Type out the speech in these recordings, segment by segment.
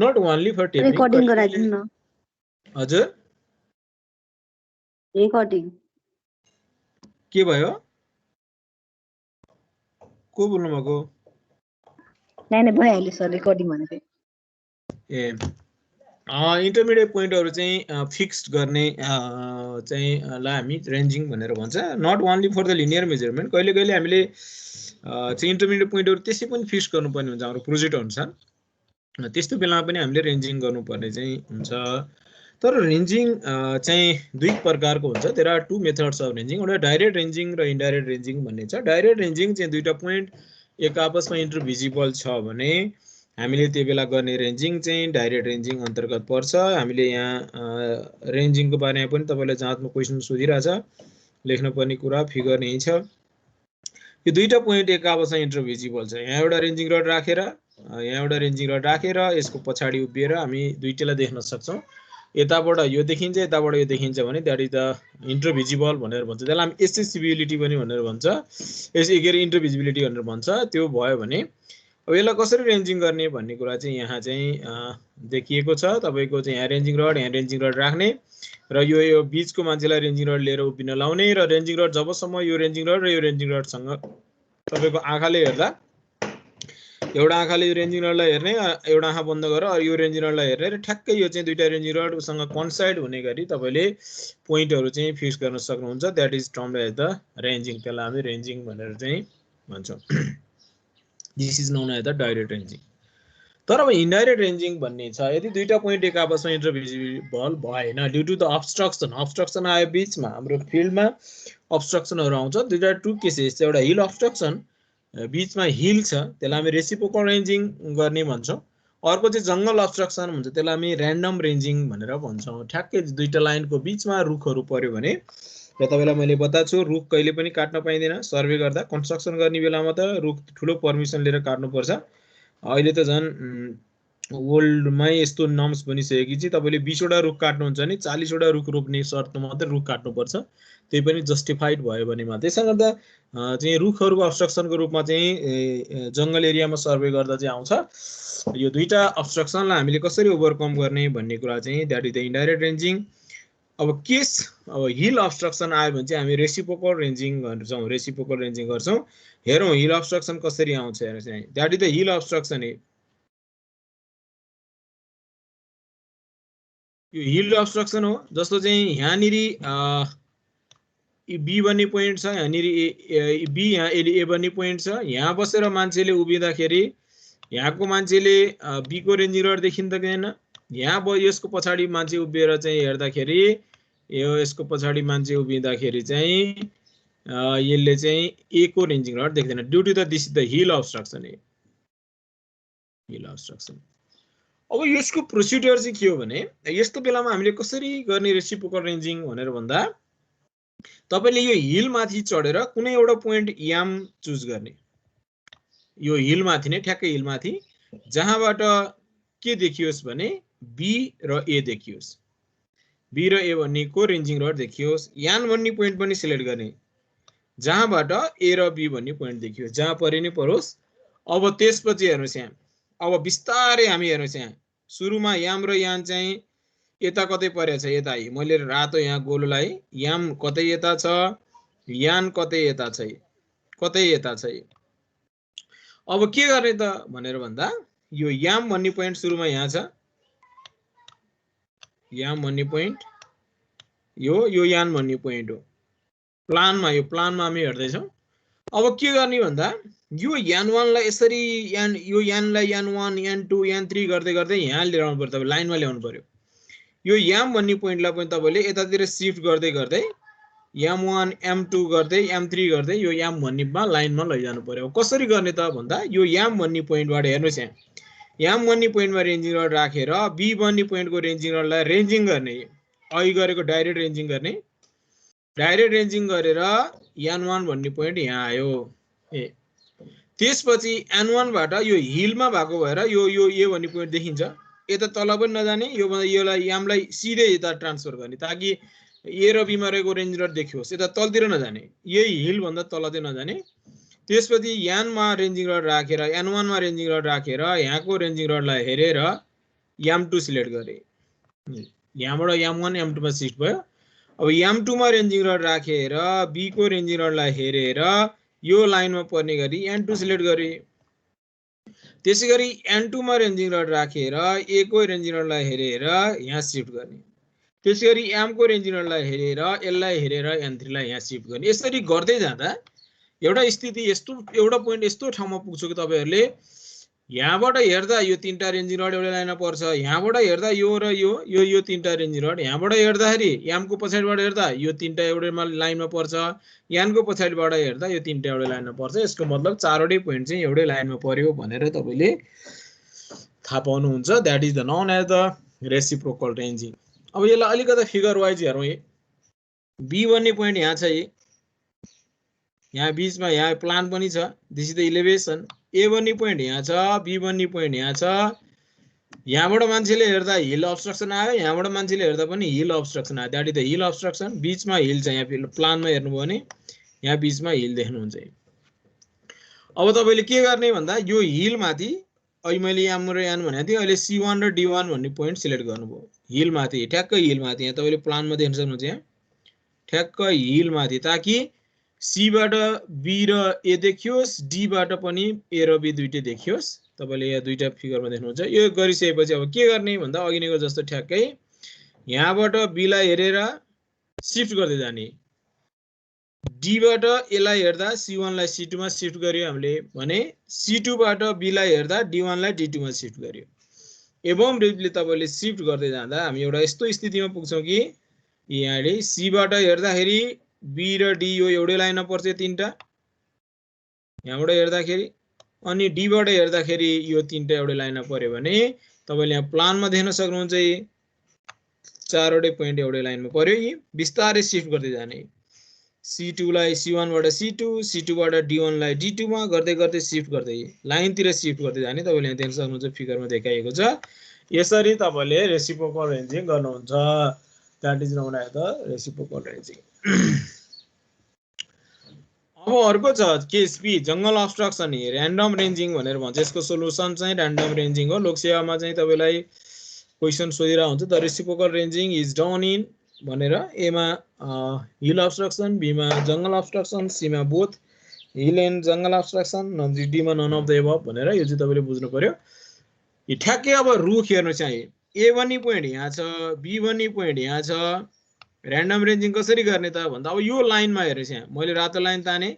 Not only for taping recording गराइदिनु न हजुर रेकर्डिङ के भयो को बोल्नु भएको नाइ भइहाल्यो सर रेकर्डिङ भनेको ए इन्टरमिडिएट पोइन्टहरु चाहिँ फिक्स्ड गर्ने चाहिँ ला हामी रेन्जिङ भनेर भन्छ not only for the linear measurement कहिले कहिले हामीले चाहिँ इन्टरमिडिएट पोइन्टहरु त्यसै पनि फिक्स गर्नुपर्ने हुन्छ हाम्रो प्रोजेक्ट अनुसार त्यस्तो बेलामा पनि हामीले रेन्जिङ गर्नुपर्ने चाहिँ हुन्छ तर रेन्जिङ चाहिँ दुई प्रकारको हुन्छ there are two methods of ranging एउटा डाइरेक्ट रेन्जिङ र इन्डाइरेक्ट रेन्जिङ भन्ने छ डाइरेक्ट रेन्जिङ चाहिँ दुईटा पोइन्ट एक आपसमा इन्टरभिजिबल छ भने हामीले त्यो बेला गर्ने रेन्जिङ चाहिँ डाइरेक्ट रेन्जिङ अन्तर्गत पर्छ हामीले यहाँ रेन्जिङको बारेमा पनि तपाईलाई जाँचमा क्वेशन सोधिरहेछ लेख्नुपर्ने कुरा फिगर यही छ यो दुईटा पोइन्ट एक आपसमा इन्टरभिजिबल छ यहाँ एउटा रेन्जिङ रड राखेर यहाँ एउटा रेन्जिङ रड राखेर यसको पछाडी उभिएर हामी दुईटैलाई देख्न सक्छौं यताबाट यो देखिन्छ यताबाट यो देखिन्छ भने दैट इज द इन्टरभिजिबल भनेर भन्छ त्यसलाई हामी एक्सेसिबिलिटी पनि भनेर भन्छ यसै गरी इन्टरभिजिबिलिटी भनेर भन्छ त्यो भयो भने अब यसलाई कसरी रेन्जिङ गर्ने भन्ने कुरा चाहिँ यहाँ चाहिँ देखिएको छ तपाईको चाहिँ यहाँ रेन्जिङ रड राख्ने र यो बीचको मान्छेलाई रेन्जिङ रड लिएर उभिन लाउने र रेन्जिङ रड जबसम्म यो रेन्जिङ रड र यो रेन्जिङ रडसँग तपाईको आँखाले हेर्दा एउटा आँखाले यो रेन्जिङ रडलाई हेर्ने एउटा आँखा बन्द गरेर यो रेन्जिङ रडलाई हेर्ने र ठ्याक्कै यो चाहिँ दुईटा रेन्जिङ रडसँग कोइन्साइड हुने गरी तपाईले पोइन्टहरु चाहिँ फिक्स गर्न सक्नुहुन्छ that is termed as the ranging त्यसलाई हामी रेन्जिङ भनेर चाहिँ भन्छौं this is known as the direct ranging तर अब इन्डाइरेक्ट रेन्जिङ भन्ने छ यदि दुईटा पोइन्ट एक आपसमा इन्टरभिजिबल भएन ड्यू टु द अब्स्ट्रक्सन आयो बीचमा हाम्रो फिल्डमा अब्स्ट्रक्सनहरु आउँछ दुईटा टु केसेस एउटा हिल अब्स्ट्रक्सन बीचमा हिल छ त्यसलाई हामी रेसिप्रोकल रेन्जिङ गर्ने भन्छौं अर्को चाहिँ जंगल अब्स्ट्रक्सन हुन्छ त्यसलाई हामी र्यान्डम रेन्जिङ भनेर भन्छौं ठ्याक्कै दुईटा लाइनको बीचमा रुखहरु पर्यो भने र तपाईलाई मैले बताएको छु रुख कहिले पनि काट्न पाइदैन सर्वे गर्दा कन्स्ट्रक्सन गर्ने बेलामा त रुख ठुलो परमिसन लिएर काट्नु पर्छ अहिले त झन् वर्ल्डमै यस्तो नर्म्स बनिसकेको छ तपाईले 20 वटा रुख काट्नुहुन्छ भने 40 वटा रुख रोप्ने शर्तमा मात्र रुख काट्नु पर्छ त्यही पनि जस्टिफाइड भयो भने मात्र त्यसैले गर्दा चाहिँ रुखहरुको अब्स्ट्रक्सनको रूपमा चाहिँ जंगल एरियामा सर्वे गर्दा चाहिँ आउँछ यो दुईटा अब्स्ट्रक्सनलाई हामीले कसरी ओभरकम गर्ने भन्ने कुरा चाहिँ दैट इज द इन्डाइरेक्ट रेन्जिङ अब हिल अब्स्ट्रक्सन आयो भने चाहिँ हामी रेसिप्रोकल रेन्जिङ गर्छौं हेरौं हिल अब्स्ट्रक्सन कसरी आउँछ हेर चाहिँ that is the hill obstruction यो हिल अब्स्ट्रक्सन हो जस्तो चाहिँ यहाँनिरी बी भन्ने पोइन्ट छ यहाँनिरी बी यहाँ ए भन्ने पोइन्ट छ यहाँ बसेर मान्छेले उभिँदाखेरि यहाँको मान्छेले बी को रेन्जिङ रड देखिँदैन यहाँ यसको पछाडी मान्छे उभिएर चाहिँ हेर्दाखेरि यो यसको पछाडी मान्छे उभिँदाखेरि चाहिँ यसले चाहिँ ए को रेन्जिङ रड देख्दैन due to the this the hill obstruction अब यसको प्रोसिड्युर चाहिँ के हो भने यस्तो बेलामा हामीले कसरी गर्ने रेसिप्रोकल रेन्जिङ भनेर भन्दा तपाईले यो हिल माथि चढेर कुनै एउटा पोइन्ट याम चुज गर्ने यो हिल माथि नै ठ्याक्कै हिल माथि जहाँबाट के देखियोस् भने बी र ए देखियोस् बी र ए भन्नेको रेन्जिङ रड देखियोस् यान भन्ने पोइन्ट पनि सिलेक्ट गर्ने जहाँबाट ए र बी भन्ने पोइन्ट देखियोस् जहाँ परे नै परोस् अब त्यसपछि हेर्नुस् यहाँ अब बिस्तारै हामी हेर्नुस् यहाँ सुरुमा याम र यान चाहिँ यता कतै परेछ यता मैले रातो यहाँ गोलोलाई याम कतै यता छ यान कतै यता छ अब के गर्ने त भनेर भन्दा यो याम भन्ने पोइन्ट सुरुमा यहाँ छ याम भन्ने पोइन्ट यो यान भन्ने पोइन्ट हो यो प्लानमा हामी हेर्दै छौं अब के गर्ने भन्दा यो यान 1 लाई यसरी यो यानलाई यान 1 यान 2 यान 3 गर्दै गर्दै यहाँ ल्याउनु पर्छ तपाईले लाइनमा ल्याउनु पर्यो यो याम भन्ने पोइन्टलाई पनि तपाईले यतातिर शिफ्ट गर्दै गर्दै m1 m2 गर्दै m3 गर्दै यो याम भन्नेमा लाइनमा लैजानु पर्यो कसरी गर्ने त भन्दा यो याम भन्ने पोइन्टबाट हेर्नुस् यहाँ याम भन्ने पोइन्टमा रेन्जिङ रड राखेर बी भन्ने पोइन्टको रेन्जिङ रडलाई रेन्जिङ गर्ने अघि गरेको डाइरेक्ट रेन्जिङ गरेर n1 भन्ने पोइन्ट यहाँ आयो त्यसपछि n1 बाट यो हिलमा भएको भएर यो ए भन्ने पोइन्ट देखिन्छ यता तल पनि नजाने योलाई यामलाई सिधै यता ट्रान्सफर गर्ने ताकि ए र बी मा रहेको रेन्ज रड देखियोस् यता तलतिर नजाने यही हिल भन्दा तल चाहिँ नजाने त्यसपछि यान मा रेन्जिङ रड राखेर n1 मा रेन्जिङ रड राखेर यहाँको रेन्जिङ रडलाई हेरेर M2 सिलेक्ट गरेँ, यहाँबाट M1 M2 मा सिफ्ट भयो। अब M2 मा रेन्जिङ रड राखेर B को रेन्जिङ रडलाई हेरेर यो लाइनमा पर्ने गरी N2 सिलेक्ट गरेँ। त्यसैगरी N2 मा रेन्जिङ रड राखेर A को रेन्जिङ रडलाई हेरेर यहाँ सिफ्ट गर्ने। त्यसैगरी M को रेन्जिङ रडलाई हेरेर यसलाई हेरेर N3 लाई यहाँ सिफ्ट गर्ने। यसरी गर्दै जाँदा एउटा स्थिति यस्तो एउटा पोइन्ट यस्तो ठाउँमा पुग्छ कि तपाईहरुले यहाँबाट हेर्दा यो तीनटा रेन्जिङ रड एउटै लाइनमा पर्छ, यहाँबाट हेर्दा यो र यो तीनटा रेन्जिङ रड, यहाँबाट हेर्दाखेरि M को पछाडिबाट हेर्दा यो तीनटा एउटै लाइनमा पर्छ, N को पछाडिबाट हेर्दा यो तीनटा एउटै लाइनमा पर्छ। यसको मतलब चारवटै पोइन्ट चाहिँ एउटै लाइनमा पर्यो भनेर तपाईले थाहा पाउनुहुन्छ। That is the known as the reciprocal ranging. अब यसलाई अलिकति फिगर वाइज हेरौँ। B भन्ने पोइन्ट यहाँ छ, यहाँ बीचमा यहाँ प्लान पनि छ, this is the elevation. A भन्ने पोइन्ट यहाँ छ, B भन्ने पोइन्ट यहाँ छ, यहाँबाट मान्छेले हेर्दा हिल अब्स्ट्रक्सन आयो, यहाँबाट मान्छेले हेर्दा पनि हिल अब्स्ट्रक्सन आयो, that is the hill obstruction. बीचमा हिल छ, यहाँ प्लानमा हेर्नुभयो भने यहाँ बीचमा हिल देख्नुहुन्छ। अब तपाईले के गर्ने भन्दा यो हिल माथि अहिले मैले M र N भनेको थिएँ, अहिले C1 र D1 भन्ने पोइन्ट सिलेक्ट गर्नुभयो। हिल माथि ठ्याक्क हिल माथि यहाँ तपाईले प्लानमा देख्न सक्नुहुन्छ, यहाँ ठ्याक्क हिल माथि, ताकि C बाट B र A देखियोस्, D बाट पनि A र B दुईटै देखियोस्। तपाईले यहाँ दुईटा फिगरमा देख्नुहुन्छ। यो गरिसकेपछि अब के गर्ने भन्दा अघि नैको जस्तो ठ्याक्कै यहाँबाट B लाई हेरेर शिफ्ट गर्दै जाने, D बाट A लाई हेर्दा C1 लाई C2 मा शिफ्ट गर्यो हामीले भने, C2 बाट B लाई हेर्दा D1 लाई D2 मा शिफ्ट गर्यो। एवं रीतिले तपाईले शिफ्ट गर्दै जाँदा हामी एउटा यस्तो स्थितिमा पुग्छौं कि यहाँले C बाट हेर्दाखेरि B र D यो एउटै लाइनमा पर्छ तीनटा, यहाँबाट हेर्दाखेरि, अनि D बाट हेर्दाखेरि यो तीनटा एउटै लाइनमा पर्यो भने तपाईले यहाँ प्लानमा देख्न सक्नुहुन्छ चारवटै पोइन्ट एउटै लाइनमा पर्यो। यी बिस्तारै शिफ्ट गर्दै जाने, C2 लाई C1 बाट C2, C2 बाट D1 लाई D2 मा गर्दै गर्दै शिफ्ट गर्दै लाइनतिर शिफ्ट गर्दै जाने। तपाईले यहाँ देख्न सक्नुहुन्छ फिगरमा देखाइएको छ। यसरी तपाईले रेसिप्रोकल रेन्जिङ गर्नुहुन्छ। That is known as the reciprocal ranging. अब अर्को छ case B, jungle obstruction random ranging भनेर भन्छ। यसको सोलुसन चाहिँ र्यान्डम रेन्जिङ हो। लोकसेवामा चाहिँ तपाईलाई क्वेशन सोधिरा हुन्छ, the reciprocal ranging is done in भनेर। ए मा हिल अब्स्ट्रक्सन, बी मा जंगल अब्स्ट्रक्सन, सी मा both hill and jungle obstruction, D मा नन अफ द एबभ भनेर। यो चाहिँ तपाईले बुझ्नु पर्यो। यो ठ्याक्कै अब रुख हेर्नु चाहिँ ए भन्ने पोइन्ट यहाँ छ, बी भन्ने पोइन्ट यहाँ छ, र्यान्डम रेन्जिङ कसरी गर्ने त भन्दा अब यो लाइनमा हेर्नुस्, यहाँ मैले रातो लाइन ताने,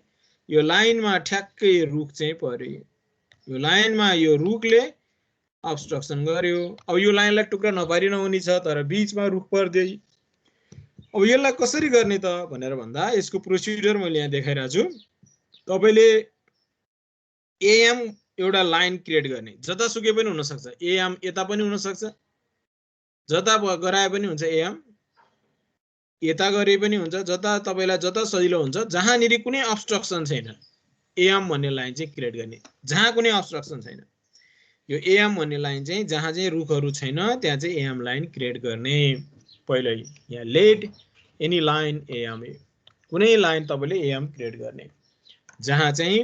यो लाइनमा ठ्याक्कै रुख चाहिँ पर्यो, यो लाइनमा यो रुखले अब्स्ट्रक्सन गर्यो। अब यो लाइनलाई टुक्रा नपारी नहुने छ, तर बीचमा रुख पर्दै। अब यसलाई कसरी गर्ने त भनेर भन्दा यसको प्रोसिडर मैले यहाँ देखाइरहेको छु। तपाईले एएम एउटा लाइन क्रिएट गर्ने, जतासुकै पनि हुन सक्छ, एएम यता पनि हुन सक्छ, जता गराए पनि हुन्छ, एएम यता गरे पनि हुन्छ, जता तपाईलाई जता सजिलो हुन्छ, जहाँनिर कुनै अब्स्ट्रक्सन छैन एएम भन्ने लाइन चाहिँ क्रिएट गर्ने। जहाँ कुनै अब्स्ट्रक्सन छैन, यो एएम भन्ने लाइन चाहिँ जहाँ चाहिँ रुखहरू छैन त्यहाँ चाहिँ एएम लाइन क्रिएट गर्ने। पहिल्यै यहाँ लेट एनी लाइन एएम, कुनै लाइन तपाईले एएम क्रिएट गर्ने जहाँ चाहिँ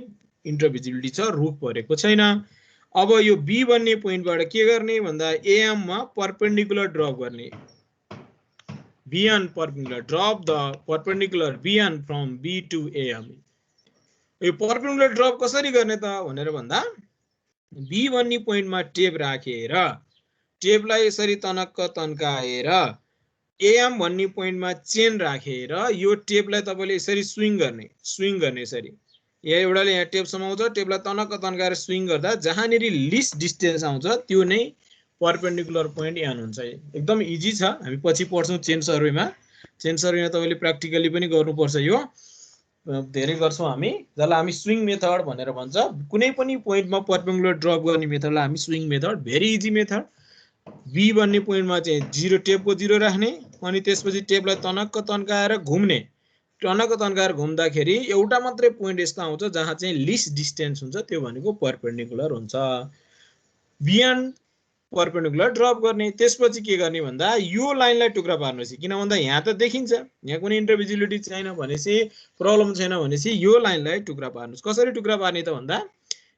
इन्टरभिजिबिलिटी छ, रुख परेको छैन। अब यो बी भन्ने पोइन्टबाट के गर्ने भन्दा एएम मा परपेन्डिकुलर ड्रप गर्ने, bn perpendicular, drop the perpendicular bn from b to am। यो परपेन्डिकुलर ड्रप कसरी गर्ने त भनेर भन्दा बी भन्ने पोइन्टमा टेप राखेर टेपलाई यसरी तनक्क तन्काएर एएम भन्ने पोइन्टमा चेन राखेर यो टेपलाई तपाईले यसरी स्विङ गर्ने यसरी। यहाँ एउटाले यहाँ टेप समाउँछ, टेपलाई तनक्क तन्काएर स्विङ गर्दा जहाँनिर लिस्ट डिस्टेन्स आउँछ त्यो नै परपेन्डिकुलर पोइन्ट एन हुन्छ। एकदम इजी छ, हामी पछि पढ्छौँ चेन सर्वेमा। चेन सर्वेमा तपाईले प्र्याक्टिकली पनि गर्नुपर्छ, यो धेरै गर्छौँ हामी, जसलाई हामी स्विङ मेथड भनेर भन्छ। कुनै पनि पोइन्टमा परपेन्डिकुलर ड्रप गर्ने मेथडलाई हामी swing method, very easy method. B भन्ने पोइन्टमा चाहिँ जिरो, टेपको जिरो राख्ने, अनि त्यसपछि टेपलाई तनक्क तन्काएर घुम्ने, टनक्क तन्काएर घुम्दाखेरि एउटा मात्रै पोइन्ट यस्तो आउँछ जहाँ चाहिँ लिस्ट डिस्टेन्स हुन्छ, त्यो भनेको परपेन्डिकुलर हुन्छ। बियन्ड परपेन्डिकुलर ड्रप गर्ने। त्यसपछि के गर्ने भन्दा यो लाइनलाई टुक्रा पार्नुहोस्, किन भन्दा यहाँ त देखिन्छ, यहाँ कुनै इन्टरभिजिबिलिटी छैन भनेपछि, प्रब्लम छैन भनेपछि यो लाइनलाई टुक्रा पार्नुहोस्। कसरी टुक्रा पार्ने त भन्दा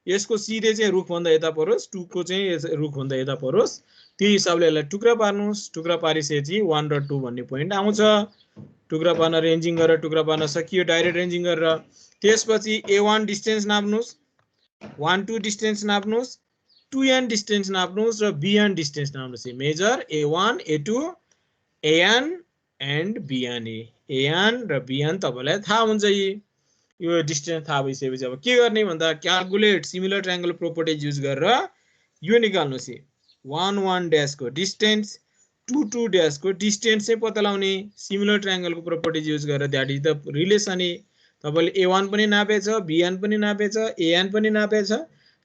यसको सिधै चाहिँ रुखभन्दा यता परोस्, 2 को चाहिँ रुखभन्दा यता परोस्, त्यो हिसाबले यसलाई टुक्रा पार्नुस्। टुक्रा पारिसकेपछि 1 र 2 भन्ने पोइन्ट आउँछ। टुक्रा पार्न रेन्जिङ गरेर टुक्रा पार्न सकियो डाइरेक्ट रेन्जिङ गरेर। त्यसपछि A1 डिस्टेन्स नाप्नुस्, 1 2 डिस्टेन्स नाप्नुस्, 2n डिस्टेन्स नाप्नुस् र bn डिस्टेन्स नाप्नुस्। Measure A1 A2 an and bn। an र bn तपाईलाई थाहा हुन्छ। यो डिस्टेन्स थाहा भइसकेपछि अब के गर्ने भन्दा calculate similar triangle properties use गरेर यो निकाल्नुस्। 1 1 डैश को डिस्टेन्स, 2 2 डैश को डिस्टेन्स चाहिँ पत्ता लगाउने सिमिलर ट्रायंगल को प्रोपर्टिज युज गरेर। That is the relation. तपाईले A1 पनि नापेछ, bn पनि नापेछ, an पनि नापेछ।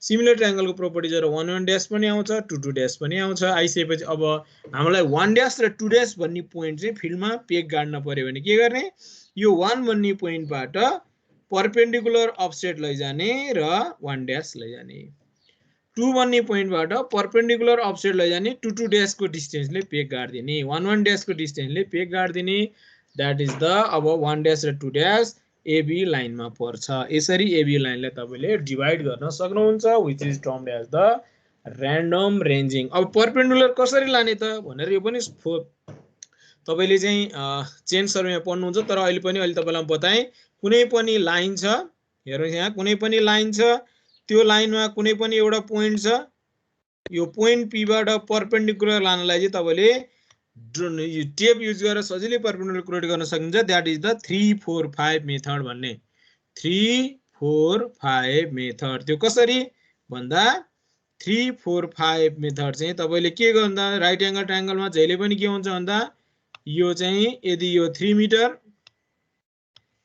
सिमिलर ट्रायंगल को प्रोपर्टिजहरु 1 1 डैश पनि आउँछ, 2 2 डैश पनि आउँछ। आइसकेपछि अब हामीलाई 1 डैश र 2 डैश भन्ने पोइन्ट चाहिँ फिल्डमा पेग गाड्न पर्यो भने के गर्ने? यो 1 भन्ने पोइन्टबाट परपेन्डिकुलर अफसेट लैजाने र 1 डैश लैजाने। 2 भन्ने पोइन्टबाट परपेन्डिकुलर अफसेट लैजाने, 2 2 डैश को डिस्टेन्सले पेग गाड्दिने, 1 1 डैश को डिस्टेन्सले पेग गाड्दिने। दैट इज द अब 1 डैश र 2 डैश AB लाइनमा पर्छ। यसरी AB लाइनलाई तपाईले डिवाइड गर्न सक्नुहुन्छ, which is termed as the random ranging. अब परपेन्डिकुलर कसरी लाने त भनेर यो पनि तपाईले चाहिँ चेन सर्वेमा पढ्नुहुन्छ। तर अहिले पनि तपाईलाई बताएँ, कुनै पनि लाइन छ, हेर्नु यहाँ कुनै पनि लाइन छ, त्यो लाइनमा कुनै पनि एउटा पोइन्ट छ, यो पोइन्ट P बाट परपेन्डिकुलर लानलाई चाहिँ तपाईले टेप युज गरेर सजिलै परपेन्डिकुलर क्रिएट गर्न सकिन्छ। दैट इज द 3 4 5 मेथड भन्ने। 3 4 5 मेथड। त्यो कसरी भन्दा 3 4 5 मेथड चाहिँ तपाईले के गर्दा राइट एंगल ट्रायंगलमा जहिले पनि के हुन्छ भन्दा यो चाहिँ यदि यो 3 मिटर,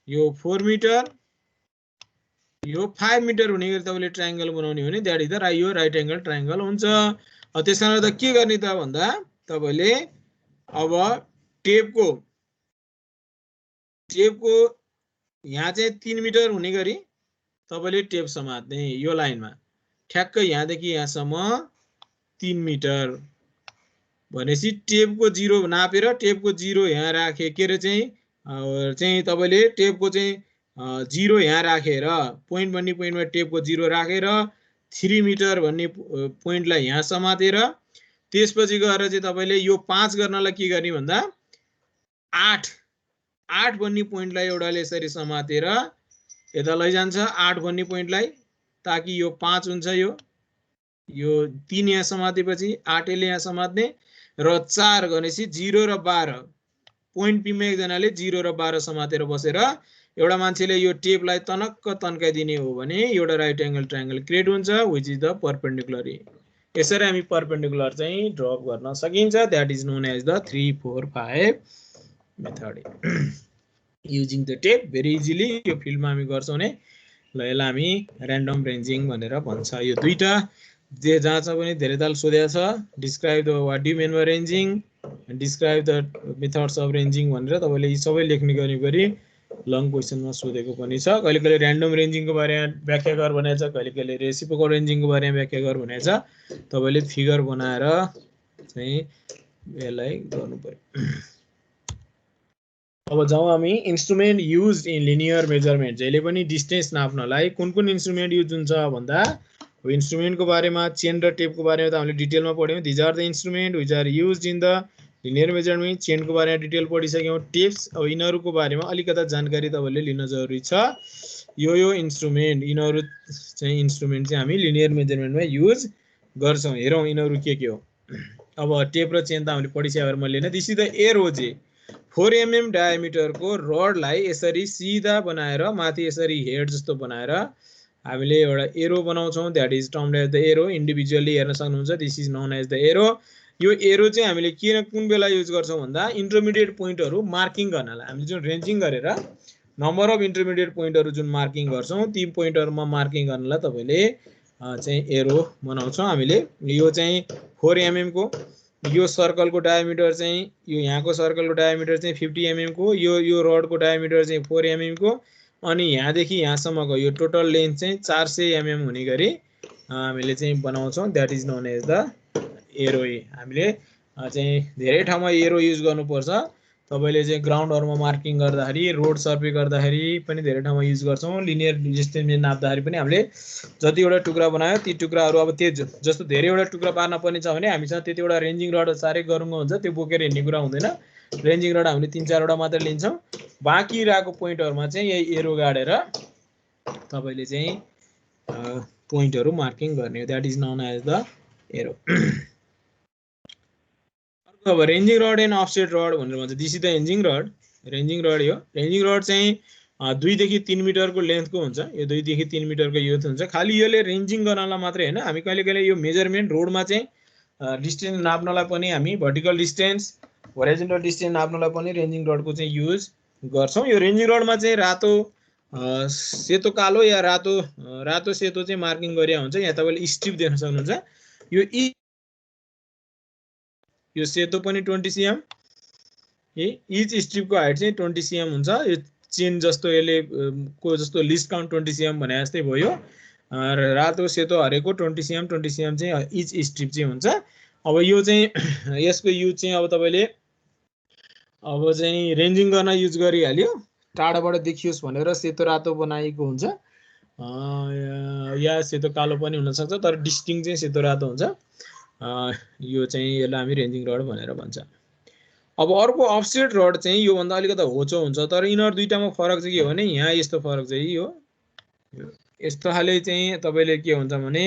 यो 4 मिटर, यो 5 मिटर हुने गरी तपाईले ट्रायंगल बनाउने हो भने दैट इज द यो राइट एंगल ट्रायंगल हुन्छ। त्यसकारण त के गर्ने त भन्दा तपाईले अब टेपको यहाँ चाहिँ 3 मिटर हुने गरी तपाईले टेप समात्ने यो लाइनमा ठ्याक्कै यहाँदेखि यहाँसम्म 3 मिटर भनेपछि टेपको 0 नापेर टेपको 0 यहाँ राखे के रे चाहिँ तपाईले टेपको चाहिँ 0 यहाँ राखेर पोइन्ट भन्ने पोइन्टमा टेपको 0 राखेर 3 मिटर भन्ने पोइन्टलाई यहाँ समातेर त्यसपछि गएर चाहिँ तपाईले यो 5 गर्नलाई के गर्ने भन्दा 8 भन्ने पोइन्टलाई एउटाले यसरी समातेर यता लैजान्छ 8 भन्ने पोइन्टलाई, ताकि यो 5 हुन्छ। यो 3 यहाँ समातेपछि 8 ले यहाँ समात्ने र 4 भनेपछि 0 र 12 पोइन्ट P मा एकजनाले 0 र 12 समातेर बसेर एउटा मान्छेले यो टेपलाई तनक्क तन्काइदिने हो भने एउटा राइट एंगल ट्रायंगल क्रिएट हुन्छ, व्हिच इज द परपेन्डिकुलर। यसरी हामी परपेन्डिकुलर चाहिँ ड्रप गर्न सकिन्छ। That is known as the 3 4 5 method using the tape very easily. यो फिल्डमा हामी गर्छौं भने ल यसलाई हामी र्यान्डम रेन्जिङ भनेर भन्छ। यो दुईटा जे जहाँ छ पनि धेरै ताल सोधेको छ, describe the what do you mean by ranging, describe the methods of ranging भनेर तपाईले यी सबै लेख्ने गरी लङ क्वेशनमा सोधेको पनि छ। कहिले कहिले र्यान्डम रेन्जिङको बारेमा व्याख्या गर भनेको छ, कहिले कहिले रेसिप्रोकल रेन्जिङको बारेमा व्याख्या गर भनेको छ। तपाईले फिगर बनाएर चाहिँ यसलाई गर्नु पर्यो। अब जाउँ हामी instrument used in linear measurement. जहिले पनि डिस्टेन्स नाप्नलाई कुन इन्स्ट्रुमेन्ट युज हुन्छ भन्दा इन्स्ट्रुमेन्टको बारेमा चेन र टेपको बारेमा त हामीले डिटेलमा पढ्यौं। These are the instrument which are used in the linear measurement. चेनको बारेमा डिटेल पढिसक्यौं। टेप्स अब यिनहरुको बारेमा अलिकता जानकारी तपाईले लिन जरुरी छ। यो इन्स्ट्रुमेन्ट यिनहरु चाहिँ इन्स्ट्रुमेन्ट चाहिँ हामी लिनियर मेजरमेन्टमा युज गर्छौं। हेरौं यिनहरु के हो। अब टेप र चेन त हामीले पढिसकेर मैले हैन। This is the arrows 4 mm diameter को रडलाई यसरी सिधा बनाएर माथि यसरी हेड जस्तो बनाएर हामीले एउटा एरो बनाउँछौं। That is termed as the arrow. Individually हेर्न सक्नुहुन्छ। This is known as the arrow. यो एरो चाहिँ हामीले कुन बेला युज गर्छौं भन्दा इन्टरमिडिएट पोइन्टहरु मार्किङ गर्नलाई। हामीले जुन रेन्जिङ गरेर नम्बर अफ इन्टरमिडिएट पोइन्टहरु जुन मार्किङ गर्छौं ती पोइन्टहरुमा मार्किङ गर्नलाई तपाईले चाहिँ एरो बनाउँछौं हामीले। यो चाहिँ 4 mm को, यो सर्कलको डायमिटर चाहिँ यो यहाँको सर्कलको डायमिटर चाहिँ 50 mm को, यो रडको डायमिटर चाहिँ 4 mm को, अनि यहाँदेखि यहाँसम्मको यो टोटल लेन्थ चाहिँ 400 mm हुने गरी हामीले चाहिँ बनाउँछौं। That is known as the arrow. हामीले चाहिँ धेरै ठाउँमा एरो युज गर्नुपर्छ। तपाईले चाहिँ ग्राउन्डहरुमा मार्किङ गर्दाखेरि रोड सर्वे गर्दाखेरि पनि धेरै ठाउँमा युज गर्छौं लिनियर डिस्टेन्स नाप्दाखेरि पनि हामीले जतिवटा टुक्रा बनायो ती टुक्राहरु अब त्यो जस्तो धेरैवटा टुक्रा पार्न पर्ने छ भने हामीसँग त्यतिवटा रेन्जिङ रड सारै गरुङ हुन्छ त्यो बोकेर हिँड्ने कुरा हुँदैन रेन्जिङ रड हामीले 3-4 वटा मात्र लिन्छौं बाँकी रहेको पोइन्टहरुमा चाहिँ यही एरो गाडेर तपाईले चाहिँ पोइन्टहरु मार्किङ गर्ने that is known as the arrow अब ranging rod and offset rod भनेर भन्छ this is the ranging rod यो रेन्जिङ रड चाहिँ 2 देखि 3 मिटरको लेन्थको हुन्छ यो 2 देखि 3 मिटरको यो हुन्छ खाली यसले रेन्जिङ गर्नलाई मात्रै हैन हामी कहिले यो मेजरमेन्ट रोडमा चाहिँ डिस्टेन्स नाप्नलाई पनि हामी भर्टिकल डिस्टेन्स होरिजोन्टल डिस्टेन्स नाप्नलाई पनि रेन्जिङ रडको चाहिँ युज गर्छौं यो रेन्जिङ रडमा चाहिँ रातो सेतो कालो या रातो सेतो चाहिँ मार्किङ गरिया हुन्छ यहाँ तपाईले स्ट्रिप देख्न सक्नुहुन्छ यो सेतो पनि 20 cm इच स्ट्रिपको हाइट चाहिँ 20 cm हुन्छ यो चेन जस्तो यसले को जस्तो लिस्ट काउन्ट 20 cm भने जस्तै भयो रातो सेतो हरेको 20 cm चाहिँ इच स्ट्रिप चाहिँ हुन्छ अब यो चाहिँ यसको युज चाहिँ अब तपाईले अब चाहिँ रेन्जिङ गर्न युज गरिहाल्यो टाढाबाट देखियोस् भनेर सेतो रातो बनाएको हुन्छ या सेतो कालो पनि हुन सक्छ तर डिस्टिङ चाहिँ सेतो रातो हुन्छ यो चाहिँ यसलाई हामी रेन्जिङ रड भनेर भन्छ अब अर्को अफसेट रड चाहिँ यो भन्दा अलिकति होचो हुन्छ तर यिनीहरु दुईटामा फरक चाहिँ के हो भने यहाँ यस्तो फरक चाहिँ यो यस्तो खाले चाहिँ तपाईले के हुन्छ भने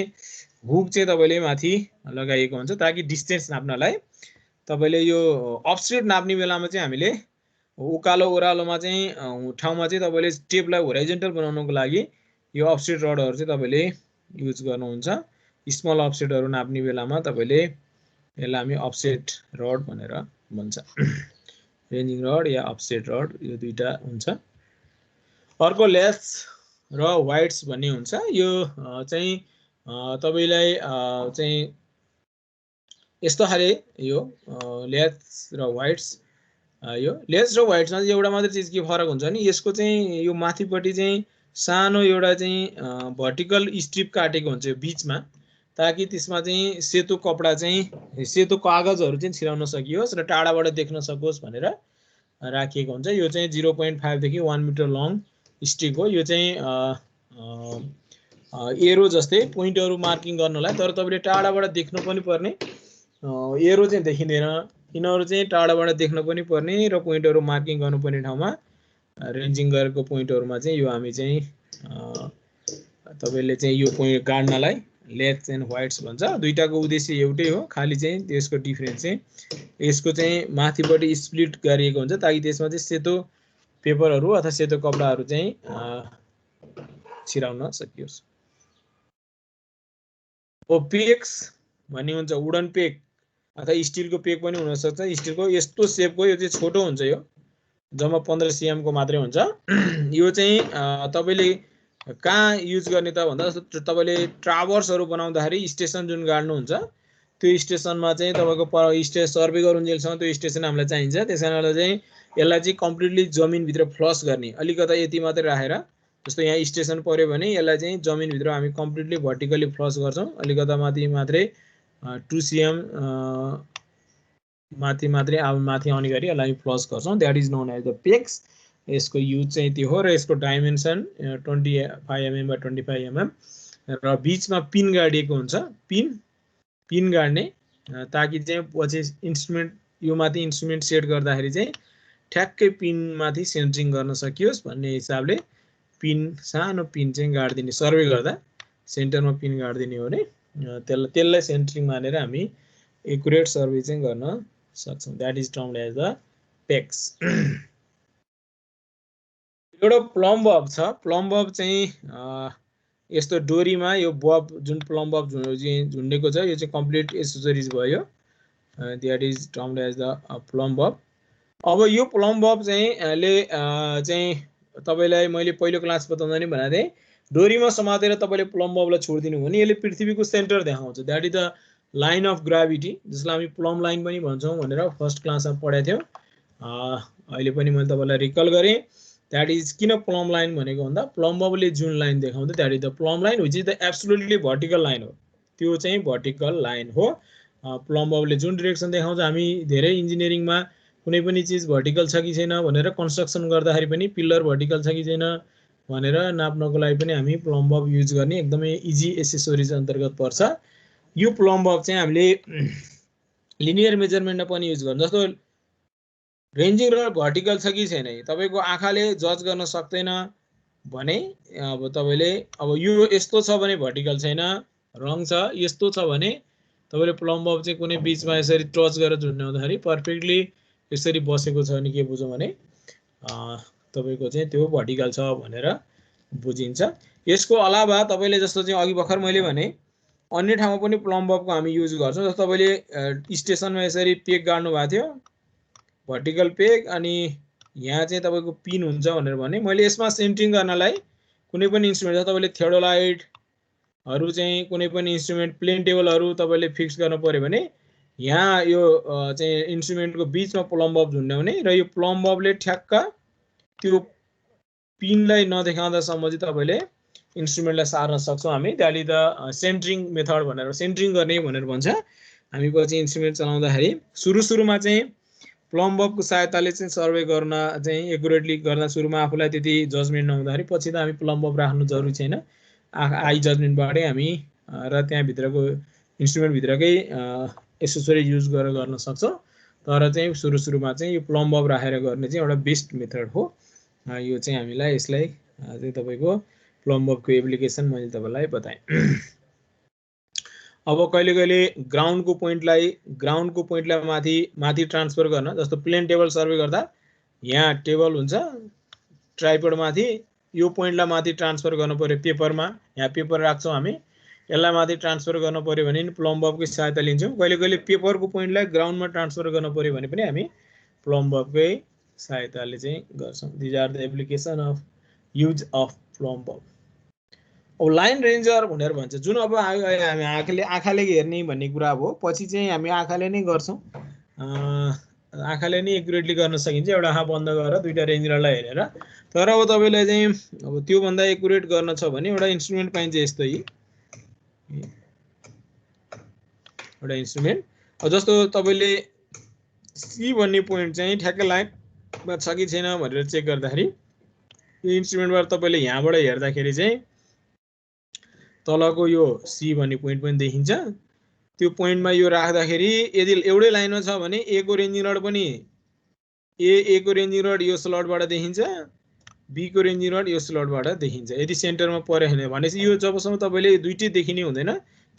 हुक चाहिँ तपाईले माथि लगाएको हुन्छ ताकि डिस्टेन्स नाप्नलाई तपाईले यो अफसेट नाप्ने बेलामा चाहिँ हामीले उकालो ओरालोमा चाहिँ ठाउँमा चाहिँ तपाईले टेपलाई होराइजन्टल बनाउनको लागि यो अफसेट रडहरु चाहिँ तपाईले युज गर्नुहुन्छ स्मल अफसेटहरु नाप्ने बेलामा तपाईले यसलाई हामी अफसेट रड भनेर भन्छ रेन्जिङ रड या अफसेट रड यो दुईटा हुन्छ अर्को लेस र वाइड्स भन्ने हुन्छ यो चाहिँ तपाईलाई चाहिँ यस्तो खाले यो लेस र वाइड्स यो लेस र वाइड्समा चाहिँ एउटा मात्र चीज के फरक हुन्छ नि यसको चाहिँ यो माथिपट्टि चाहिँ सानो एउटा चाहिँ भर्टिकल स्ट्रिप काटेको हुन्छ यो बीचमा ताकि त्यसमा चाहिँ सेतो कपडा चाहिँ सेतो कागजहरु चाहिँ छिराउन सकियोस् र टाढाबाट देख्न सकोस् भनेर राखिएको हुन्छ यो चाहिँ 0.5 देखि 1 मिटर लङ स्टिक हो यो चाहिँ एरो जस्तै पोइन्टहरु मार्किङ गर्नलाई तर तपाईले टाढाबाट देख्नु पनि पर्ने एरो चाहिँ देखिदैन यिनीहरु चाहिँ टाढाबाट देख्न पनि पर्ने र पोइन्टहरु मार्किङ गर्नुपर्ने ठाउँमा रेन्जिङ गरेको पोइन्टहरुमा चाहिँ यो हामी चाहिँ तपाईले चाहिँ यो पोइन्ट गाड्नलाई लेफ्ट एन्ड वाइड्स भन्छ दुईटाको उद्देश्य एउटै हो खाली चाहिँ त्यसको डिफरेन्स चाहिँ यसको चाहिँ माथिपट्टि स्प्लिट गरिएको हुन्छ ताकि त्यसमा चाहिँ सेतो पेपरहरु अथवा सेतो कपडाहरु चाहिँ छिराउन सकियोस् पेक्स भन्ने हुन्छ वुडन पेक अथवा स्टिलको पेक पनि हुन सक्छ स्टिलको यस्तो शेपको यो चाहिँ छोटो हुन्छ यो जम्मा 15 cm को मात्रै हुन्छ यो चाहिँ तपाईले कहाँ युज गर्ने त भन्दा तपाईले ट्राभर्सहरु बनाउँदाखेरि स्टेसन जुन गाड्नु हुन्छ त्यो स्टेसनमा चाहिँ तपाईको स्टेज सर्वे गरुन्जेलसम्म त्यो स्टेसन हामीलाई चाहिन्छ त्यसैले चाहिँ यसलाई चाहिँ कम्प्लिटली जमिन भित्र फ्लस गर्ने अलिकता यति मात्रै राखेर जस्तो यहाँ स्टेसन पर्यो भने यसलाई चाहिँ जमिन भित्र हामी कम्प्लिटली भर्टिकली फ्लस गर्छौं अलिकता माथि मात्रै 2 cm माथि मात्रै माथि आउने गरी यसलाई फ्लस गर्छौं that is known as the pegs यसको युज चाहिँ त्यो हो र यसको डाइमेन्सन 25 mm by 25 mm र बीचमा पिन गाडिएको हुन्छ पिन गाड्ने ताकि चाहिँ पछि इन्स्ट्रुमेन्ट यो माथि इन्स्ट्रुमेन्ट सेट गर्दाखेरि चाहिँ ठ्याक्कै पिन माथि सेन्टरिङ गर्न सकियोस् भन्ने हिसाबले पिन सानो पिन चाहिँ गाड्दिने सर्वे गर्दा सेन्टरमा पिन गाड्दिने हो भने त्यसलाई सेन्टरिङ मानेर हामी एक्युरेट सर्वे चाहिँ गर्न सक्छौं that is termed as the pegs एउटा प्लम बब छ प्लम बब चाहिँ यस्तो डोरीमा यो बब जुन प्लम बब झुन्डेको छ यो चाहिँ कम्प्लिट एक्सेसरिज भयो that is termed as the plumb bob अब यो प्लम बब चाहिँ ले चाहिँ तपाईलाई मैले पहिलो क्लास बताउँदा नि भनेको थिएँ डोरीमा समातेर तपाईले प्लम बबलाई छोड्दिनु हो भने यसले पृथ्वीको सेन्टर देखाउँछ that is the line of gravity जसलाई हामी प्लम लाइन पनि भन्छौं भनेर फर्स्ट क्लासमा पढाएको थियौ अहिले पनि मैले तपाईलाई रिकल गरे दैट इज किन प्लम लाइन भनेको भन्दा प्लम बबले जुन लाइन देखाउँछ that is the plum line which is the absolutely vertical line हो त्यो चाहिँ भर्टिकल लाइन हो प्लम बबले जुन डाइरेक्सन देखाउँछ हामी धेरै इन्जिनियरिङमा कुनै पनि चीज भर्टिकल छ कि छैन भनेर कन्स्ट्रक्सन गर्दाखेरि पनि पिलर भर्टिकल छ कि छैन भनेर नाप्नको लागि पनि हामी प्लम्ब बब युज गर्ने एकदमै इजी एसेसोरिज अन्तर्गत पर्छ। यो प्लम्ब बब चाहिँ हामीले लिनियर मेजरमेन्टमा पनि युज गर्छ। जस्तो रेन्जिङ रड भर्टिकल छ कि छैन तपाईको आँखाले जज गर्न सक्दैन भने अब तपाईले अब यो यस्तो छ भने भर्टिकल छैन रङ छ, यस्तो छ भने तपाईले प्लम्ब बब चाहिँ कुनै बीचमा यसरी टच गरेर झुन्ड्याउँदाखेरि पर्फेक्टली यसरी बसेको छ भने के बुझौँ भने तपाईको चाहिँ त्यो भर्टिकल छ भनेर बुझिन्छ। यसको अलावा तपाईले जस्तो चाहिँ अघि भर्खर मैले भने अन्य ठाउँमा पनि प्लम्ब बबको हामी युज गर्छौँ। जस्तो तपाईले स्टेसनमा यसरी पेग गाड्नु भएको थियो भर्टिकल पेग अनि यहाँ चाहिँ तपाईको पिन हुन्छ भनेर भने मैले यसमा सेन्टरिङ गर्नलाई कुनै पनि इन्स्ट्रुमेन्ट छ तपाईले थियोडोलाइट हरू चाहिँ कुनै पनि इन्स्ट्रुमेन्ट प्लेन टेबलहरू तपाईले फिक्स गर्न पर्यो भने यहाँ यो चाहिँ इन्स्ट्रुमेन्टको बीचमा प्लम्ब बब झुन्ड्याउने र यो प्लम्ब बबले ठ्याक्क त्यो पिनलाई नदेखाउँदासम्म चाहिँ तपाईले इन्स्ट्रुमेन्टलाई सार्न सक्छौँ हामी। द्याट इज द सेन्टरिङ मेथड भनेर सेन्टरिङ गर्ने भनेर भन्छ। हामी पछि इन्स्ट्रुमेन्ट चलाउँदाखेरि सुरुमा चाहिँ प्लम्ब बबको सहायताले चाहिँ सर्वे गर्न चाहिँ एकुरेटली गर्न सुरुमा आफूलाई त्यति जजमेन्ट नहुँदाखेरि पछि त हामी प्लम्ब बब राख्नु जरुरी छैन, आई जजमेन्टबाटै हामी र त्यहाँ भित्रको इन्स्ट्रुमेन्ट भित्रकै एसेसोरी युज गरेर गर्न सक्छौँ। तर चाहिँ सुरुमा चाहिँ यो प्लम्ब बब राखेर गर्ने चाहिँ एउटा बेस्ट मेथड हो। यो चाहिँ हामीलाई यसलाई चाहिँ तपाईको प्लम्ब बबको एप्लिकेसन मैले तपाईलाई बताएँ। अब कहिले ग्राउन्डको पोइन्टलाई माथि ट्रान्सफर गर्न, जस्तो प्लेन टेबल सर्वे गर्दा यहाँ टेबल हुन्छ ट्राइपोड माथि, यो पोइन्टलाई माथि ट्रान्सफर गर्नु पर्यो पेपरमा, यहाँ पेपर राख्छौँ हामी, यसलाई माथि ट्रान्सफर गर्नु पर्यो भने प्लम्ब बबको सहायता लिन्छौँ। कहिले पेपरको पोइन्टलाई ग्राउन्डमा ट्रान्सफर गर्नु पर्यो भने पनि हामी प्लम्ब बबकै सहायताले चाहिँ गर्छौँ। These are the application of use of plumb bob. अब लाइन रेन्जर भनेर भन्छ जुन अब हामी आँखाले हेर्ने भन्ने कुरा हो, पछि चाहिँ हामी आँखाले नै गर्छौँ, आँखाले नै एकुरेटली गर्न सकिन्छ एउटा आँखा बन्द गरेर दुईटा रेन्जरलाई हेरेर। तर अब तपाईलाई चाहिँ अब त्यो भन्दा एकुरेट गर्न छ भने एउटा इन्स्ट्रुमेन्ट पाइन्छ यस्तो एउटा इन्स्ट्रुमेन्ट। जस्तो तपाईले सी भन्ने पोइन्ट चाहिँ ठ्याक्कै लाइनमा छ कि छैन भनेर चेक गर्दाखेरि यो इन्स्ट्रुमेन्टबाट तपाईले यहाँबाट हेर्दाखेरि चाहिँ तलको यो सी भन्ने पोइन्ट पनि देखिन्छ। त्यो पोइन्टमा यो राख्दाखेरि यदि एउटै लाइनमा छ भने ए को रेन्जिङ रड पनि ए को रेन्जिङ रड यो स्लटबाट देखिन्छ, बी को रेन्जिङ रड यो स्लटबाट देखिन्छ। यदि सेन्टरमा पर्यो भनेपछि यो जबसम्म तपाईले दुईटै देखिने हुँदैन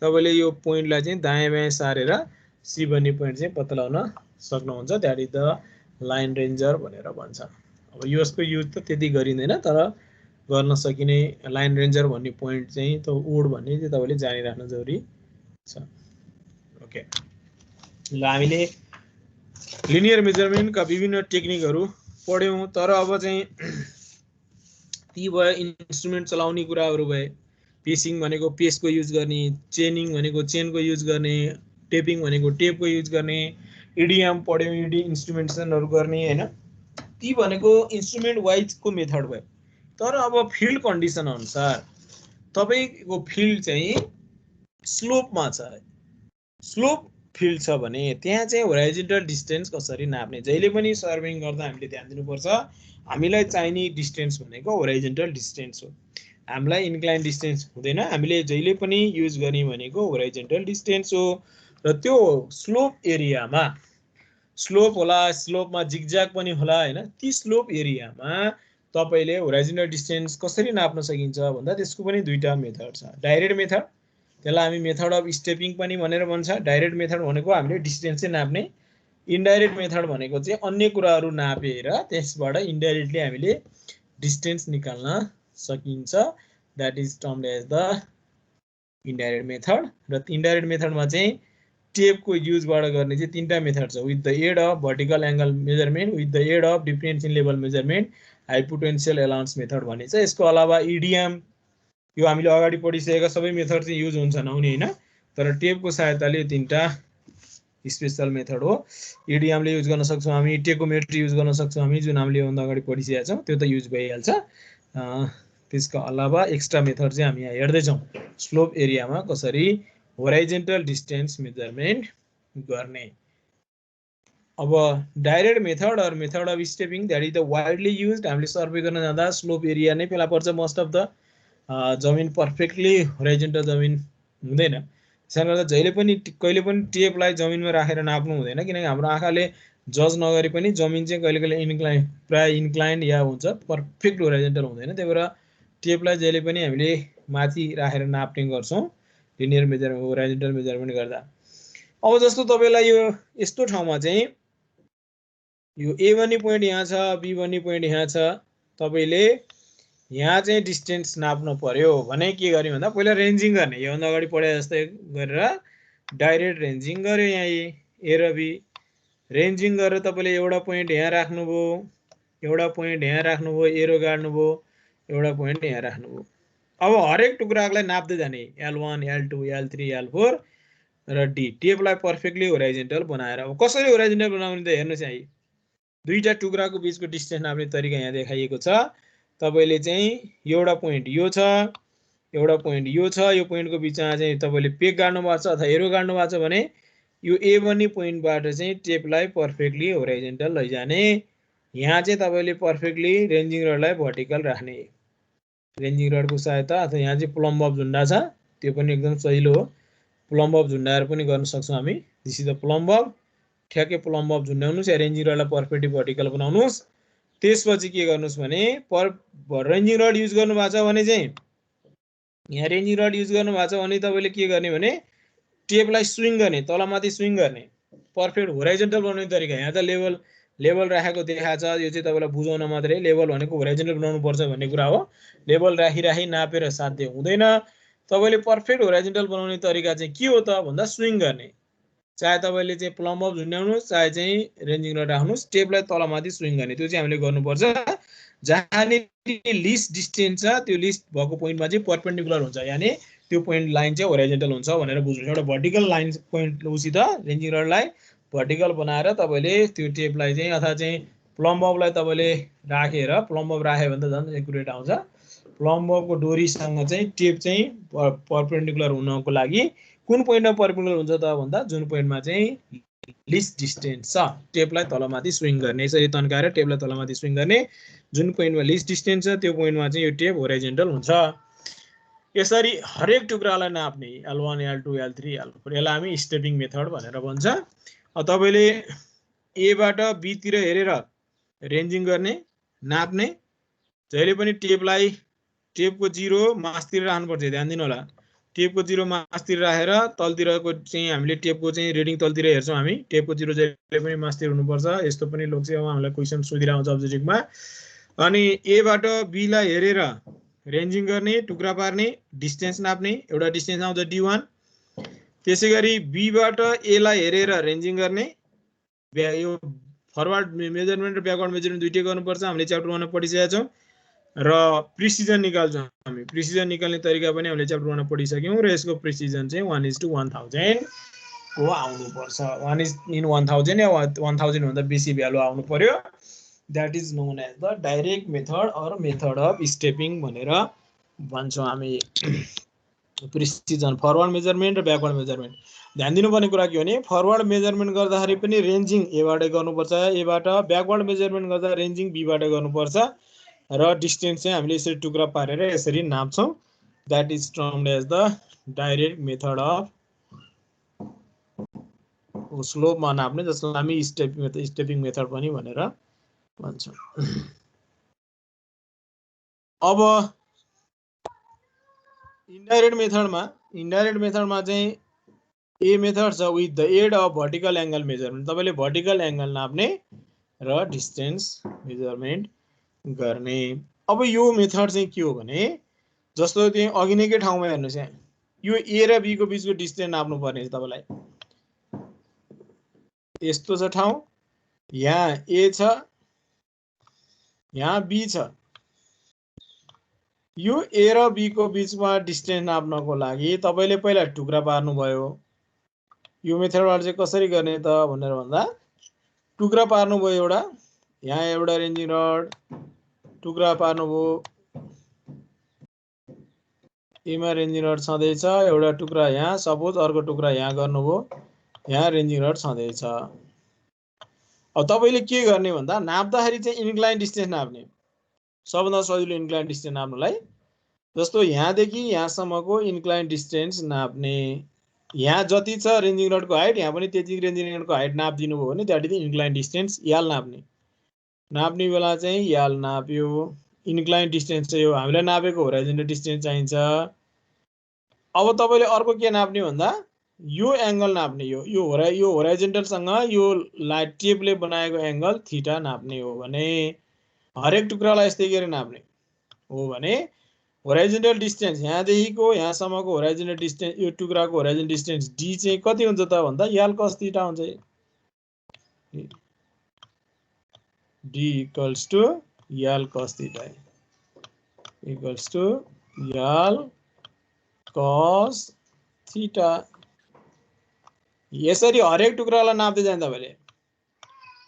तपाईले यो पोइन्टलाई चाहिँ दायाँ बायाँ सारेर सी भन्ने पोइन्ट चाहिँ पत्ता लगाउन सक्नुहुन्छ। That is the line ranger भनेर भन्छ। अब यसको युज त त्यति गरिँदैन तर गर्न सकिने लाइन रेन्जर भन्ने पोइन्ट चाहिँ त ओड भन्ने चाहिँ तपाईले जानिराख्न जरुरी छ। ओके, ल हामीले लिनियर मेजरमेन्टका विभिन्न टेक्निकहरू पढ्यौँ। तर अब चाहिँ ती भयो इन्स्ट्रुमेन्ट चलाउने कुराहरू भए, पेसिङ भनेको पेसको युज गर्ने, चेनिङ भनेको चेनको युज गर्ने, टेपिङ भनेको टेपको युज गर्ने, इडिएम पढ्यौँ इडी इन्स्ट्रुमेन्टेसनहरू गर्ने हैन, ती भनेको इन्स्ट्रुमेन्ट वाइजको मेथड भयो। तर अब फिल्ड कन्डिसन अनुसार तपाईको फिल्ड चाहिँ स्लोपमा छ, स्लोप फिल्ड छ भने त्यहाँ चाहिँ होराइजन्टल डिस्टेन्स कसरी नाप्ने, जहिले पनि सर्भिङ गर्दा हामीले ध्यान दिनुपर्छ। हामीलाई चाहिने डिस्टेन्स भनेको होराइजन्टल डिस्टेन्स हो, हामीलाई इन्क्लाइन डिस्टेन्स हुँदैन। हामीले जहिले पनि युज गर्ने भनेको होराइजन्टल डिस्टेन्स हो। र त्यो स्लोप एरियामा स्लोप होला, स्लोपमा जिगज्याग पनि होला हैन, ती स्लोप एरियामा तपाईले होराइजन्टल डिस्टेन्स कसरी नाप्न सकिन्छ भन्दा त्यसको पनि दुईटा मेथड छ। डाइरेक्ट मेथड, त्यसलाई हामी मेथड अफ स्टेपिङ पनि भनेर भन्छ। डाइरेक्ट मेथड भनेको हामीले डिस्टेन्स चाहिँ नाप्ने, इन्डाइरेक्ट मेथड भनेको चाहिँ अन्य कुराहरू नापेर त्यसबाट इन्डाइरेक्टली हामीले डिस्टेन्स निकाल्न सकिन्छ। That is termed as the indirect method. र इन्डाइरेक्ट मेथडमा चाहिँ टेपको युजबाट गर्ने चाहिँ तीनटा मेथड छ, with the aid of vertical angle measurement, with the aid of difference in level measurement, high potential allowance method भन्ने छ। यसको अलावा इडिएम, यो हामीले अगाडि पढिसकेका सबै मेथड चाहिँ युज हुन्छ नहुने हैन, तर टेपको सहायताले तीनटा स्पेशल मेथड हो। इडिएमले युज गर्न सक्छौँ हामी, टेकोमेट्री युज गर्न सक्छौँ हामी, जुन हामीले भन्दा अगाडि पढिसकेका छौँ, त्यो त युज भइहाल्छ। त्यसका अलावा एक्स्ट्रा मेथड चाहिँ हामी यहाँ हेर्दै छौँ, स्लोप एरियामा कसरी होराइजन्टल डिस्टेन्स मेजरमेन्ट गर्ने। अब direct method or method of stepping that is the widely use. हामीले सर्वे गर्न जाँदा स्लोप एरिया नै फेला पर्छ। मोस्ट अफ द जमिन पर्फेक्टली होराइजन्टल जमिन हुँदैन। त्यसले गर्दा जहिले पनि कहिले पनि टेपलाई जमिनमा राखेर नाप्नु हुँदैन, किनकि हाम्रो आँखाले जज नगरे पनि जमिन चाहिँ कहिले कहिले इन्क्लाइन प्राय इन्क्लाइन्ड या हुन्छ, पर्फेक्ट होराइजन्टल हुँदैन। त्यही भएर टेपलाई जहिले पनि हामीले माथि राखेर नाप्ने गर्छौँ लिनियर मेजरमेन्ट होराइजन्टल मेजरमेन्ट गर्दा। अब जस्तो तपाईँलाई यो यस्तो ठाउँमा चाहिँ यो ए भन्ने पोइन्ट यहाँ छ, बी भन्ने पोइन्ट यहाँ छ, तपाईँले यहाँ चाहिँ डिस्टेन्स नाप्नु पर्यो भने के गर्ने भन्दा पहिला रेन्जिङ गर्ने। योभन्दा अगाडि पढे जस्तै गरेर डाइरेक्ट रेन्जिङ गर्यो। यहाँ ए र बी रेन्जिङ गरेर तपाईँले एउटा पोइन्ट यहाँ राख्नुभयो, एउटा पोइन्ट यहाँ राख्नुभयो, एरो गाड्नुभयो, एउटा पोइन्ट यहाँ राख्नुभयो। अब हरेक टुक्रालाई नाप्दै जाने L1, L2, L3, L4 र डी। टेपलाई पर्फेक्टली होराइजेन्टल बनाएर। अब कसरी होराइजेन्टल बनाउने त हेर्नुहोस्। यहाँ दुईटा टुक्राको बीचको डिस्टेन्स नाप्ने तरिका यहाँ देखाइएको छ। तपाईँले चाहिँ एउटा पोइन्ट यो छ, एउटा पोइन्ट यो छ, यो पोइन्टको बिचमा चाहिँ तपाईँले पेग गाड्नु भएको छ अथवा एरो गाड्नु भएको छ भने यो ए भन्ने पोइन्टबाट चाहिँ टेपलाई पर्फेक्टली होराइजेन्टल लैजाने। यहाँ चाहिँ तपाईँले पर्फेक्टली रेन्जिङ रडलाई भर्टिकल राख्ने। रेन्जिङ रडको सहायता अथवा यहाँ चाहिँ प्लम्ब अफ झुन्डा छ, त्यो पनि एकदम सजिलो हो। प्लम्ब अफ झुन्डाएर पनि गर्न सक्छौँ हामी। This is the plumb of. ठ्याक्कै प्लम्ब अफ झुन्डाउनुहोस् या रेन्जिङ रडलाई पर्फेक्टली भर्टिकल बनाउनुहोस्। त्यसपछि के गर्नुहोस् भने रेन्जिङ रड युज गर्नु भएको छ भने चाहिँ यहाँ रेन्जिङ रड युज गर्नु भएको छ भने तपाईँले के गर्ने भने टेपलाई स्विङ गर्ने, तलमाथि स्विङ गर्ने। पर्फेक्ट होराइजेन्टल बनाउने तरिका यहाँ त लेभल राखेको देखाएको छ। यो चाहिँ तपाईँलाई बुझाउन मात्रै, लेभल भनेको होराइजेन्टल बनाउनु पर्छ भन्ने कुरा हो। लेभल राखी नापेर साध्य हुँदैन। तपाईँले पर्फेक्ट होराइजेन्टल बनाउने तरिका चाहिँ के हो त भन्दा स्विङ गर्ने। चाहे तपाईँले चाहिँ प्लम्ब अफ झुन्ड्याउनुहोस्, चाहे चाहिँ रेन्जिङ रड राख्नुहोस्, टेपलाई तलमाथि स्विङ गर्ने। त्यो चाहिँ हामीले गर्नुपर्छ। जहाँनिर लिस्ट डिस्टेन्स छ त्यो लिस्ट भएको पोइन्टमा चाहिँ परपेन्डिकुलर हुन्छ, यानि त्यो पोइन्ट लाइन चाहिँ होराइजेन्टल हुन्छ भनेर बुझ्नु। एउटा भर्टिकल लाइन पोइन्ट उसित रेन्जिङ रडलाई भर्टिकल बनाएर तपाईँले त्यो टेपलाई चाहिँ अथवा चाहिँ प्लम्ब अफलाई तपाईँले राखेर, प्लम्ब अफ राख्यो भने त झन् एकुरेट आउँछ। प्लम्ब अफको डोरीसँग चाहिँ टेप चाहिँ परपेन्डिकुलर हुनको लागि कुन पोइन्टमा परपेन्डिकुलर हुन्छ त भन्दा जुन पोइन्टमा चाहिँ लिस्ट डिस्टेन्स छ टेपलाई तलमाथि स्विङ गर्ने। यसरी तन्काएर टेपलाई तलमाथि स्विङ गर्ने। जुन पोइन्टमा लिस्ट डिस्टेन्स छ त्यो पोइन्टमा चाहिँ यो टेप होराइजेन्टल हुन्छ। यसरी हरेक टुक्रालाई नाप्ने L1, L2, L3, L4, यसलाई हामी स्टेपिङ मेथड भनेर भन्छ। तपाईँले एबाट बीतिर हेरेर रेन्जिङ गर्ने, नाप्ने। जहिले पनि टेपको जिरो मासतिर राख्नुपर्छ। ध्यान दिनु होला। टेपको जिरो मासतिर राखेर तलतिरको चाहिँ हामीले टेपको चाहिँ रिडिङ तलतिर हेर्छौँ हामी। टेपको जिरो जहिले पनि मासतिर हुनुपर्छ। यस्तो पनि लोकसेवामा हामीलाई क्वेसन सोधिरहेको हुन्छ अब्जेक्टिभमा। अनि एबाट बीलाई हेरेर रेन्जिङ गर्ने, टुक्रा पार्ने, डिस्टेन्स नाप्ने। एउटा डिस्टेन्स आउँछ D1। त्यसै गरी बीबाट एलाई हेरेर रेन्जिङ गर्ने। यो फरवर्ड मेजरमेन्ट र ब्याकवर्ड मेजरमेन्ट दुइटै गर्नुपर्छ। हामीले च्याप्टर 1 मा पढिसकेका छौँ। र प्रिसिजन निकाल्छौँ हामी। प्रिसिजन निकाल्ने तरिका पनि हामीले च्याप्टर 1 मा पढिसक्यौँ। र यसको प्रिसिजन चाहिँ 1:1000 को आउनुपर्छ। 1:1000 या 1000 भन्दा बेसी भ्यालु आउनु पर्यो। That is known as the direct method or method of stepping भनेर भन्छौँ हामी। प्रिसिजन फरवर्ड मेजरमेन्ट र ब्याकवर्ड मेजरमेन्ट। ध्यान दिनुपर्ने कुरा के हो भने फरवर्ड मेजरमेन्ट गर्दाखेरि पनि रेन्जिङ एबाट गर्नुपर्छ, एबाट। ब्याकवर्ड मेजरमेन्ट गर्दा रेन्जिङ बीबाट गर्नुपर्छ। र डिस्टेन्स चाहिँ हामीले यसरी टुक्रा पारेर यसरी नाप्छौँ। That is termed as the direct method of स्लोपमा नाप्ने, जसलाई हामी स्टेपिङ मेथड पनि भनेर भन्छौँ। अब इन्डाइरेक्ट मेथडमा चाहिँ ए मेथड छ with the aid of vertical angle measurement. तपाईँले भर्टिकल एङ्गल नाप्ने र डिस्टेन्स मेजरमेन्ट गर्ने। अब यो मेथड चाहिँ के हो भने जस्तो त्यही अघि नैकै ठाउँमा हेर्नुहोस्। यहाँ यो ए र बी को बीचको डिस्टेन्स नाप्नु पर्ने छ तपाईँलाई। यस्तो छ ठाउँ, यहाँ ए छ, यहाँ बी छ। यो ए र बी को बीचमा डिस्टेन्स नाप्नको लागि तपाईँले पहिला टुक्रा पार्नुभयो। यो मेथडबाट चाहिँ कसरी गर्ने त भनेर भन्दा टुक्रा पार्नुभयो। एउटा यहाँ एउटा रेन्जिङ रड टुक्रा पार्नुभयो। एमा रेन्जिङ रड छँदैछ। एउटा टुक्रा यहाँ, सपोज अर्को टुक्रा यहाँ गर्नुभयो। यहाँ रेन्जिङ रड छँदैछ। अब तपाईले के गर्ने भन्दा नाप्दाखेरि चाहिँ इन्क्लाइन डिस्टेन्स नाप्ने, सबभन्दा सजिलो इन्क्लाइन डिस्टेन्स नाप्नलाई। जस्तो यहाँदेखि यहाँसम्मको इन्क्लाइन डिस्टेन्स नाप्ने, यहाँ जति छ रेन्जिङ रडको हाइट, यहाँ पनि त्यति रेन्जिङ रडको हाइट नाप्दिनु भयो भने द्याट इज इन्क्लाइन डिस्टेन्स, याल नाप्ने। नाप्ने बेला चाहिँ याल नाप्यो, इन्क्लाइन डिस्टेन्स चाहिँ यो हामीलाई नापेको होराइजन्टल डिस्टेन्स चाहिन्छ। अब तपाईले अर्को के नाप्ने भन्दा यो एंगल नाप्ने, यो होराइजन्टलसँग यो टेपले बनाएको एंगल थीटा नाप्ने हो भने हरेक टुक्रालाई यस्तै गरी नाप्ने हो भने होराइजन्टल डिस्टेन्स यहाँदेखिको यहाँसम्मको होराइजन्टल डिस्टेन्स, यो टुक्राको होराइजन्टल डिस्टेन्स डी चाहिँ कति हुन्छ त भन्दा याल कस थीटा हुन्छ। डी इक्वल्स टु याल कस थीटा इक्वल्स टु याल कस थीटा। यसरी हरेक टुक्रालाई नाप्दै जान्छ तपाईले,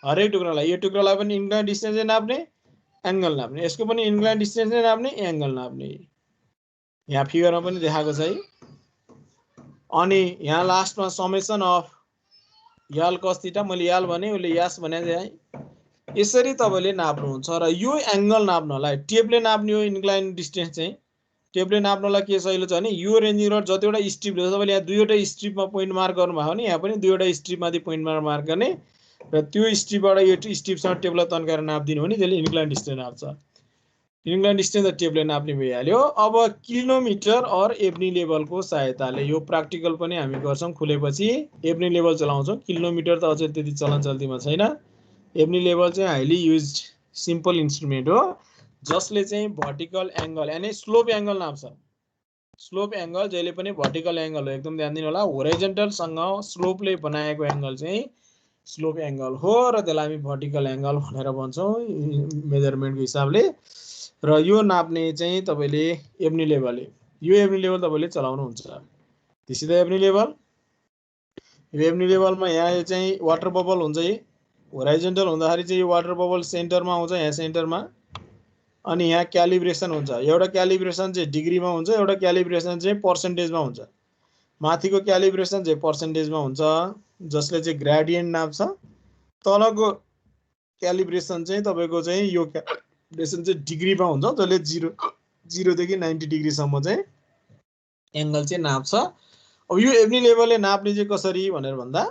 हरेक टुक्रालाई, यो टुक्रालाई पनि इन्क्लाइन डिस्टेन्स नाप्ने, एंगल नाप्ने, यसको पनि इन्क्लाइन डिस्टेन्स नाप्ने, एंगल नाप्ने। यहाँ फिगरमा पनि देखाएको छ है। अनि यहाँ लास्टमा समेसन अफ याल कस थीटा, मैले याल भने उले यास भने है। यसरी तपाईले नाप्नुहुन्छ र यो एंगल नाप्नलाई टेपले नाप्ने हो। इन्क्लाइन डिस्टेन्स चाहिँ टेपले नाप्नलाई के सजिलो छ भने यो रेन्जिङ रड जतिवटा स्ट्रिप छ तपाईले यहाँ दुईवटा स्ट्रिपमा पोइन्ट मार्क गर्नुभयो भने यहाँ पनि दुईवटा स्ट्रिपमाथि पोइन्ट मार्क गर्ने र त्यो स्ट्रिपबाट यो स्ट्रिपसँग टेपलाई तन्काएर नाप्दिनु भने त्यसले इन्क्लाइन डिस्टेन्स नाप्छ। इन्क्लाइन डिस्टेन्स त टेपले नाप्ने भइहाल्यो। अब किलोमिटर और एब्नी लेभलको सहायताले यो प्र्याक्टिकल पनि हामी गर्छौं। खुलेपछि एब्नी लेभल चलाउँछौं, किलोमिटर त अझै त्यति चलन चल्तीमा छैन। एब्नी लेभल चाहिँ हाइली युज्ड सिम्पल इन्स्ट्रुमेन्ट हो जसले चाहिँ भर्टिकल एंगल यानी स्लोप एंगल नाप्छ। स्लोप एंगल जहिले पनि भर्टिकल एंगल हो, एकदम ध्यान दिनु होला। होराइजन्टल सँग स्लोपले बनाएको एंगल चाहिँ स्लोप एंगल हो र त्यसलाई हामी भर्टिकल एंगल भनेर भन्छौं मेजरमेन्टको हिसाबले। र यो नाप्ने चाहिँ तपाईले एब्नी लेभलले, यो एब्नी लेभल तपाईले चलाउनु हुन्छ। This is the Abney level. यो एब्नी लेभलमा यहाँ चाहिँ वाटर बबल हुन्छ। होराइजन्टल हुँदाखेरि चाहिँ यो वाटर बबल सेन्टरमा आउँछ, यहाँ सेन्टरमा। अनि यहाँ क्यालिब्रेसन हुन्छ। एउटा क्यालिब्रेसन चाहिँ डिग्रीमा हुन्छ, एउटा क्यालिब्रेसन चाहिँ पर्सेन्टेजमा हुन्छ। माथिको क्यालिब्रेसन चाहिँ पर्सेन्टेजमा हुन्छ जसले चाहिँ ग्रेडियन्ट नाप्छ। तलको क्यालिब्रेसन चाहिँ तपाईको चाहिँ यो क्यालिब्रेसन चाहिँ डिग्रीमा हुन्छ जसले 0 देखि 90 डिग्री सम्म चाहिँ एंगल चाहिँ नाप्छ। अब यो एब्नी लेभलले नाप्ने चाहिँ कसरी भनेर भन्दा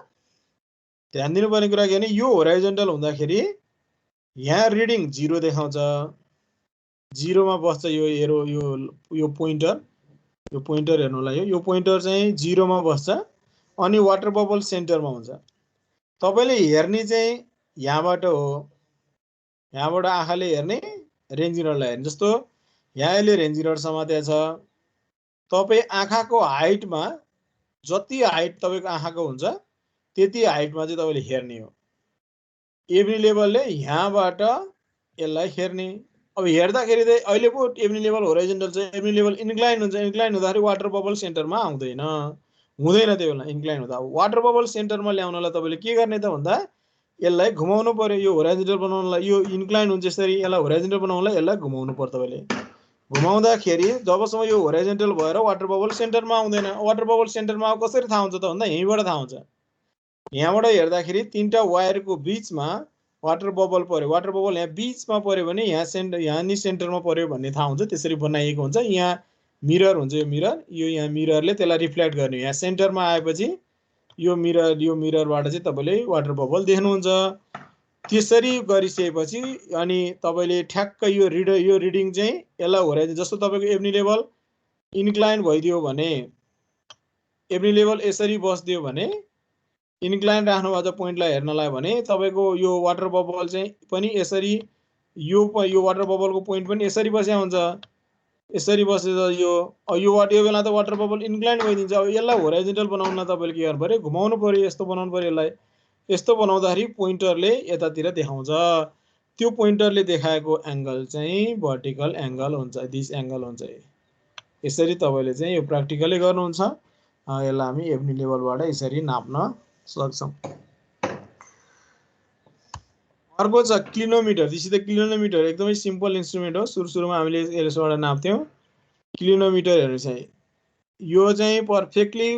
ध्यान दिनुपर्ने कुरा के भने यो होराइजन्टल हुँदाखेरि यहाँ रिडिङ 0 देखाउँछ, 0 मा बस्छ यो एरो, यो पोइन्टर हेर्नुलाई यो पोइन्टर चाहिँ 0 मा बस्छ। अनि वाटर बबल सेन्टरमा हुन्छ। तपाईले हेर्ने चाहिँ यहाँबाट हो, यहाँबाट आँखाले हेर्ने रेन्जिङ रडलाई हेर्ने। जस्तो यहाँ यसले रेन्जिङ रड समातेको छ, तपाई आँखाको हाइटमा जति हाइट तपाईको आँखाको हुन्छ त्यति हाइटमा चाहिँ तपाईले हेर्ने हो। एब्नी लेभलले यहाँबाट यसलाई हेर्ने। अब हेर्दाखेरि चाहिँ अहिले पो एब्नी लेभल होराइजन्टल छ, एब्नी लेभल इन्क्लाइन हुन्छ। इन्क्लाइन हुँदाखेरि वाटर बबल सेन्टरमा आउँदैन, हुँदैन त्यो बेला इन्क्लाइन हुँदा। वाटर बबल सेन्टरमा ल्याउनलाई तपाईले के गर्ने त भन्दा यसलाई घुमाउनु पर्यो। यो होराइजन्टल बनाउनलाई यो इन्क्लाइन हुन्छ यसरी, यसलाई होराइजन्टल बनाउनलाई यसलाई घुमाउनु पर्छ तपाईले। घुमाउँदाखेरि जबसम्म यो होराइजन्टल भएर वाटर बबल सेन्टरमा आउँदैन। वाटर बबल सेन्टरमा कसरी थाहा हुन्छ त भन्दा यहीँबाट थाहा हुन्छ। यहाँबाट हेर्दाखेरि तीनटा वायरको बीचमा वाटर बबल पर्यो, वाटर बबल यहाँ बीचमा पर्यो भने यहाँ नि सेन्टरमा पर्यो भन्ने थाहा हुन्छ। त्यसरी बनाइएको हुन्छ। यहाँ मिरर हुन्छ, यो यहाँ मिररले त्यसलाई रिफ्लेक्ट गर्ने। यहाँ सेन्टरमा आएपछि यो मिररबाट चाहिँ तपाईले वाटर बबल देख्नुहुन्छ। त्यसरी गरिसकेपछि अनि तपाईले ठ्याक्क यो रिडिङ चाहिँ यसलाई होराइजन्टल, जस्तो तपाईको एब्नी लेभल इन्क्लाइन भइदियो भने, एब्नी लेभल यसरी बस्दियो भने इन्क्लाइन राख्नु भएको छ पोइन्टलाई हेर्नलाई भने तपाईको यो वाटर बबल चाहिँ पनि यसरी, यो वाटर बबलको पोइन्ट पनि यसरी बस्या हुन्छ। यसरी बसेर यो बेला त वाटर बबल इन्क्लाइन भइदिन्छ। अब यसलाई होराइजन्टल बनाउन तपाईले के गर्नु पर्यो, घुमाउनु पर्यो, यस्तो बनाउनु पर्यो। यसलाई यस्तो बनाउँदाखेरि पोइन्टरले यतातिर देखाउँछ। त्यो पोइन्टरले देखाएको एंगल चाहिँ भर्टिकल एंगल हुन्छ, दिस एंगल हुन्छ। यसरी तपाईले चाहिँ यो प्र्याक्टिकली गर्नुहुन्छ। यसलाई हामी एब्नी लेभलबाट यसरी नाप्न सक्छौं। अर्को छ क्लिनोमिटर। दिस इज द क्लिनोमिटर, एकदमै सिम्पल इन्स्ट्रुमेन्ट हो। सुरुमा हामीले यसबाट नाप्थ्यौं। क्लिनोमिटरहरु चाहिँ यो चाहिँ पर्फेक्टली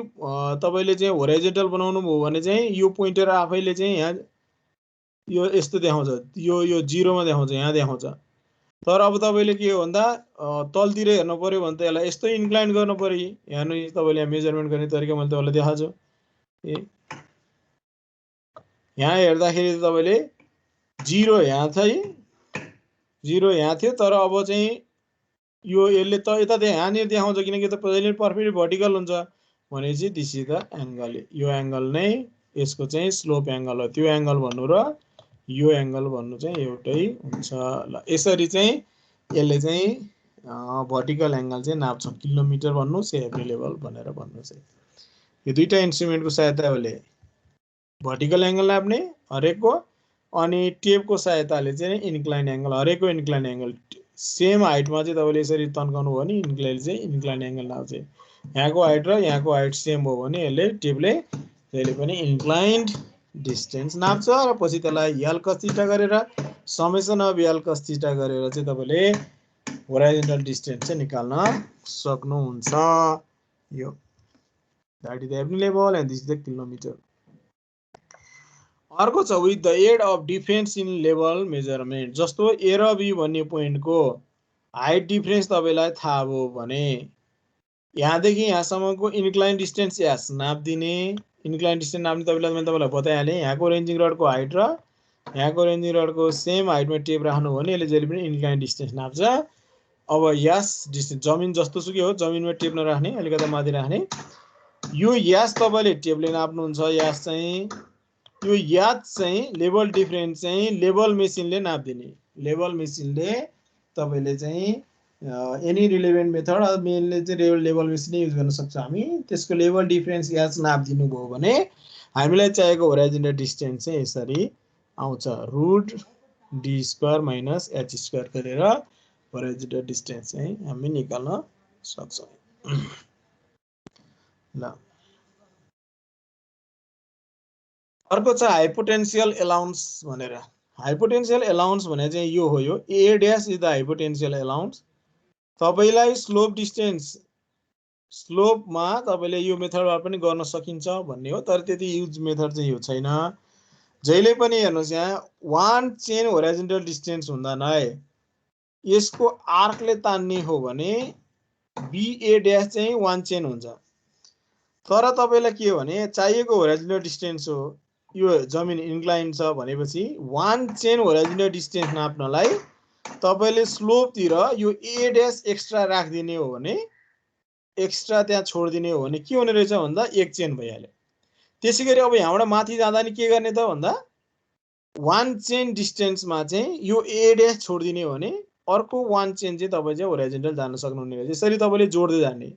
तपाईले चाहिँ होराइजन्टल बनाउनु भयो भने चाहिँ यो पोइन्टर आफैले चाहिँ यहाँ यो यस्तो देखाउँछ, यो 0 मा देखाउँछ, यहाँ देखाउँछ। तर अब तपाईले के हो भन्दा तलतिर हेर्नु पर्यो भने त यसलाई यस्तो इन्क्लाइन गर्नु पर्यो। हेर्नु तपाईले यहाँ मेजरमेन्ट गर्ने तरिका मैले तपाईलाई देखाउँछु। यहाँ हेर्दाखेरि तपाईले 0 यहाँ छ, 0 यहाँ थियो, तर अब चाहिँ यो यसले त यता यहाँनिर देखाउँछ किनकि त पहिले पर्फेक्टली भर्टिकल हुन्छ भनेपछि दिस इज द एंगल। यो एंगल नै यसको चाहिँ स्लोप एंगल हो। त्यो एंगल भन्नु र यो एंगल भन्नु चाहिँ एउटै हुन्छ। ल यसरी चाहिँ यसले चाहिँ भर्टिकल एंगल चाहिँ नाप्छ। किलोमिटर भन्नु एभ्री लेभल भनेर भन्नु चाहिँ यो दुईटा इन्स्ट्रुमेन्टको सहायताले भर्टिकल एंगल नाप्ने हरेकको, अनि टेपको सहायताले चाहिँ इन्क्लाइन एंगल, हरेकको इन्क्लाइन एंगल सेम हाइटमा चाहिँ तपाईले यसरी तन्काउनु भयो भने इन्क्लाइन चाहिँ इन्क्लाइन एंगल नाप्छ। यहाँको हाइट र यहाँको हाइट सेम हो भने यसले टेपले जहिले पनि इन्क्लाइन्ड डिस्टेन्स नाप्छ र पछि त्यसलाई यल cos थीटा गरेर summation of L cos theta गरेर चाहिँ तपाईले होराइजन्टल डिस्टेन्स चाहिँ निकाल्न सक्नुहुन्छ। यो that is the every level and this is the kilometre. अर्को छ with the aid of difference in level measurement. जस्तो ए र बी भन्ने पोइन्टको हाइट डिफरेन्स तपाईलाई थाहा भयो भने यहाँदेखि यहाँसम्मको इन्क्लाइन डिस्टेन्स एस नाप्दिने। इन्क्लाइन डिस्टेन्स नाप्ने मैले तपाईलाई बताइहालेँ। यहाँको रेन्जिङ रडको हाइट र यहाँको रेन्जिङ रडको सेम हाइटमा टेप राख्नु हो भने यसले जहिले पनि इन्क्लाइन डिस्टेन्स नाप्छ। अब यास डिस्टेन्स जमिन जस्तोसुकै हो, जमिनमा टेप नराख्ने, अलिकति माथि राख्ने। यो यास तपाईले टेपले नाप्नुहुन्छ। यास चाहिँ यो याद चाहिँ लेभल डिफरेन्स चाहिँ लेभल मेसिनले नाप्दिने। लेभल मेसिनले तपाईले चाहिँ एनी रिलेभेन्ट मेथड मेनले चाहिँ लेभल मेसिन युज गर्न सक्छ हामी। त्यसको लेभल डिफरेन्स यास नाप्दिनु भयो भने हामीलाई चाहिएको होराइजन्टल डिस्टेन्स चाहिँ यसरी आउँछ, root D square minus H square गरेर होराइजन्टल डिस्टेन्स चाहिँ हामी निकाल्न सक्छौँ। ल अर्को छ हाइपोटेन्शियल अलाउन्स भनेर। हाइपोटेन्शियल अलाउन्स भने चाहिँ यो हो, यो ए dash is the hypotenusal allowance. तपाईलाई स्लोप डिस्टेन्स स्लोपमा तपाईले यो मेथडबाट पनि गर्न सकिन्छ भन्ने हो, तर त्यति युज मेथड चाहिँ यो छैन। जहिले पनि हेर्नुस् यहाँ वान चेन होराइजन्टल डिस्टेन्स हुँदा नै यसको आर्कले तान्ने हो भने बीए डैश चाहिँ वान चेन हुन्छ। तर तपाईलाई के हो भने चाहिएको होराइजन्टल डिस्टेन्स हो, यो जमिन इन्क्लाइन छ भनेपछि वान चेन होराइजन्टल डिस्टेन्स नाप्नलाई तपाईले स्लोपतिर यो ए डैश एक्स्ट्रा राखिदिने हो भने, एक्स्ट्रा त्यहाँ छोडिदिने हो भने के हुने रहेछ भन्दा एक चेन भइहाल्यो। त्यसैगरी अब यहाँबाट माथि जाँदा नि के गर्ने त भन्दा वान चेन डिस्टेन्समा चाहिँ यो ए डैश छोडिदिने हो भने अर्को वान चेन चाहिँ तपाईँ चाहिँ होराइजन्टल जान सक्नुहुने रहेछ। यसरी तपाईले जोड्दै जाने।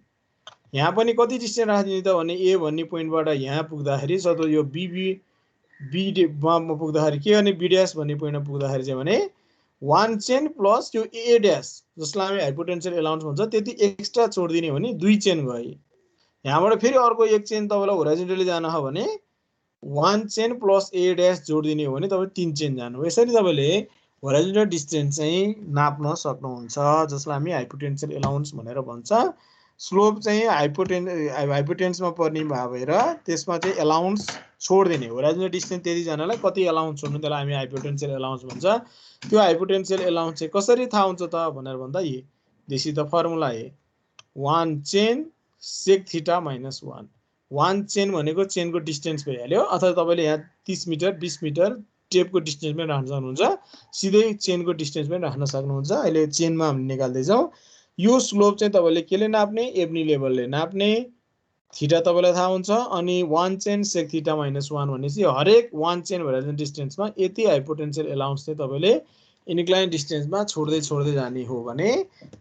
यहाँ पनि कति डिस्टेन्स राखिदिने त भने ए भन्ने पोइन्टबाट यहाँ पुग्दाखेरि सतो यो बीमा पुग्दाखेरि के गर्ने, बी डैश भन्ने पोइन्टमा पुग्दाखेरि चाहिँ भने वान चेन प्लस यो ए डैश जसलाई हामी हाइपोटेन्शियल अलाउन्स भन्छ त्यति एक्स्ट्रा छोडिदिने हो भने दुई चेन गयो। यहाँबाट फेरि अर्को एक चेन तपाईलाई होराइजन्टली जान हो भने वान चेन प्लस ए डैश जोडिदिने हो भने तपाईँ तीन चेन जानु। यसरी तपाईले होराइजन्टल डिस्टेन्स चाहिँ नाप्न सक्नुहुन्छ, जसलाई हामी हाइपोटेन्शियल अलाउन्स भनेर भन्छ। स्लोप चाहिँ हाइपोटेन्समा पर्ने भएर त्यसमा चाहिँ अलाउन्स छोडिदिने। होराइजन्टल डिस्टेन्स त्यति जनालाई कति अलाउन्स छोड्नु त्यसलाई हामी हाइपोटेन्शियल अलाउन्स भन्छ। त्यो हाइपोटेन्शियल अलाउन्स चाहिँ कसरी थाहा हुन्छ त भनेर भन्दा यी this is the formula A one chain sec theta minus one. One chain भनेको चेनको डिस्टेन्स भइहाल्यो, अथवा तपाईँले यहाँ 30 मिटर 20 मिटर टेपको डिस्टेन्स पनि राख्न सक्नुहुन्छ, सिधै चेनको डिस्टेन्स पनि राख्न सक्नुहुन्छ। अहिले चेनमा हामीले निकाल्दैछौँ। यो स्लोप चाहिँ तपाईले केले नाप्ने, एभ्नी लेभलले नाप्ने। थीटा तपाईलाई थाहा हुन्छ, अनि one chain sec theta minus one भनेपछि हरेक वान चेन होराइजन्टल डिस्टेन्समा यति हाइपोटेन्शियल अलाउन्स चाहिँ तपाईले इन्क्लाइन डिस्टेन्समा छोड्दै छोड्दै जाने हो भने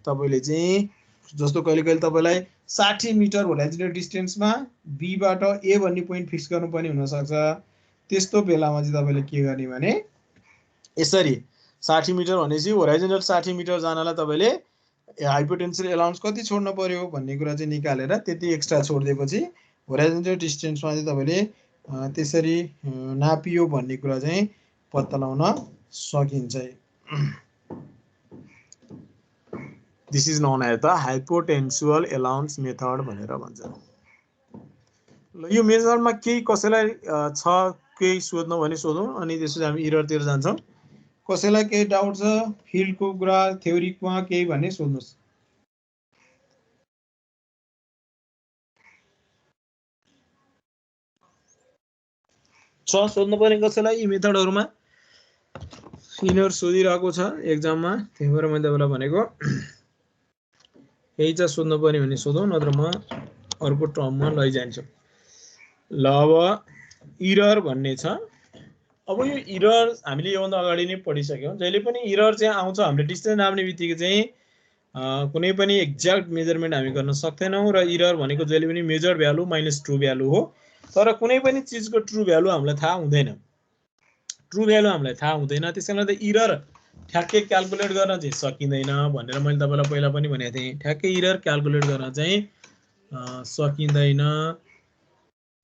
तपाईले चाहिँ जस्तो कहिले कहिले तपाईलाई 60 मिटर होराइजन्टल डिस्टेन्समा बीबाट ए भन्ने पोइन्ट फिक्स गर्नुपर्ने हुनसक्छ। त्यस्तो बेलामा चाहिँ तपाईले के गर्ने भने यसरी 60 मिटर भनेपछि होराइजन्टल 60 मिटर जानलाई तपाईले हाइपोटेन्शियल अलाउन्स कति छोड्नु पर्यो भन्ने कुरा चाहिँ निकालेर त्यति एक्स्ट्रा छोडिदिएपछि होराइजन्टल डिस्टेन्समा चाहिँ तपाईले त्यसरी नापियो भन्ने कुरा चाहिँ पत्ता लगाउन सकिन्छ। This is known as the hypotenusal allowance method भनेर भन्छ। ल यो मेथडमा केही कसैलाई छ केही सोध्नु भने सोधौँ अनि त्यसपछि हामी इररतिर जान्छौँ। कसैलाई केही डाउट छ फिल्डको कुरा थ्योरीमा केही भन्ने सोध्नुहोस्। सोध्नु पर्ने कसैलाई यी मेथडहरुमा यिनीहरु सोधिरहेको छ एक्जाममा, त्यही भएर मैले तपाईलाई भनेको यही चाहिँ सोध्नु पर्ने भने सोधौँ, नत्र म अर्को टर्ममा लैजान्छु। ल अब इरर भन्ने छ। अब यो इरर हामीले योभन्दा अगाडि नै पढिसक्यौँ। जहिले पनि इरर चाहिँ आउँछ हामीले डिस्टेन्स नाप्ने बित्तिकै चाहिँ कुनै पनि एक्ज्याक्ट मेजरमेन्ट हामी गर्न सक्दैनौँ र इरर भनेको जहिले पनि measured value minus true value हो। तर कुनै पनि चिजको ट्रु भ्यालु हामीलाई थाहा हुँदैन, ट्रु भ्यालु हामीलाई थाहा हुँदैन, त्यसैले गर्दा इरर ठ्याक्कै क्याल्कुलेट गर्न चाहिँ सकिँदैन भनेर मैले तपाईलाई पहिला पनि भनेको थिएँ। ठ्याक्कै इरर क्याल्कुलेट गर्न चाहिँ सकिँदैन।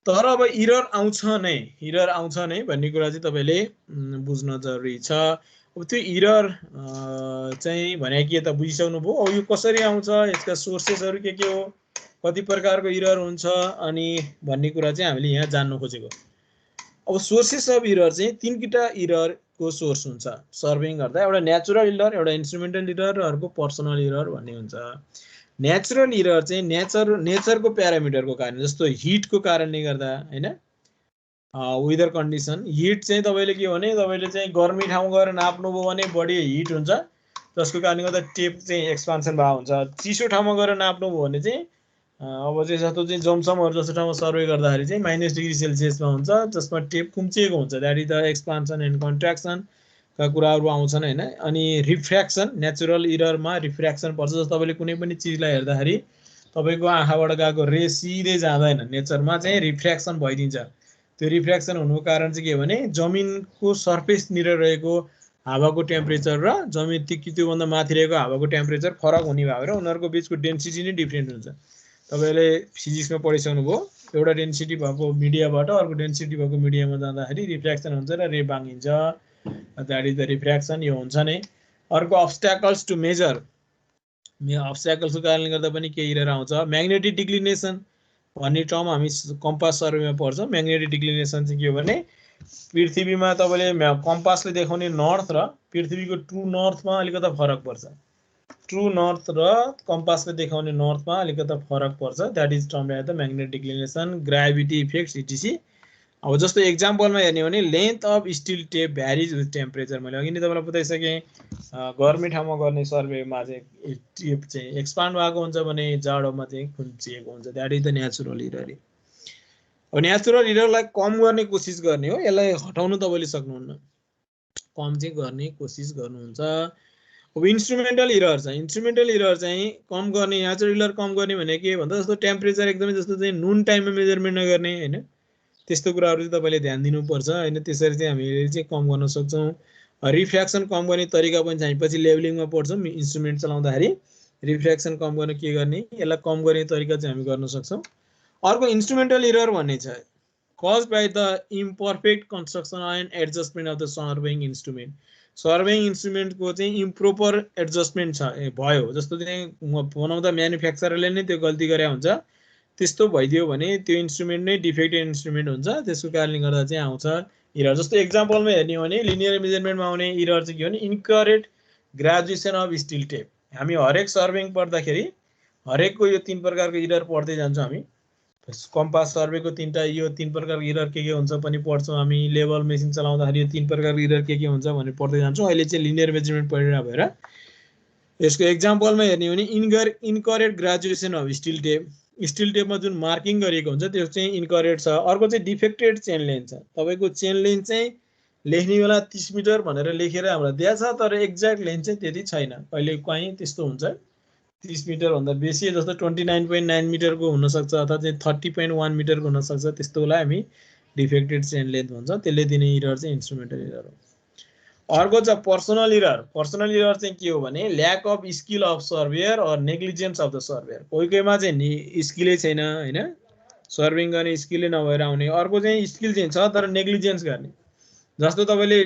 तर अब इरर आउँछ नै भन्ने कुरा चाहिँ तपाईले बुझ्न जरुरी छ। अब त्यो इरर चाहिँ भने के त बुझिसक्नु भयो। अब यो कसरी आउँछ, यसका सोर्सेसहरु के हो, कति प्रकारको इरर हुन्छ अनि भन्ने कुरा चाहिँ हामीले यहाँ जान्न खोजेको। अब सोर्सेस अफ इरर चाहिँ तीनवटा इररको सोर्स हुन्छ सर्भिङ गर्दा। एउटा नेचुरल इरर, एउटा इन्स्ट्रुमेन्टल इरर र अर्को पर्सनल इरर भन्ने हुन्छ। नेचुरल इरर चाहिँ नेचरको प्यारामिटरको कारण, जस्तो हिटको कारणले गर्दा हैन, वेदर कन्डिसन। हिट चाहिँ तपाईले के भने तपाईले चाहिँ गर्मी ठाउँ गएर नाप्नुभयो भने बढी हिट हुन्छ, जसको कारणले गर्दा टेप चाहिँ एक्सपान्सन भएको हुन्छ। चिसो ठाउँमा गएर नाप्नुभयो भने चाहिँ अब चाहिँ जस्तो चाहिँ जमसमहरु जस्तो ठाउँमा सर्वे गर्दाखेरि चाहिँ -डिग्री सेल्सियसमा हुन्छ, जसमा टेप कुम्चिएको हुन्छ। That is the expansion and contraction का कुराहरु आउँछन् हैन। अनि रिफ्र्याक्सन, नेचुरल इररमा रिफ्र्याक्सन पर्छ। जस्तो तपाईले कुनै पनि चीजलाई हेर्दाखेरि तपाईको आँखाबाट गएको रे सिधै जाँदैन, नेचरमा चाहिँ रिफ्र्याक्सन भइदिन्छ। त्यो रिफ्र्याक्सन हुनुको कारण चाहिँ के भने जमिनको सर्फेसतिर रहेको हावाको टेम्परेचर र जमिन त्योभन्दा माथि रहेको हावाको टेम्परेचर फरक हुने भएर उनीहरुको बीचको डेन्सिटी नै डिफरेन्ट हुन्छ। तपाईले फिजिक्समा पढिसक्नु भयो, एउटा डेन्सिटी भएको मिडियाबाट अर्को डेन्सिटी भएको मिडियामा जाँदाखेरि रिफ्र्याक्सन हुन्छ र रे भाङ्गिन्छ। दैट इज द रिफ्र्याक्सन, यो हुन्छ नै। अर्को अब्स्ट्याकल्स टु मेजर, अब्स्ट्याकल्सको कारणले गर्दा पनि केही इरर आउँछ। म्याग्नेटिक डिक्लिनेसन भन्ने टर्म हामी कम्पास सर्वेमा पढ्छौँ। म्याग्नेटिक डिक्लिनेसन चाहिँ के हो भने पृथ्वीमा तपाईले कम्पासले देखाउने नर्थ र पृथ्वीको ट्रु नर्थमा अलिकति फरक पर्छ। ट्रु नर्थ र कम्पासले देखाउने नर्थमा अलिकति फरक पर्छ। That is term as the magnetic declination, gravity effects etc. अब जस्तो एक्जाम्पलमा हेर्ने हो भने length of steel tape varies with temperature. मैले अघि नै तपाईलाई बताइसकेँ, गर्मी ठाउँमा गर्ने सर्वेमा चाहिँ टेप चाहिँ एक्सपान्ड भएको हुन्छ भने जाडोमा चाहिँ खुम्चिएको हुन्छ। That is the natural error. अब नेचुरल इररलाई कम गर्ने कोसिस गर्ने हो, यसलाई हटाउन तपाईले सक्नुहुन्न, कम चाहिँ गर्ने कोसिस गर्नुहुन्छ। अब इन्स्ट्रुमेन्टल इरर छ। इन्स्ट्रुमेन्टल इरर चाहिँ कम गर्ने, नेचुरल इरर कम गर्ने भने के भन्दा जस्तो टेम्परेचर एकदमै जस्तो चाहिँ नुन टाइममा मेजरमेन्ट नगर्ने हैन, त्यस्तो कुराहरु चाहिँ तपाईले ध्यान दिनुपर्छ हैन। त्यसरी चाहिँ हामीले चाहिँ कम गर्न सक्छौं। रिफ्र्याक्सन कम गर्ने तरिका पनि चाहिँ पछि लेभलिङमा पढ्छौं। इन्स्ट्रुमेन्ट चलाउँदाखेरि रिफ्र्याक्सन कम गर्ने के गर्ने, यसलाई कम गर्ने तरिका चाहिँ हामी गर्न सक्छौं। अर्को इन्स्ट्रुमेन्टल इरर भन्ने छ, caused by the imperfect construction and adjustment of the surveying instrument। सर्वेइङ इन्स्ट्रुमेन्टको चाहिँ इम्प्रोपर एडजस्टमेन्ट छ भयो, जस्तो चाहिँ बनाउँदा म्यानुफ्याक्चररले नै त्यो गल्ती गरे हुन्छ, त्यस्तो भइदियो भने त्यो इन्स्ट्रुमेन्ट नै डिफेक्टेड इन्स्ट्रुमेन्ट हुन्छ। त्यसको कारणले गर्दा चाहिँ आउँछ इरर। जस्तो एक्जाम्पलमा हेर्ने हो भने लिनियर मेजरमेन्टमा आउने इरर चाहिँ के हो भने incorrect graduation of steel tape. हामी हरेक सर्वेइङ पढ्दाखेरि हरेकको यो तीन प्रकारको इरर पढ्दै जान्छौँ। हामी कम्पास सर्वेको यो तीन प्रकारको इरर के हुन्छ पनि पढ्छौँ। हामी लेभल मेसिन चलाउँदाखेरि यो तीन प्रकारको इरर के हुन्छ भनेर पढ्दै जान्छौँ। अहिले चाहिँ लिनियर मेजरमेन्ट पढिरहेको भएर यसको एक्जाम्पलमा हेर्ने हो भने incorrect graduation of steel tape. Steel टेपमा जुन मार्किङ गरिएको हुन्छ त्यो चाहिँ इनकरेक्ट छ। अर्को चाहिँ डिफेक्टेड चेन लेन्थ छ। तपाईको चेन लेन्थ चाहिँ लेख्ने बेला 30 मिटर भनेर लेखेर हामीलाई दिएको छ, तर एक्ज्याक्ट लेन्थ चाहिँ त्यति छैन। कहिले काहीँ त्यस्तो हुन्छ, 30 मिटर भन्दा बेसी, जस्तो 29.9 मिटरको हुन सक्छ अथवा चाहिँ 30.1 मिटरको हुन सक्छ। त्यस्तोलाई हामी डिफेक्टेड चेन लेन्थ भन्छ। त्यसले दिने इरर चाहिँ इन्स्ट्रुमेन्टल इरर हो। अर्को छ पर्सनल इरर। पर्सनल इरर चाहिँ के हो भने lack of skill of surveyor or negligence of the surveyor. कोही कोहीमा चाहिँ स्किलै छैन हैन, सर्विङ गर्ने स्किलै नभएर आउने। अर्को चाहिँ स्किल चाहिँ छ तर नेग्लिजेन्स गर्ने। जस्तो तपाईले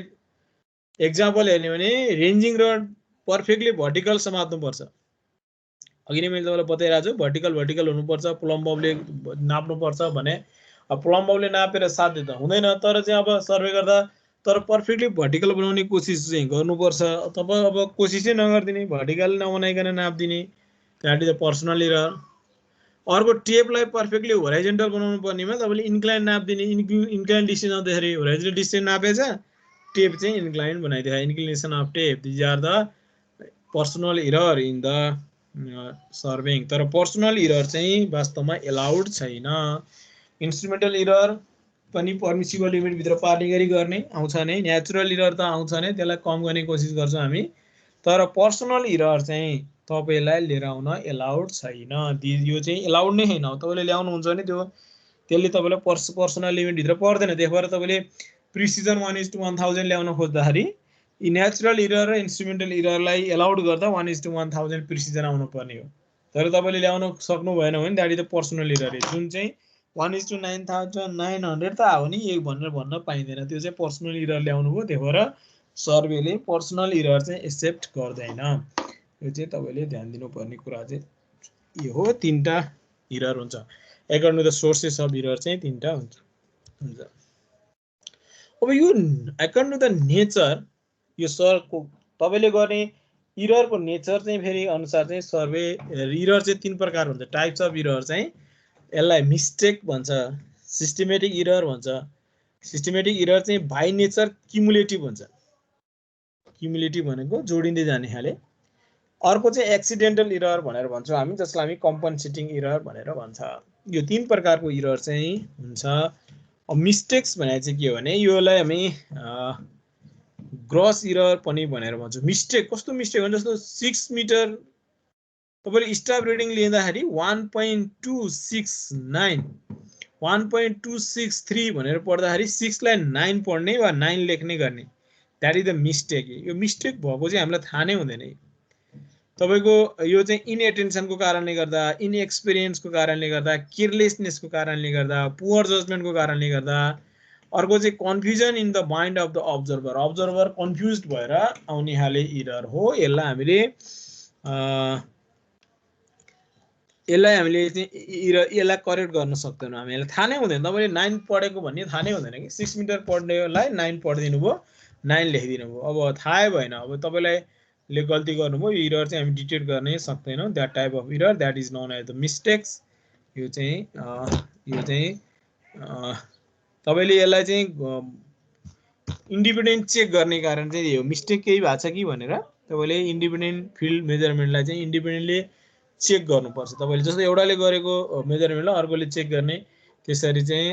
एक्जाम्पल हेर्ने भने रेन्जिङ रड पर्फेक्टली भर्टिकल समात्नु पर्छ। अघि नै मैले तपाईलाई बताइरहेको छु, भर्टिकल हुनुपर्छ, प्लम्बले नाप्नु पर्छ भने अब प्लम्बरले नापेर 7 दिँदा हुँदैन, तर चाहिँ अब सर्वे गर्दा तर पर्फेक्टली भर्टिकल बनाउने कोसिस चाहिँ गर्नुपर्छ। तपाईँ अब कोसिसै नगर्दिने, भर्टिकल नबनाइकन नाप्दिने, that is the personal error. अर्को टेपलाई पर्फेक्टली होराइजेन्टल बनाउनु पर्नेमा तपाईँले इन्क्लाइन नाप्दिने, इन्क्लाइन डिस्टेन्स आउँदाखेरि होराइजेन्टल डिस्टेन्स नापेछ, टेप चाहिँ इन्क्लाइन बनाइदियो, inclination of tape. These are the personal error in the surveying. तर पर्सनल एरर चाहिँ वास्तवमा एलाउड छैन। इन्स्ट्रुमेन्टल एरर पनि पर्मिसिबल लिमिटभित्र पार्ने गरी गर्ने आउँछ नै, नेचुरल एरर त आउँछ नै, त्यसलाई कम गर्ने कोसिस गर्छौँ हामी। तर पर्सनल एरर चाहिँ तपाईँलाई लिएर आउन एलाउड छैन। यो चाहिँ एलाउड नै छैन। तपाईँले ल्याउनुहुन्छ भने त्यसले तपाईँलाई पर्सनल लिमिटभित्र पर्दैन। त्यही भएर तपाईँले प्रिसिजन 1:1000 ल्याउन खोज्दाखेरि यी नेचुरल एरर र इन्स्ट्रुमेन्टल एररलाई एलाउड गर्दा 1:1000 प्रिसिजन आउनुपर्ने हो। तर तपाईँले ल्याउन सक्नु भएन भने that is the personal error, जुन चाहिँ 1:9900 त आयो नि, यही भनेर भन्न पाइँदैन, त्यो चाहिँ पर्सनल एरर ल्याउनु भयो। त्यही भएर सर्वेले पर्सनल एरर चाहिँ एक्सेप्ट गर्दैन। यो चाहिँ तपाईँले ध्यान दिनुपर्ने कुरा चाहिँ यो हो। 3टा एरर हुन्छ according to the sources of error चाहिँ 3टा हुन्छ। अब यो एकर्डिङ टु द नेचर, यो सरको तपाईँले गर्ने एररको नेचर चाहिँ फेरि अनुसार चाहिँ सर्वे एरर चाहिँ 3 प्रकार हुन्छ। टाइप्स अफ एरर चाहिँ यसलाई मिस्टेक भन्छ, सिस्टमेटिक एरर भन्छ। सिस्टमेटिक एरर चाहिँ बाइ नेचर क्युमुलेटिभ हुन्छ, क्युमुलेटिभ भनेको जोडिँदै जाने खाले। अर्को चाहिँ एक्सिडेन्टल एरर भनेर भन्छौँ हामी, जसलाई हामी कम्पनसेटिङ एरर भनेर भन्छ। यो 3 प्रकारको एरर चाहिँ हुन्छ। अब मिस्टेक्स भने चाहिँ के हो भने योलाई हामी ग्रस एरर पनि भनेर भन्छौँ। मिस्टेक कस्तो मिस्टेक हो, जस्तो 6 मिटर तपाईँले स्टाफ रिडिङ लिँदाखेरि 1.269 1.263 भनेर पढ्दाखेरि 6 लाई 9 पढ्ने वा 9 लेख्ने गर्ने, द्याट इज द मिस्टेक। यो मिस्टेक भएको चाहिँ हामीलाई थाहा नै हुँदैन। तपाईँको यो चाहिँ इनएटेन्सनको कारणले गर्दा, इनएक्सपिरियन्सको कारणले गर्दा, केयरलेसनेसको कारणले गर्दा, पुअर जजमेन्टको कारणले गर्दा। अर्को चाहिँ confusion in the mind of the observer, observer confuse भएर आउने खाले एरर हो। यसलाई हामीले यसलाई करेक्ट गर्न सक्दैनौँ, हामीलाई थाहा नै हुँदैन। तपाईँले 9 पढेको भन्ने थाहा नै हुँदैन कि 6 मिटर पढ्नेलाई 9 पढिदिनु भयो, 9 लेखिदिनु भयो। अब थाहै भएन, अब तपाईँलाई गल्ती गर्नुभयो, यो एरर चाहिँ हामी डिटेक्ट गर्नै सक्दैनौँ। That type of error that is known as the mistakes. यो चाहिँ तपाईँले यसलाई चाहिँ इन्डिपेन्डेन्ट चेक गर्ने कारण चाहिँ यो मिस्टेक केही भएको छ कि भनेर तपाईँले इन्डिपेन्डेन्ट फिल्ड मेजरमेन्टलाई चाहिँ इन्डिपेन्डेन्टली चेक गर्नुपर्छ। तपाईँले जस्तो एउटाले गरेको मेजरमेन्टलाई अर्कोले चेक गर्ने, त्यसरी चाहिँ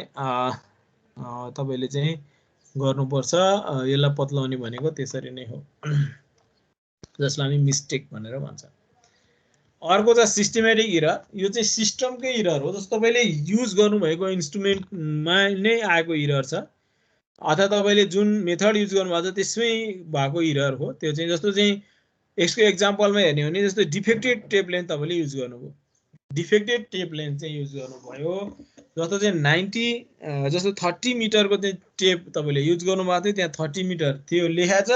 तपाईँले चाहिँ गर्नुपर्छ। यसलाई पत्लाउने भनेको त्यसरी नै हो, जसलाई हामी मिस्टेक भनेर भन्छ। अर्को चाहिँ सिस्टमेटिक एरर, यो चाहिँ सिस्टमकै एरर हो। जस्तो तपाईँले युज गर्नुभएको इन्स्ट्रुमेन्टमा नै आएको एरर छ, अथवा तपाईँले जुन मेथड युज गर्नुभएको छ त्यसमै भएको एरर हो। त्यो चाहिँ जस्तो चाहिँ यसको एक्जाम्पलमा हेर्ने हो भने जस्तो डिफेक्टेड टेप लेन्थ तपाईँले युज गर्नुभयो, डिफेक्टेड टेप लेन्थ चाहिँ युज गर्नुभयो। जस्तो चाहिँ 30 मिटरको चाहिँ टेप तपाईँले युज गर्नुभएको थियो, त्यहाँ 30 मिटर थियो लेखाएको छ,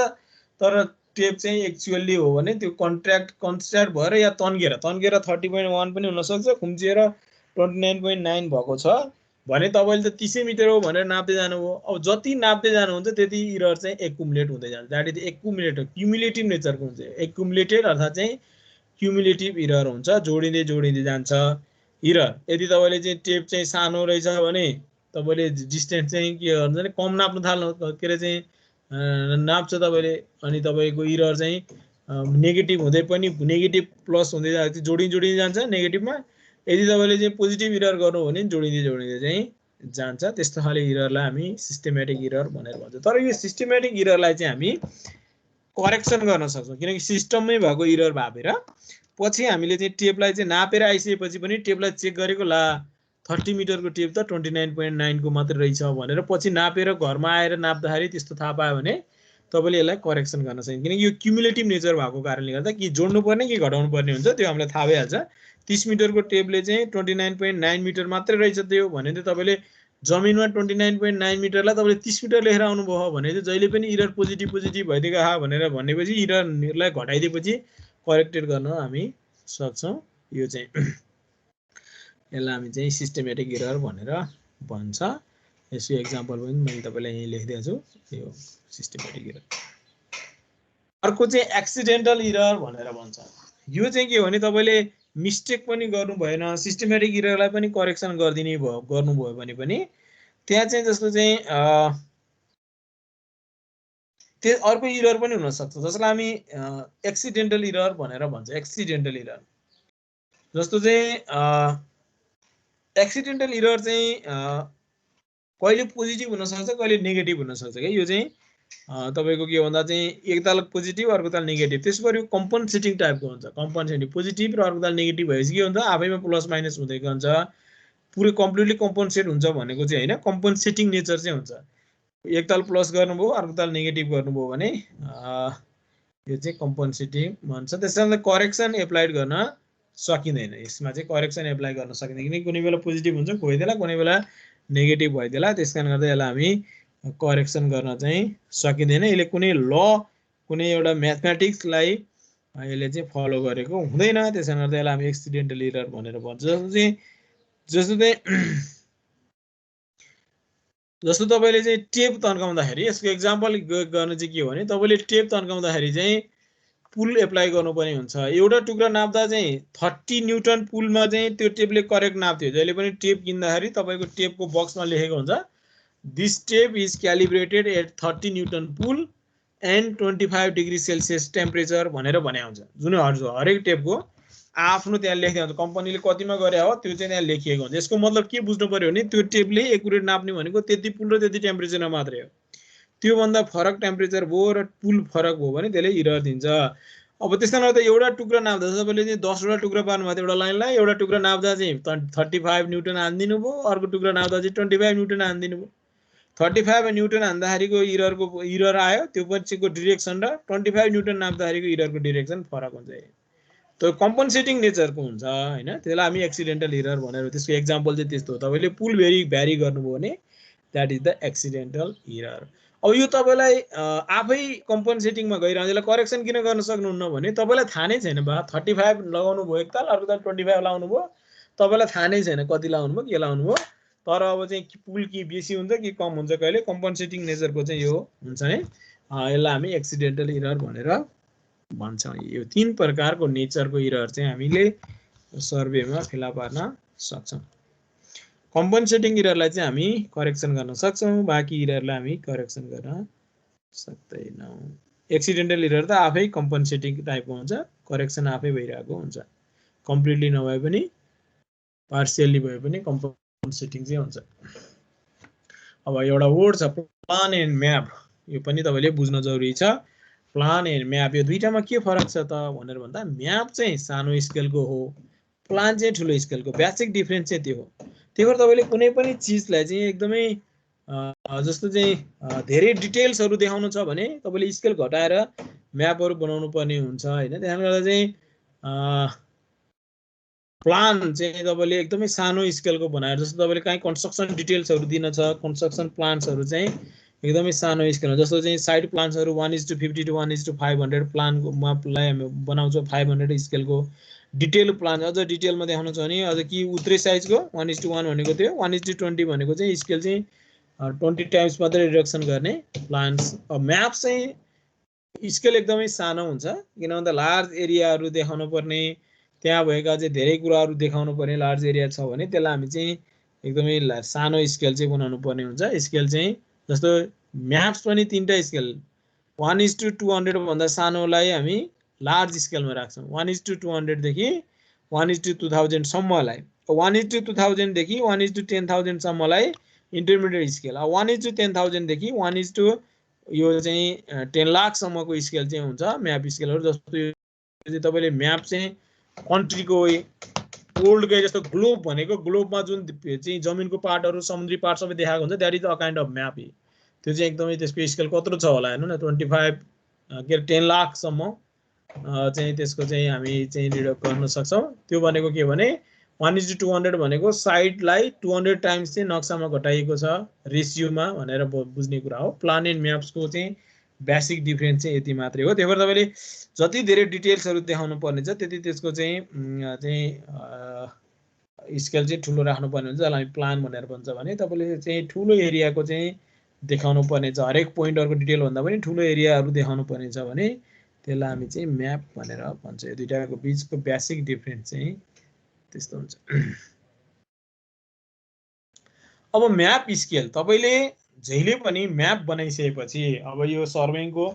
तर टेप चाहिँ एक्चुअली हो भने त्यो कन्स्ट्राक्ट भएर या तन्केर 30.1 पनि हुनसक्छ, खुम्चिएर 29.9 भएको छ भने तपाईँले त 30 मिटर हो भनेर नाप्दै जानुभयो। अब जति नाप्दै जानुहुन्छ त्यति एरर चाहिँ एक्युमुलेट हुँदै जान्छ। द्याट इज एक्युमुलेटेड, क्युमुलेटिभ नेचरको हुन्छ। एक्युमुलेटेड अर्थात् चाहिँ क्युमुलेटिभ एरर हुन्छ, जोडिँदै जान्छ एरर। यदि तपाईँले चाहिँ टेप चाहिँ सानो रहेछ भने तपाईँले डिस्टेन्स चाहिँ के गर्नुहुन्छ भने कम नाप्नु थाल्नु, के अरे चाहिँ नाप्छ तपाईँले, अनि तपाईँको एरर चाहिँ नेगेटिभ हुँदै पनि नेगेटिभ प्लस हुँदै जान्छ, जोडिँदै जान्छ नेगेटिभमा। यदि तपाईँले चाहिँ पोजिटिभ एरर गर्नु भने जोडिँदै चाहिँ जान्छ। त्यस्तो खाले एररलाई हामी सिस्टमेटिक एरर भनेर भन्छौँ। तर यो सिस्टमेटिक एररलाई चाहिँ हामी करेक्सन गर्न सक्छौँ, किनकि सिस्टममै भएको एरर भएर पछि हामीले चाहिँ टेपलाई चाहिँ नापेर आइसकेपछि पनि टेपलाई चेक गरेको, ला 30 मिटरको टेप त 29.9 को मात्रै रहेछ भनेर पछि नापेर घरमा आएर नाप्दाखेरि त्यस्तो थाहा पायो भने तपाईँले यसलाई करेक्सन गर्न सक्नुहुन्छ। किनकि यो क्युमुलेटिभ नेचर भएको कारणले गर्दा कि जोड्नु पर्ने कि घटाउनु पर्ने हुन्छ त्यो हामीलाई थाहा भइहाल्छ। 30 मिटरको टेपले चाहिँ 29.9 मिटर मात्रै रहेछ त्यो भने चाहिँ तपाईँले जमिनमा 29.9 मिटरलाई तपाईँले 30 मिटर लेखेर आउनुभयो भने चाहिँ जहिले पनि एरर पोजिटिभ भइदिएको भनेर भनेपछि एररलाई घटाइदिएपछि करेक्टेड गर्न हामी सक्छौँ। यो चाहिँ यसलाई हामी चाहिँ सिस्टमेटिक एरर भनेर भन्छ। यसको एक्जाम्पल पनि मैले तपाईलाई यही लेखिदिएको छु, यो सिस्टमेटिक इरर। अर्को चाहिँ एक्सिडेन्टल इरर भनेर भन्छ। यो चाहिँ के हो भने तपाईले मिस्टेक पनि गर्नु भएन, सिस्टमेटिक इररलाई पनि करेक्सन गर्नुभयो भने पनि त्यहाँ चाहिँ जस्तो चाहिँ त्यो अर्को इरर पनि हुन सक्छ जसलाई हामी एक्सिडेन्टल इरर भनेर भन्छ। एक्सिडेन्टल इरर जस्तो चाहिँ एक्सिडेन्टल इरर चाहिँ कहिले पोजिटिभ हुन सक्छ, कहिले नेगेटिभ हुन सक्छ के। यो चाहिँ तपाईको के भन्दा चाहिँ एक ताल पोजिटिभ अर्को ताल नेगेटिभ, त्यसपछि कम्पनसेटिङ टाइपको हुन्छ। कम्पनसेटिङ पोजिटिभ र अर्को ताल नेगेटिभ भएपछि के हुन्छ, आफैमा प्लस माइनस हुँदै जान्छ। पुरै कम्प्लिटली कम्पनसेट हुन्छ भनेको चाहिँ हैन, कम्पनसेटिङ नेचर चाहिँ हुन्छ। एक ताल प्लस गर्नुभयो अर्को ताल नेगेटिभ गर्नुभयो भने यो चाहिँ कम्पनसेटिङ भन्छ। त्यसैले करेक्सन एप्लाइड गर्न सकिँदैन। यसमा चाहिँ करेक्सन एप्लाई गर्न सकिँदैन, किनकि कुनै बेला पोजिटिभ हुन्छ कोही बेला, कुनै बेला नेगेटिभ भइदेला। त्यसकारण गर्दा यसलाई हामी करेक्सन गर्न चाहिँ सकिँदैन। यसले कुनै ल, कुनै एउटा म्याथमेटिक्सलाई यसले चाहिँ फलो गरेको हुँदैन। त्यसकारण गर्दा यसलाई हामी एक्सिडेन्टल इरर भनेर भन्छ। जस्तो तपाईले चाहिँ टेप तन्काउँदाखेरि, यसको एक्जाम्पल गर्न चाहिँ के हो भने तपाईले टेप तन्काउँदाखेरि चाहिँ पुल एप्लाई गर्नुपर्ने हुन्छ। एउटा टुक्रा नाप्दा चाहिँ 30 न्युटन पुलमा चाहिँ त्यो टेपले करेक्ट नाप्थ्यो। जहिले पनि टेप किन्दाखेरि तपाईको टेपको बक्समा लेखेको हुन्छ this tape is calibrated at 30 newton pull and 25 degree Celsius temperature भनेर भने हुन्छ। जुन हरेक टेपको आफ्नो त्यहाँ लेखेको हुन्छ, कम्पनीले कतिमा गरे हो त्यो चाहिँ त्यहाँ लेखिएको हुन्छ। यसको मतलब के बुझ्नु पर्यो भने त्यो टेपले एकुरेट नाप्ने भनेको त्यति पुल र त्यति टेम्परेचरमा मात्रै हो। त्यो भन्दा फरक टेम्परेचर भयो र पुल फरक भयो भने त्यसले इरर दिन्छ। अब त्यस्तै गर्दा एउटा टुक्रा नाप्दा तपाईले चाहिँ 10 वटा टुक्रा पार्नु भयो एउटा लाइनलाई, एउटा टुक्रा नाप्दा चाहिँ 35 न्युटन हान्दिनु भयो, अर्को टुक्रा नाप्दा चाहिँ 25 न्युटन हान्दिनु भयो। 35 न्युटन हान्दाखेरिको इरर आयो, त्यो पछिको डिरेक्सन र 25 न्युटन नाप्दाखेरिको इररको डिरेक्सन फरक हुन्छ। त्यो कम्पनसेटिङ नेचरको हुन्छ हैन। त्यसलाई हामी एक्सिडेन्टल इरर भनेर, त्यसको एक्जाम्पल चाहिँ त्यस्तो हो। तपाईले पुल भ्यारी गर्नुभयो भने that is the accidental error. अब यो तपाईलाई आफै कम्पनसेटिङमा गइरहन्छ, यसलाई करेक्सन किन गर्न सक्नुहुन्न भने तपाईलाई थाहा नै छैन। बा 35 लगाउनु भयो एक ताल, अर्को ताल 25 लाउनु भयो, तपाईलाई थाहा नै छैन कति लाउनु भयो, के लाउनु भयो। तर अब चाहिँ पुल कि बेसी हुन्छ कि कम हुन्छ, कहिले कम्पनसेटिङ नेचरको चाहिँ यो हुन्छ नै। यसलाई हामी एक्सिडेन्टल इरर भनेर भन्छौँ। यो 3 प्रकारको नेचरको इरर चाहिँ हामीले सर्वेमा फेला पार्न सक्छौँ। कम्पनसेटिङ इररलाई चाहिँ हामी करेक्सन गर्न सक्छौँ, बाँकी इररलाई हामी करेक्सन गर्न सक्दैनौँ। एक्सिडेन्टल इरर त आफै कम्पनसेटिङ टाइपको हुन्छ, करेक्सन आफै भइरहेको हुन्छ। कम्प्लिटली नभए पनि पार्सियली भए पनि कम्पनसेटिङ चाहिँ हुन्छ। अब एउटा वर्ड छ प्लान एन्ड म्याप, यो पनि तपाईले बुझ्न जरुरी छ। प्लान एन्ड म्याप यो दुईटामा के फरक छ त भनेर भन्दा म्याप चाहिँ सानो स्केलको हो, प्लान चाहिँ ठुलो स्केलको। बेसिक डिफरेन्स चाहिँ त्यो हो। त्यही भएर तपाईले कुनै पनि चिजलाई चाहिँ एकदमै जस्तो चाहिँ धेरै डिटेल्सहरु देखाउनु छ भने तपाईले स्केल घटाएर म्यापहरु बनाउनु पर्ने हुन्छ हैन। त्यसले गर्दा चाहिँ प्लान चाहिँ तपाईले एकदमै सानो स्केलको बनाएर, जस्तो तपाईले कहीँ कन्स्ट्रक्सन डिटेल्सहरु दिन छ, कन्स्ट्रक्सन प्लान्सहरु चाहिँ एकदमै सानो स्केल हो। जस्तो चाहिँ साइड प्लान्सहरु 1:50 to 1:500 प्लानको मापलाई हामी बनाउँछौँ 500 स्केलको। डिटेल प्लान अझ डिटेलमा देखाउनु छ भने अझ कि उत्रै साइजको 1:1 भनेको थियो, 1:20 भनेको चाहिँ स्केल चाहिँ 20 टाइम्स मात्रै रिडक्सन गर्ने प्लान्स। म्याप चाहिँ स्केल एकदमै सानो हुन्छ, किन भन्दा लार्ज एरियाहरु देखाउनु पर्ने, त्यहाँ भएका चाहिँ धेरै कुराहरु देखाउनु पर्ने लार्ज एरिया छ भने त्यसलाई हामी चाहिँ एकदमै सानो स्केल चाहिँ बनाउनु पर्ने हुन्छ। स्केल चाहिँ जस्तो म्याप्स पनि 3टा स्केल 1:200 भन्दा सानोलाई हामी लार्ज स्केलमा राख्छौँ। 1:200 देखि 1:2000 सम्मलाई, 1:2000 देखि 1:10,000 सम्मलाई इन्टरमिडिएट स्केल, 1:10,000 देखि 1 यो चाहिँ 10 लाख सम्मको स्केल चाहिँ हुन्छ म्याप स्केलहरु। जस्तो यो तपाईले म्याप चाहिँ कन्ट्रीको वर्ल्डकै जस्तो ग्लोब भनेको, ग्लोबमा जुन चाहिँ जमिनको पार्टहरु समुद्री पार्ट सबै देखाएको हुन्छ, that is a kind of map. त्यो चाहिँ एकदमै त्यसको स्केल कत्रो छ होला हेर्नु न, 10 लाख सम्म चाहिँ त्यसको चाहिँ हामी चाहिँ रिडक्ट गर्न सक्छौं। त्यो भनेको के भने 1:200 भनेको साइडलाई 200 टाइम्स चाहिँ नक्सामा घटाइएको छ रेशियोमा भनेर बुझ्ने कुरा हो। प्लान एन्ड म्याप्सको चाहिँ बेसिक डिफरेन्स चाहिँ यति मात्रै हो। त्यही भएर तपाईले जति धेरै डिटेल्सहरु देखाउनु पर्ने छ त्यति त्यसको चाहिँ स्केल चाहिँ ठुलो राख्नुपर्ने हुन्छ, जसलाई हामी प्लान भनेर भन्छ भने तपाईले चाहिँ ठुलो एरियाको चाहिँ देखाउनु पर्ने छ, हरेक पोइन्टहरुको डिटेल भन्दा पनि ठुलो एरियाहरु देखाउनु पर्ने छ भने त्यसलाई हामी चाहिँ म्याप भनेर भन्छ। यो दुईटाको बीचको बेसिक डिफरेन्स चाहिँ त्यस्तो हुन्छ। अब म्याप स्केल तपाईले जहिले पनि म्याप बनाइसकेपछि अब यो सर्वेइङको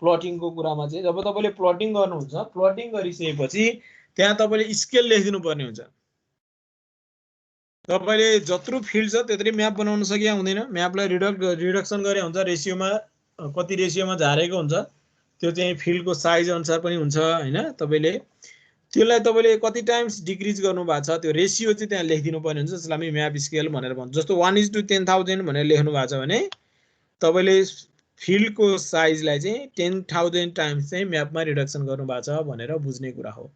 प्लटिङको कुरामा चाहिँ जब तपाईले प्लटिङ गर्नुहुन्छ, प्लटिङ गरिसकेपछि त्यहाँ तपाईले स्केल लेखिदिनु पर्ने हुन्छ। तपाईले जत्रो फिल्ड छ त्यत्रै म्याप बनाउन सकिया हुँदैन। म्यापलाई रिडक्सन गरे हुन्छ, रेशियोमा कति रेशियोमा झारेको हुन्छ, त्यो चाहिँ फिल्डको साइज अनुसार पनि हुन्छ हैन। तपाईले त्यसलाई तपाईले कति टाइम्स डिक्रिज गर्नु भएको छ त्यो रेशियो चाहिँ त्यहाँ लेखिदिनु पर्ने हुन्छ, जसलाई हामी म्याप स्केल भनेर भन्छौँ। जस्तो 1:10,000 भनेर लेख्नु भएको छ भने तपाईले फिल्डको साइजलाई चाहिँ 10,000 टाइम्स चाहिँ म्यापमा रिडक्सन गर्नु भएको छ भनेर बुझ्ने कुरा हो।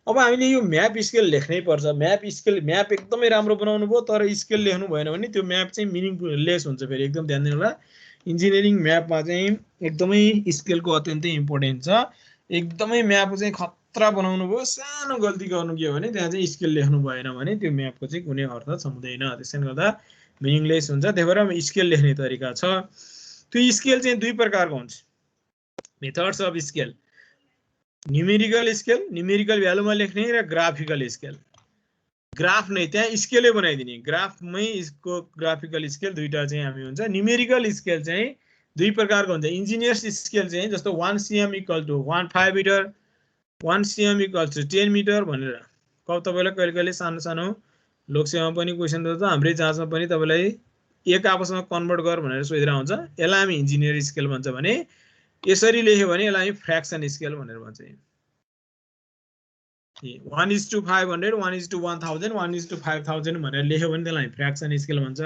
अब हामीले यो म्याप स्केल लेख्नै पर्छ। म्याप स्केल म्याप एकदमै राम्रो बनाउनु भयो तर स्केल लेख्नु भएन भने त्यो म्याप चाहिँ मिनिङलेस हुन्छ। फेरि एकदम ध्यान दिनु होला, इन्जिनियरिङ म्यापमा चाहिँ एकदमै स्केलको अत्यन्तै इम्पोर्टेन्ट छ। एकदमै म्याप चाहिँ खतरा बनाउनु भयो, सानो गल्ती गर्नु के हो भने त्यहाँ चाहिँ स्केल लेख्नु भएन भने त्यो म्यापको चाहिँ कुनै अर्थ छँदैन। त्यसैले गर्दा मिनिङलेस हुन्छ। त्यही भएर स्केल लेख्ने तरिका छ। त्यो स्केल चाहिँ दुई प्रकारको हुन्छ, methods of scale. Numerical scale, numerical भ्यालुमा लेख्ने, र ग्राफिकल स्केल। ग्राफ नै त्यहाँ स्केलै बनाइदिने, ग्राफमै इसको ग्राफिकल स्केल दुईटा चाहिँ हामी हुन्छ। न्यूमेरिकल स्केल चाहिँ दुई प्रकारको हुन्छ। इन्जिनियर्स स्केल चाहिँ जस्तो 1 cm = 1.5 मिटर, 1 cm = 10 मिटर भनेर तपाईलाई कहिले कहिले सानो सानो लोकसेवामा पनि क्वेशन दिन्छ, हाम्रै जाँचमा पनि तपाईलाई एक आपसमा कन्भर्ट गर भनेर सोधिरा हुन्छ। यसलाई हामी इन्जिनियर स्केल भन्छ भने यसरी लेख्यो भने यसलाई फ्र्याक्सन स्केल भनेर भन्छ। 1:500, 1:1000, 1:5000 भनेर लेख्यो भने त्यसलाई फ्र्याक्सन स्केल भन्छ।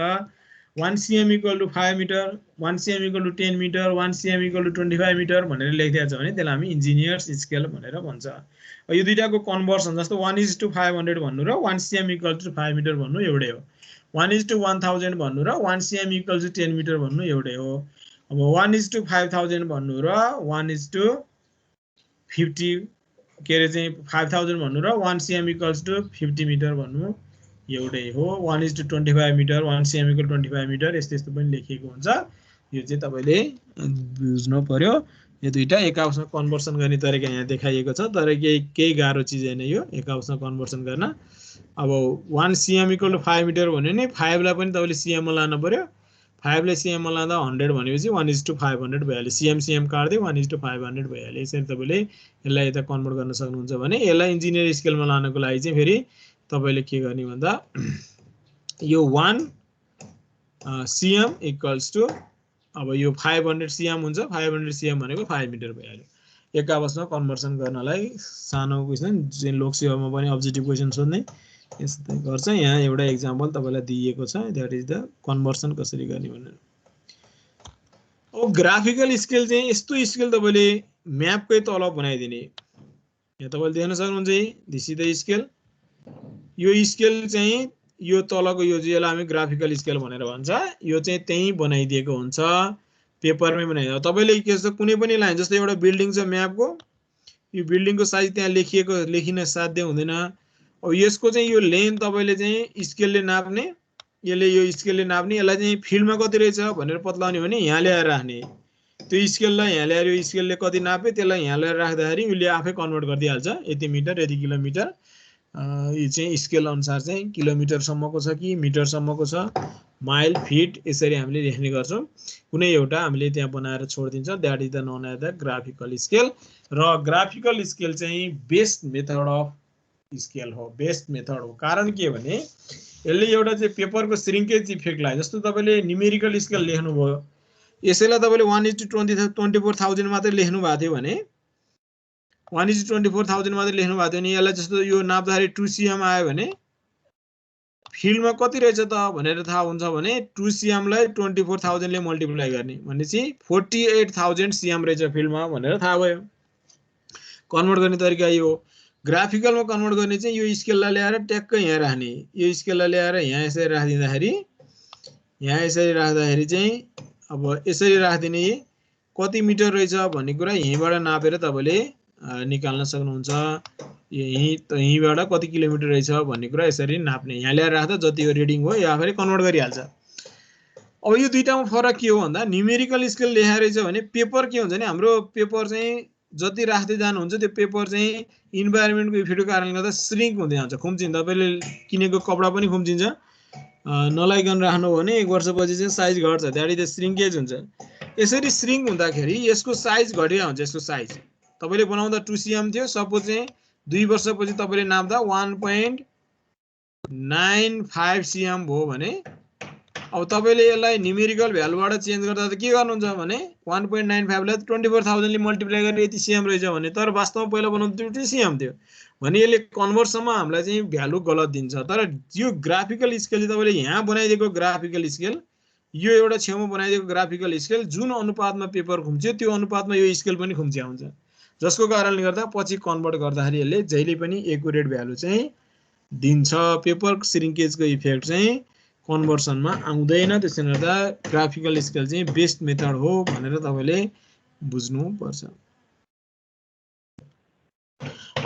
1 cm = 5 metre, 1 cm = 10 metre, 1 cm = 25 metre भनेर लेखिदिएको छ भने त्यसलाई हामी इन्जिनियर्स स्केल भनेर भन्छ। यो दुईटाको कन्भर्सन जस्तो 1:500 भन्नु र 1 cm = 5 मिटर भन्नु एउटै हो। 1:1000 भन्नु र 1 cm = 10 मिटर भन्नु एउटै हो। अब 1:5000 भन्नु र 1:50 के रे चाहिँ 5000 भन्नु र 1 cm = 50 मिटर भन्नु एउटै हो। 1:25 मिटर, 1 cm = 25 मिटर यस्तो यस्तो पनि लेखिएको हुन्छ। यो चाहिँ तपाईले बुझ्नु पर्यो। यो दुईटा एक आपसमा कन्भर्सन गर्ने तरिका यहाँ देखाइएको छ, तर केही गाह्रो चीज हैन यो एक आपसमा कन्भर्सन गर्न। अब 1 cm = 5 मिटर भन्यो भने 5 लाई पनि तपाईले cm मा लानु पर्यो। 5 ले cm मा लाँदा 100 भनेपछि 1:500 भइहाल्यो। cm काट्दै 1:500 भइहाल्यो। यसरी तपाईले यसलाई यता कन्भर्ट गर्न सक्नुहुन्छ भने यसलाई इन्जिनियर स्केलमा लानको लागि चाहिँ फेरि तपाईले के गर्ने भन्दा यो 1 cm = अब यो 500 cm हुन्छ। 500 cm भनेको 5 मिटर भइहाल्यो। एक आपसमा कन्भर्सन गर्नलाई सानो क्वेशन जुन लोकसेवामा पनि अब्जेक्टिभ क्वेशन सोध्ने यस्तै गर्छ। यहाँ एउटा एक्जाम्पल तपाईलाई दिएको छ, दैट इज द कन्भर्सन कसरी गर्ने भनेर। अब ग्राफिकल स्केल चाहिँ यस्तो स्केल तपाईले म्यापकै तल बनाइदिने। यहाँ तपाईले देख्न सक्नुहुन्छ दिस इज द स्केल। यो स्केल चाहिँ यो तलको यो चाहिँ हामी ग्राफिकल स्केल भनेर भन्छ। यो चाहिँ त्यही बनाइदिएको हुन्छ, पेपरमै बनाइदिएको। तपाईले के छ कुनै पनि लाइन जस्तो एउटा बिल्डिङ छ म्यापको, यो बिल्डिङको साइज त्यहाँ लेखिन साध्य हुँदैन। अब यसको चाहिँ यो लेन्थ तपाईले चाहिँ स्केलले नाप्ने, यसले यो स्केलले नाप्ने, यसलाई चाहिँ फिल्डमा कति रहेछ भनेर पत्लाउने भने यहाँ ल्याएर राख्ने। त्यो स्केललाई यहाँ ल्याएर यो स्केलले कति नाप्यो त्यसलाई यहाँ ल्याएर राख्दाखेरि उसले आफै कन्भर्ट गरिदिहाल्छ, यति मिटर यति किलोमिटर। यो चाहिँ स्केल अनुसार चाहिँ किलोमिटरसम्मको छ कि मिटरसम्मको छ, माइल फिट यसरी हामीले लेख्ने गर्छौं। कुनै एउटा हामीले त्यहाँ बनाएर छोडिदिन्छ, that is the known as the graphical scale. र ग्राफिकल स्केल चाहिँ बेस्ट मेथड अफ स्केल हो, बेस्ट मेथड हो। कारण के भने यसले एउटा चाहिँ पेपरको श्रिङ्केज इफेक्टलाई, जस्तो तपाईले न्यूमेरिकल स्केल लेख्नुभयो यसैलाई तपाईले 1:24,000 मात्रै लेख्नु भएको थियो भने 1:24,000 मात्रै लेख्नु भएको थियो भने यसलाई जस्तो यो नाप्दाखेरि 2 cm आयो भने फिल्डमा कति रहेछ त भनेर थाहा हुन्छ भने 2 cm लाई 24,000 ले मल्टिप्लाई गर्ने भनेपछि 48,000 cm रहेछ फिल्डमा भनेर थाहा भयो। कन्भर्ट गर्ने तरिका यो। ग्राफिकलमा कन्भर्ट गर्ने चाहिँ यो स्केललाई ल्याएर ट्याक्क यहाँ राख्ने, यो स्केललाई ल्याएर यहाँ यसरी राखिदिँदाखेरि यहाँ यसरी राख्दाखेरि चाहिँ अब यसरी राखिदिने कति मिटर रहेछ भन्ने कुरा यहीँबाट नापेर तपाईले निकाल्न सक्नुहुन्छ। यहीँबाट कति किलोमिटर रहेछ भन्ने कुरा यसरी नाप्ने। यहाँ ल्याएर राख्दा जति यो रिडिङ हो यो आफैले कन्भर्ट गरिहाल्छ। अब यो दुईटामा फरक के हो भन्दा न्युमेरिकल स्केल लेखाएको रहेछ भने पेपर के हुन्छ भने हाम्रो पेपर चाहिँ जति राख्दै जानुहुन्छ त्यो पेपर चाहिँ इन्भाइरोमेन्टको इफेक्टको कारणले गर्दा श्रिङ्क हुँदै जान्छ, खुम्चिन्छ। तपाईँले किनेको कपडा पनि खुम्चिन्छ, नलाइकन राख्नु हो भने 1 वर्षपछि चाहिँ साइज घट्छ, द्याट इज द श्रिङ्केज हुन्छ। यसरी श्रिङ्क हुँदाखेरि यसको साइज घटेर हुन्छ। यसको साइज तपाईँले बनाउँदा 2 cm थियो, सपोज चाहिँ 2 वर्षपछि तपाईँले नाप्दा 1.95 cm भयो भने अब तपाईँले यसलाई न्युमेरिकल भ्यालुबाट चेन्ज गर्दा त के गर्नुहुन्छ भने 1.95 लाई 24,000 ले मल्टिप्लाई गरेर यति cm रहेछ भने, तर वास्तवमा पहिला बनाउँदा 2 cm थियो भने यसले कन्भर्सनमा हामीलाई चाहिँ भ्यालु गलत दिन्छ। तर यो ग्राफिकल स्केल चाहिँ तपाईँले यहाँ बनाइदिएको ग्राफिकल स्केल, यो एउटा छेउमा बनाइदिएको ग्राफिकल स्केल जुन अनुपातमा पेपर खुम्च्यो त्यो अनुपातमा यो स्केल पनि खुम्चिया हुन्छ, जसको कारणले गर्दा पछि कन्भर्ट गर्दाखेरि यसले जहिले पनि एक्युरेट भ्यालु चाहिँ दिन्छ। पेपर श्रिङ्केजको इफेक्ट चाहिँ कन्भर्सनमा आउँदैन। त्यसले गर्दा ग्राफिकल स्केल चाहिँ बेस्ट मेथड हो भनेर तपाईँले बुझ्नुपर्छ।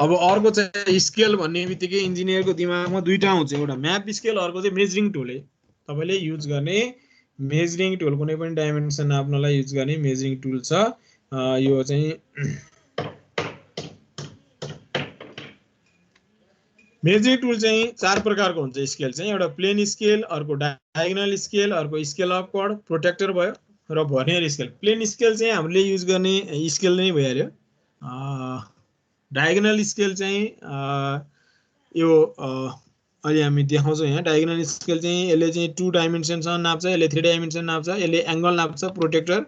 अब अर्को चाहिँ स्केल भन्ने बित्तिकै इन्जिनियरको दिमागमा दुईटा हुन्छ, एउटा म्याप स्केल, अर्को चाहिँ मेजरिङ टुल। तपाईँले युज गर्ने मेजरिङ टुल, कुनै पनि डाइमेन्सन नाप्नलाई युज गर्ने मेजरिङ टुल छ। यो चाहिँ मेजरिङ टुल चाहिँ 4 प्रकारको हुन्छ स्केल चाहिँ। एउटा प्लेन स्केल, अर्को डायगोनल स्केल, अर्को स्केल अपवर्ड, प्रोटेक्टर भयो र भर्नियर स्केल। प्लेन स्केल चाहिँ हामीले युज गर्ने स्केल नै भइहाल्यो। डायगोनल स्केल चाहिँ यो अहिले हामी देखाउँछौँ यहाँ। डायगोनल स्केल चाहिँ यसले चाहिँ 2 डाइमेन्सनसँग नाप्छ, यसले 3 डाइमेन्सन नाप्छ, यसले एङ्गल नाप्छ, प्रोटेक्टर।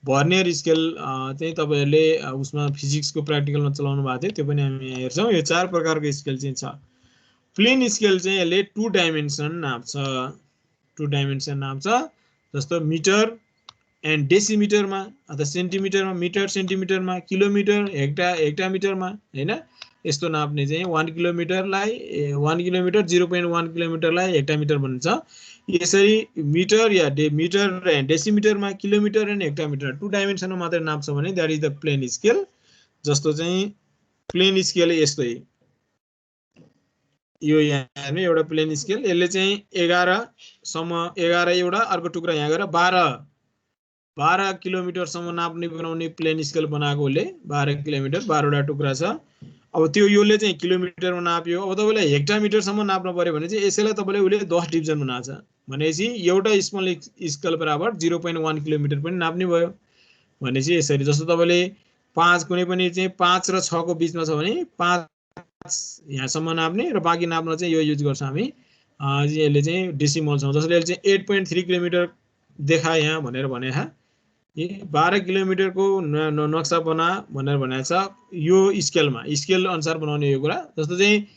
भर्नियर स्केल चाहिँ तपाईँहरूले उसमा फिजिक्सको प्र्याक्टिकलमा चलाउनु भएको थियो, त्यो पनि हामी हेर्छौँ। यो 4 प्रकारको स्केल चाहिँ छ। प्लेन स्केल चाहिँ यसले 2 डाइमेन्सन नाप्छ, 2 डाइमेन्सन नाप्छ, जस्तो मिटर एन्ड डेसिमिटरमा अथवा सेन्टिमिटरमा, मिटर सेन्टिमिटरमा, किलोमिटर हेक्टामिटरमा हैन, यस्तो नाप्ने चाहिँ 1 किलोमिटरलाई 1 किलोमिटर 0.1 किलोमिटरलाई हेक्टामिटर भनिन्छ। यसरी मिटर या मिटर एन्ड डेसिमिटरमा, किलोमिटर एन्ड हेक्टामिटर 2 डाइमेन्सनमा मात्र नाप्छ भने that is the plain scale. जस्तो चाहिँ प्लेन स्केल यस्तै, यो यहाँ हेर्नु एउटा प्लेन स्केल, यसले चाहिँ 11 सम्म 11 एउटा, अर्को टुक्रा यहाँ गएर 12 किलोमिटरसम्म नाप्ने बनाउने प्लेन स्केल बनाएकोले 12 किलोमिटर 12 वटा टुक्रा छ। अब त्यो योले चाहिँ किलोमिटरमा नाप्यो। अब तपाईलाई हेक्टामिटरसम्म नाप्न पर्यो भने चाहिँ यसैलाई तपाईले उले 10 डिभिजन बनाछ भनेपछि एउटा स्मल स्केल बराबर 0.1 किलोमिटर पनि नाप्ने भयो भनेपछि यसरी। जस्तो तपाईले 5 कुनै पनि चाहिँ 5 र 6 को बीचमा छ भने 5 यहाँसम्म नाप्ने र बाँकी नाप्न चाहिँ यो युज गर्छ हामी। यसले चाहिँ डेसिमल छ, जसले यसले चाहिँ 8.3 किलोमिटर देखाए यहाँ भनेर भने हा। 12 किलोमिटरको नक्सा बना भनेर भनेको छ यो स्केलमा, स्केल अनुसार बनाउने यो कुरा। जस्तो चाहिँ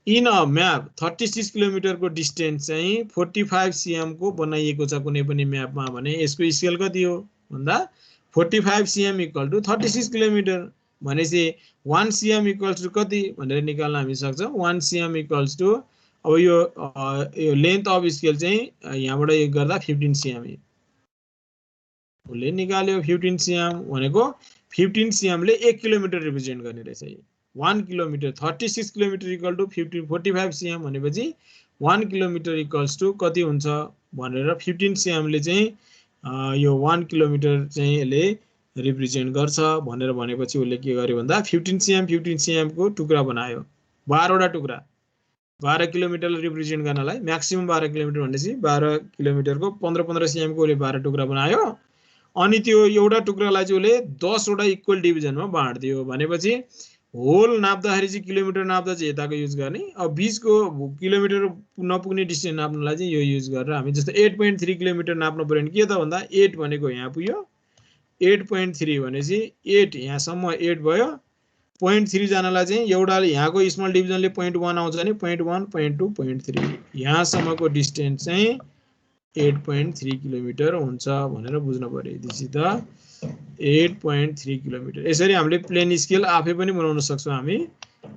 इन अ म्याप 36 किलोमिटरको डिस्टेन्स चाहिँ 45 cm को बनाइएको छ कुनै पनि म्यापमा भने यसको स्केल कति हो भन्दा 45 cm इक्वल टु 36 किलोमिटर भनेपछि 1 cm इक्वल्स टु कति भनेर निकाल्न हामी सक्छौँ। 1 cm इक्वल्स टु अब यो लेन्थ अफ स्केल चाहिँ यहाँबाट यो गर्दा 15 cm उसले निकाल्यो। 15 cm भनेको 15 cm ले 1 किलोमिटर रिप्रेजेन्ट गर्ने रहेछ। 1 kilometre 36 kilometre equal to 45 cm भनेपछि 1 किलोमिटर इक्वल्स टु कति हुन्छ भनेर 15 cm ले चाहिँ यो 1 किलोमिटर चाहिँ यसले रिप्रेजेन्ट गर्छ भनेर भनेपछि उसले के गर्यो भन्दा 15 cm को टुक्रा बनायो, 12 वटा टुक्रा। 12 किलोमिटरलाई रिप्रेजेन्ट गर्नलाई म्याक्सिमम 12 किलोमिटर भनेपछि 12 किलोमिटरको 15 cm को उसले 12 टुक्रा बनायो। अनि त्यो एउटा टुक्रालाई चाहिँ उसले 10 वटा इक्वल डिभिजनमा बाँड्दियो भनेपछि होल नाप्दाखेरि चाहिँ किलोमिटर नाप्दा चाहिँ यताको युज गर्ने। अब बीचको किलोमिटर नपुग्ने डिस्टेन्स नाप्नलाई चाहिँ यो युज गरेर हामी जस्तो 8.3 किलोमिटर नाप्नु पर्यो भने के त भन्दा 8 भनेको यहाँ पुग्यो, 8.3 भनेपछि 8 यहाँसम्म 8 भयो। 0.3 जानलाई चाहिँ एउटाले यहाँको स्मल डिभिजनले 0.1 आउँछ भने 0.1 0.2 0.3 यहाँसम्मको डिस्टेन्स चाहिँ 8.3 किलोमिटर हुन्छ भनेर बुझ्नु पर्यो। This is the 8.3 kilometre. यसरी हामीले प्लेन स्केल आफै पनि बनाउन सक्छौँ। हामी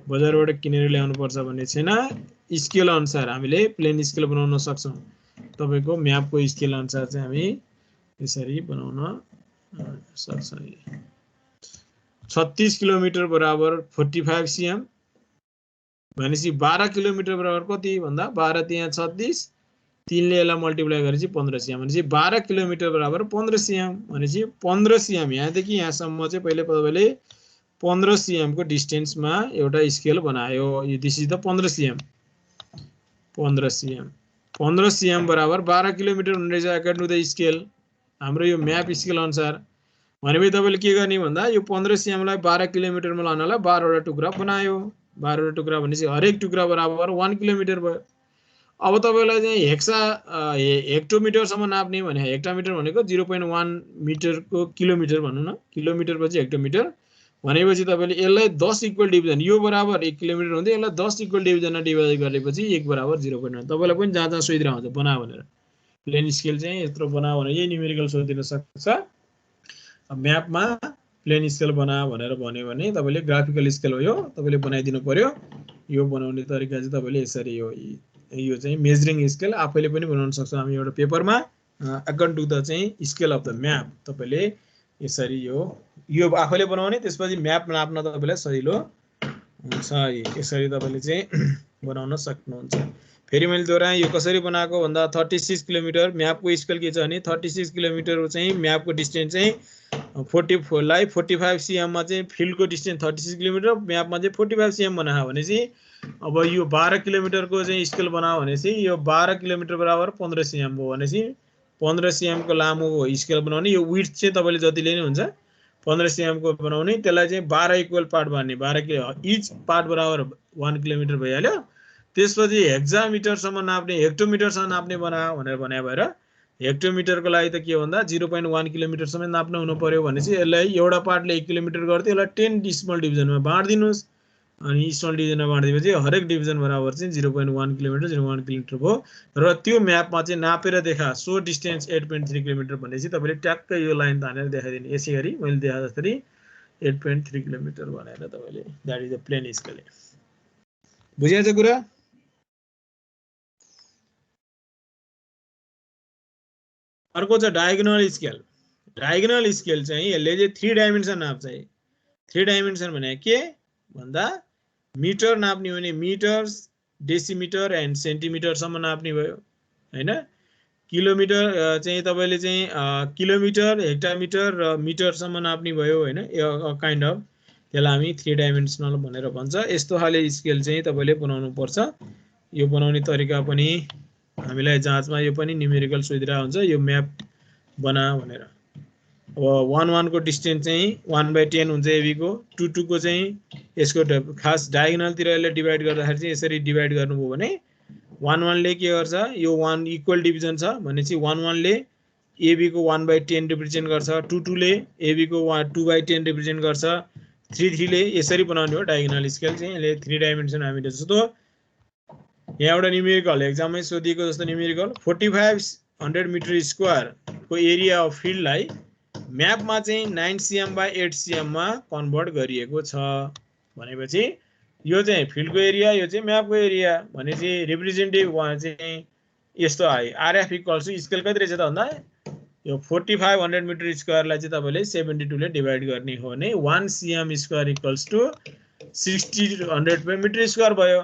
बजारबाट किनेर ल्याउनु पर्छ भन्ने छैन। स्केल अनुसार हामीले प्लेन स्केल बनाउन सक्छौँ। तपाईको म्यापको स्केल अनुसार चाहिँ हामी यसरी बनाउन सक्छौँ। 36 किलोमिटर बराबर 45 cm भनेपछि 12 किलोमिटर बराबर कति भन्दा 12 त्यहाँ 36 3 ले यसलाई मल्टिप्लाई गरेपछि 15 cm भनेपछि 12 किलोमिटर बराबर 15 cm भनेपछि 15 cm यहाँदेखि यहाँसम्म चाहिँ पहिले तपाईले 15 cm को डिस्टेन्समा एउटा स्केल बनायो यो this is the 15 cm 15 cm बराबर 12 किलोमिटर हुने रहेछ अकर्डिङ टु द स्केल हाम्रो यो म्याप स्केल अनुसार भनेपछि तपाईले के गर्ने भन्दा यो 15 cm लाई 12 किलोमिटरमा लानलाई 12 वटा टुक्रा बनायो 12 वटा टुक्रा भनेपछि हरेक टुक्रा बराबर 1 किलोमिटर भयो अब तपाईलाई चाहिँ हेक्टोमिटर सम्म नाप्ने भने हेक्टोमिटर भनेको 0.1 मिटरको किलोमिटर भनौं न किलोमिटर पछि हेक्टोमिटर भनेपछि तपाईले यसलाई 10 इक्वल डिभिजन यो बराबर 1 किलोमिटर हुँदै यसलाई 10 इक्वल डिभिजनमा डिभाइड गरेपछि 1 बराबर 0.1 तपाईलाई पनि जहाँ जहाँ सोधिरा हुन्छ बना भनेर प्लेन स्केल चाहिँ यत्रो बना भने यही न्युमेरिकल सोधिन सक्छ म्यापमा प्लेन स्केल बना भनेर भन्यो भने तपाईले ग्राफिकल स्केल हो यो तपाईले बनाइदिनु पर्यो यो बनाउने तरिका चाहिँ तपाईले यसरी यो चाहिँ मेजरिङ स्केल आफैले पनि बनाउन सक्छ हामी एउटा पेपरमा अकर्डिङ टु द चाहिँ स्केल अफ द म्याप तपाईले यसरी यो आफैले बनाउने त्यसपछि म्याप नाप्न तपाईलाई सजिलो हुन्छ यसरी तपाईले चाहिँ बनाउन सक्नुहुन्छ फेरि मैले दोहोऱ्याएँ यो कसरी बनाएको भन्दा 36 किलोमिटर म्यापको स्केल के छ भने 36 किलोमिटर चाहिँ म्यापको डिस्टेन्स चाहिँ 44 लाई 45 cm मा चाहिँ फिल्डको डिस्टेन्स 36 किलोमिटर म्यापमा चाहिँ 45 cm बनायो भनेपछि अब यो 12 किलोमिटरको चाहिँ स्केल बनायो भनेपछि यो 12 किलोमिटर बराबर 15 cm हो भनेपछि 15 cm को लामो स्केल बनाउने यो विड्थ चाहिँ तपाईले जति लिने हुन्छ 15 cm को बनाउने त्यसलाई चाहिँ 12 इक्वल पार्ट बार्ने 12 किलो इच पार्ट बराबर 1 किलोमिटर भइहाल्यो त्यसपछि हेक्सामिटर सम्म नाप्ने हेक्टोमिटर सम्म नाप्ने बना भनेर भन्या भएर हेक्टोमिटरको लागि त के भन्दा 0.1 किलोमिटर सम्म नाप्न हुनु पर्यो भनेपछि यसलाई एउटा पार्टले 1 किलोमिटर गर्दै यसलाई 10 डेसिमल डिभिजनमा बाँड्दिनुस् अनि डेसिमल डिभिजनमा बाँड्दिएपछि हरेक डिभिजन बराबर चाहिँ 0.1 किलोमिटर 0.1 किलोमिटर भयो र त्यो म्यापमा चाहिँ नापेर देखा सो डिस्टेन्स 8.3 किलोमिटर भनेपछि तपाईले ट्याक्क यो लाइन तानेर देखाइदिने यसै गरी मैले देखाए जसरी 8.3 किलोमिटर भनेर तपाईले that is the plain scale बुझिन्छ कुरा अर्को चाहिँ डायगोनल स्केल चाहिँ यसले चाहिँ 3 डाइमेन्सन नाप्छ 3 डाइमेन्सन भने के भन्दा मिटर नाप्ने भने मिटर्स डेसिमिटर एन्ड सेन्टिमिटर सम्म नाप्ने भयो हैन किलोमिटर चाहिँ तपाईले चाहिँ किलोमिटर हेक्टोमिटर र मिटर सम्म नाप्ने भयो हैन काइन्ड अफ त्यसलाई हामी 3 डाइमेन्सनल भनेर भन्छ यस्तो खाले स्केल चाहिँ तपाईले बनाउनु पर्छ यो बनाउने तरिका पनि हामीलाई जाँचमा यो पनि न्युमेरिकल सोधिरा हुन्छ यो म्याप बना भनेर अब 1 को डिस्टेन्स चाहिँ 1/10 हुन्छ एबी को 2 को चाहिँ यसको खास डायगोनल तिर यसले डिभाइड गर्दाखेरि चाहिँ यसरी डिभाइड गर्नुभयो भने 1 ले के गर्छ यो 1 इक्वल डिभिजन छ भनेपछि 1 ले एबी को 1/10 रिप्रेजेन्ट गर्छ 2 ले एबी को 2/10 रिप्रेजेन्ट गर्छ 3 ले यसरी बनाउने हो डायगोनल स्केल चाहिँ यसले 3 डाइमेन्सन हामीले जस्तो यहाँ एउटा न्युमेरिकल एक्जाममै सोधिएको जस्तो न्युमेरिकल 4500 मिटर स्क्वायर को एरिया अफ फिल्डलाई म्यापमा चाहिँ 9 cm by 8 cm मा कन्भर्ट गरिएको छ भनेपछि यो चाहिँ फिल्डको एरिया यो चाहिँ म्यापको एरिया भनेपछि रिप्रेजेन्टेटिभ चाहिँ यस्तो आयो आरएफ इक्वल्स टु स्केल कति रहेछ त भन्दा यो 4500 मिटर स्क्वायरलाई चाहिँ तपाईले 72 ले डिभाइड गर्ने हो भने 1 cm square equals to 60 per metre square भयो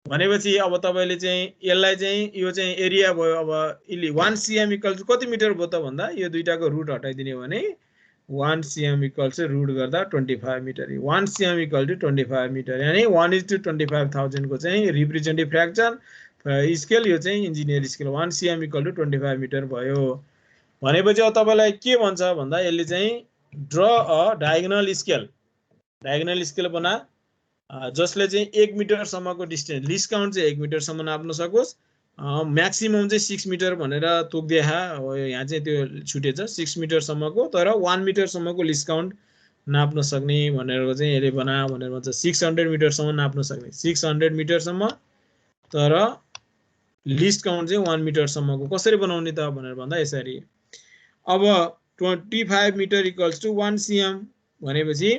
भनेपछि अब तपाईले चाहिँ यसलाई चाहिँ यो चाहिँ एरिया भयो अब 1 cm इक्वल्स कति मिटर भयो त भन्दा यो दुईटाको रुट हटाइदिने हो भने 1 cm इक्वल्स रुट गर्दा 25 metre 1 cm equal to 25 metre यानी 1:25,000 को चाहिँ रिप्रेजेन्टेटिभ फ्र्याक्चर स्केल यो चाहिँ engineer scale 1 cm equal to 25 metre भयो भनेपछि अब तपाईलाई के भन्छ भन्दा यसले चाहिँ ड्र अ डायगोनल स्केल बना जसले चाहिँ 1 मिटर सम्मको डिस्टेन्स लिस्ट काउन्ट चाहिँ 1 मिटर सम्म नाप्न सकोस् म्याक्सिमम चाहिँ 6 मिटर भनेर तोक्दिया यहाँ चाहिँ त्यो छुटेछ 6 मिटर सम्मको तर 1 मिटर सम्मको लिस्ट काउन्ट नाप्न सक्ने भनेर चाहिँ यसले बना भनेर भन्छ 600 मिटर सम्म नाप्न सक्ने 600 मिटर सम्म तर लिस्ट काउन्ट चाहिँ 1 मिटर सम्मको कसरी बनाउने त भनेर भन्दा यसरी अब 25 मिटर इक्वल्स टु 1 cm भनेपछि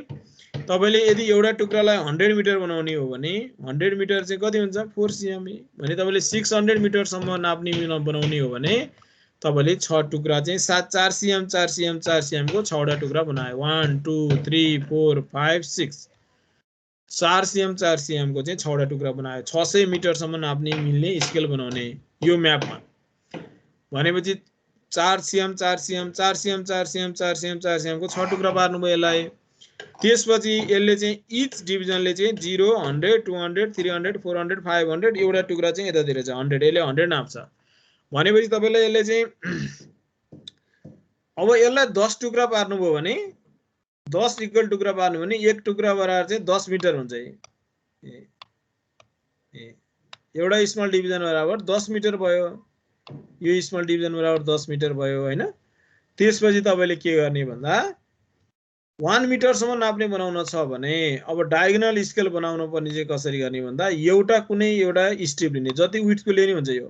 तपाईले यदि एउटा टुक्रालाई 100 मिटर बनाउने हो भने 100 मिटर चाहिँ कति हुन्छ 4 cm भने तपाईले 600 मिटर सम्म नाप्ने बनाउने हो भने तपाईले 6 टुक्रा चाहिँ 4 cm 4 cm 4 cm को 6 वटा टुक्रा बनायो 1 2 3 4 5 6 4 cm 4 cm को चाहिँ 6 वटा टुक्रा बनायो 600 मिटर सम्म नाप्ने मिल्ने स्केल बनाउने यो म्यापमा भनेपछि 4 cm 4 cm 4 cm 4 cm 4 cm 4 cm को 6 टुक्रा पार्नुभयो यसलाई त्यसपछि यसले चाहिँ इच डिभिजनले चाहिँ 0 100 200 300 400 500 एउटा टुक्रा चाहिँ यतातिर छ 100 यसले 100 नाप्छ भनेपछि तपाईलाई यसले चाहिँ अब यसलाई 10 टुक्रा पार्नुभयो भने 10 इक्वल टुक्रा पार्नु भने एक टुक्रा बराबर चाहिँ 10 मिटर हुन्छ एउटा स्मल डिभिजन बराबर 10 मिटर भयो यो स्मल डिभिजन बराबर 10 मिटर भयो हैन त्यसपछि तपाईले के गर्ने भन्दा 1 मिटर सम्म नाप्ने बनाउन छ भने अब डायगोनल स्केल बनाउन पर्ने चाहिँ कसरी गर्ने भन्दा एउटा कुनै एउटा स्ट्रिप लिने जति विड्थको लिने हुन्छ यो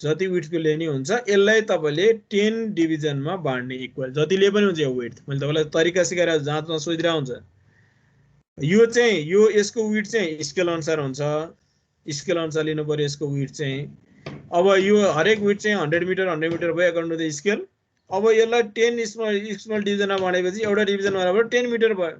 जति विड्थको लिने हुन्छ यसलाई तपाईले 10 डिभिजनमा बाँड्ने इक्वल जतिले पनि हुन्छ यो विड्थ मैले तपाईलाई तरिका सिकाएर जाँचमा सोधिरा हुन्छ यो चाहिँ यो यसको विड्थ चाहिँ स्केल अनुसार हुन्छ स्केल अनुसार लिनु पर्यो यसको विड्थ चाहिँ अब यो हरेक विड्थ चाहिँ 100 मिटर भयो अकॉर्डिंग टु द स्केल अब यसलाई 10 स्मल डिभिजनमा बाँडेपछि एउटा डिभिजन बराबर 10 मिटर भयो